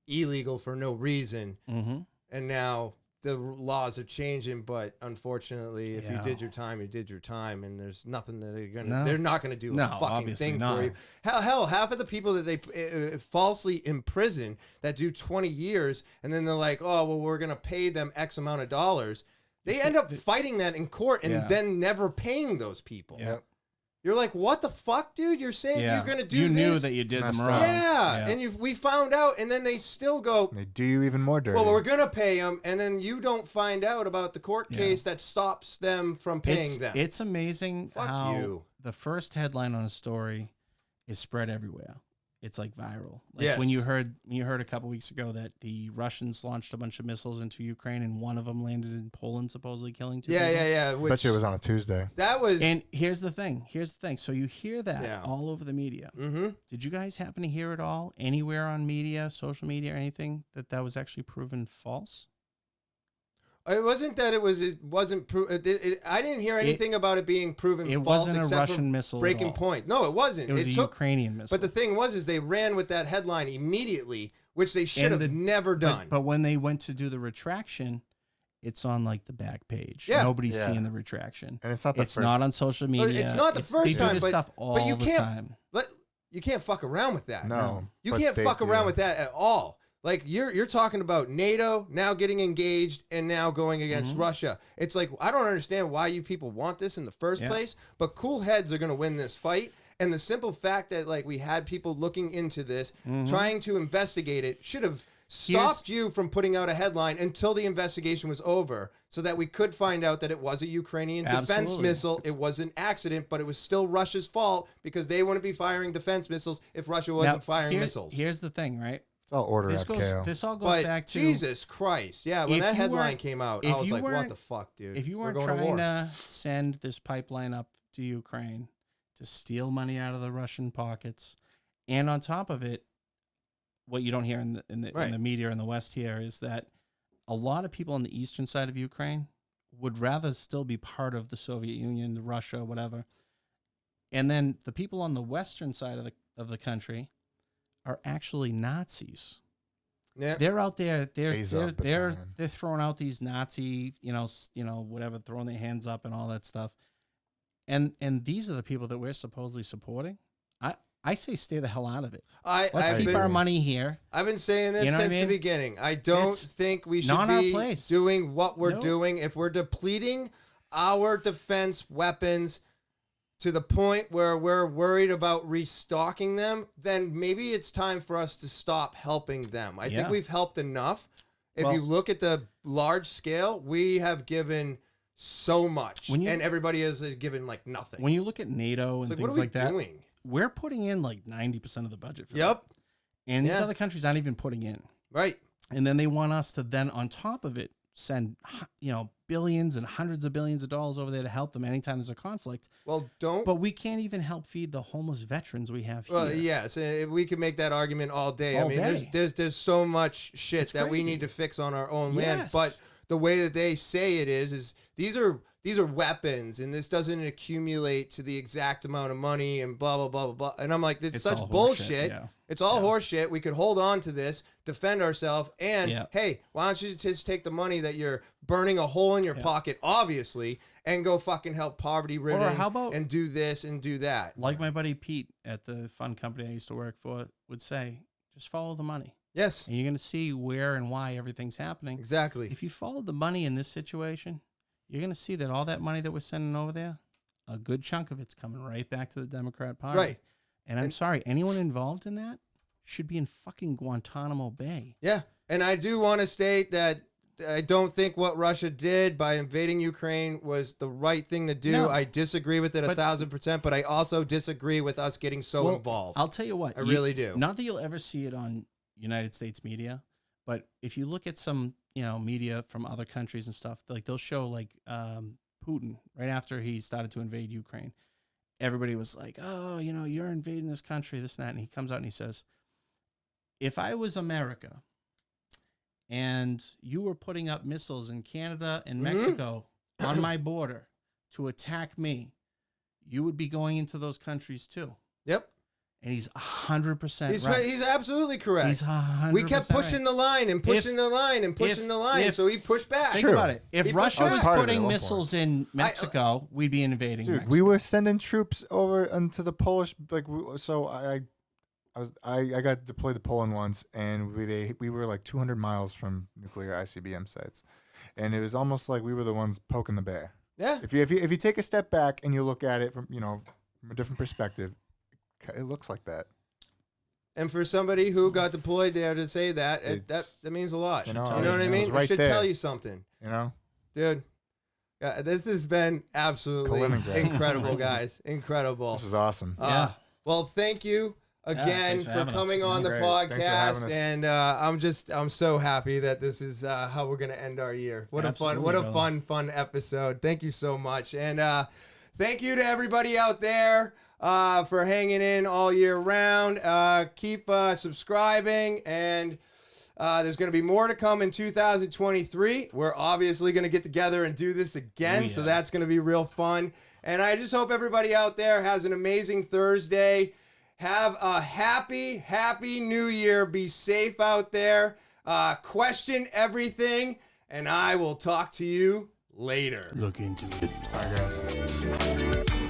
illegal for no reason. Mm-hmm. And now the laws are changing, but unfortunately, if you did your time, you did your time, and there's nothing that they're not gonna do a fucking thing for you. Hell, half of the people that they falsely imprison that do 20 years, and then they're like, oh, well, we're gonna pay them X amount of dollars. They end up fighting that in court and then never paying those people. Yep. You're like, what the fuck, dude? You're saying you're going to do this? this? You knew that you did them wrong. Yeah. And we found out, and then they still go. They do you even more dirty. Well, we're going to pay them, and then you don't find out about the court case that stops them from paying them. It's amazing how the first headline on a story is spread everywhere. It's like viral. Like when you heard a couple weeks ago that the Russians launched a bunch of missiles into Ukraine and one of them landed in Poland, supposedly killing 2 people. Yeah. Bet you it was on a Tuesday. That was. And here's the thing. So you hear that all over the media. Mm-hmm. Did you guys happen to hear it all anywhere on media, social media, or anything that was actually proven false? It wasn't that it wasn't proven. I didn't hear anything about it being proven false. It wasn't a except Russian missile. Breaking Point. No, it wasn't. It was a Ukrainian missile. But the thing is they ran with that headline immediately, which they should have never done. But when they went to do the retraction, it's on like the back page. Yeah. Nobody's seeing the retraction. And it's not the first. It's not on social media. It's not the first time. They do this stuff all but you the can't, time. You can't fuck around with that. No. You can't fuck around with that at all. Like you're talking about NATO now getting engaged and now going against Russia. It's like, I don't understand why you people want this in the first place, but cool heads are going to win this fight. And the simple fact that like we had people looking into this, trying to investigate it, should have stopped you from putting out a headline until the investigation was over, so that we could find out that it was a Ukrainian defense missile. It was an accident, but it was still Russia's fault because they wouldn't be firing defense missiles if Russia wasn't firing missiles. Here's the thing, right? It's all order this all goes back to Jesus Christ. Yeah, when that headline came out, I was like, what the fuck, dude? If you weren't trying to send this pipeline up to Ukraine to steal money out of the Russian pockets, and on top of it, what you don't hear in the media in the West here is that a lot of people on the eastern side of Ukraine would rather still be part of the Soviet Union, Russia, whatever. And then the people on the western side of the country are actually Nazis. Yeah. They're out there. They're throwing out these Nazi, whatever, throwing their hands up and all that stuff. And these are the people that we're supposedly supporting. I say stay the hell out of it. Let's keep our money here. I've been saying this since the beginning. I don't think we should be doing what we're doing. If we're depleting our defense weapons to the point where we're worried about restocking them, then maybe it's time for us to stop helping them. I think we've helped enough. If you look at the large scale, we have given so much, and everybody has given like nothing. When you look at NATO and things like that, doing? We're putting in like 90% of the budget for that. And these other countries aren't even putting in. Right. And then they want us to then, on top of it, send billions and hundreds of billions of dollars over there to help them anytime there's a conflict. Well, but we can't even help feed the homeless veterans we have here. Well, yes, we can make that argument all day. I mean, there's so much shit that we need to fix on our own land. But the way that they say it is these are weapons, and this doesn't accumulate to the exact amount of money, and blah blah blah blah blah. And I'm like, it's such bullshit. It's all horseshit. We could hold on to this, defend ourselves, and hey, why don't you just take the money that you're burning a hole in your pocket, obviously, and go fucking help poverty-ridden, or how about, and do this and do that. Like my buddy Pete at the fund company I used to work for would say, just follow the money. Yes. And you're going to see where and why everything's happening. Exactly. If you follow the money in this situation, you're going to see that all that money that we're sending over there, a good chunk of it's coming right back to the Democrat Party. Right. And I'm sorry, anyone involved in that should be in fucking Guantanamo Bay. Yeah. And I do want to state that I don't think what Russia did by invading Ukraine was the right thing to do. No. I disagree with it 1,000%, but I also disagree with us getting so involved. I'll tell you what. I really do. Not that you'll ever see it on United States media, But if you look at some, media from other countries and stuff, like they'll show like Putin right after he started to invade Ukraine. Everybody was like, oh, you're invading this country, this and that. And he comes out and he says, if I was America and you were putting up missiles in Canada and Mexico on my border to attack me, you would be going into those countries too. Yep. And he's 100% right. He's absolutely correct. He's 100% We kept pushing the line and pushing the line and pushing the line, so he pushed back. Think about it. If Russia was putting missiles in Mexico, we'd be invading Mexico. We were sending troops over into the Polish, so I got deployed to Poland once, and we were like 200 miles from nuclear ICBM sites, and it was almost like we were the ones poking the bear. Yeah. If you take a step back and you look at it from from a different perspective, it looks like that. And for somebody who got deployed there to say that, that means a lot. You know what I mean? It should tell you something. Dude. This has been absolutely incredible, guys. Incredible. This was awesome. Well, thank you again for coming on the podcast, and I'm so happy that this is how we're gonna end our year. What a fun episode. Thank you so much, and thank you to everybody out there for hanging in all year round. Keep subscribing, and there's going to be more to come in 2023. We're obviously going to get together and do this again, so that's going to be real fun. And I just hope everybody out there has an amazing Thursday. Have a happy new year. Be safe out there. Question everything, and I will talk to you later. Look into it. Bye, guys.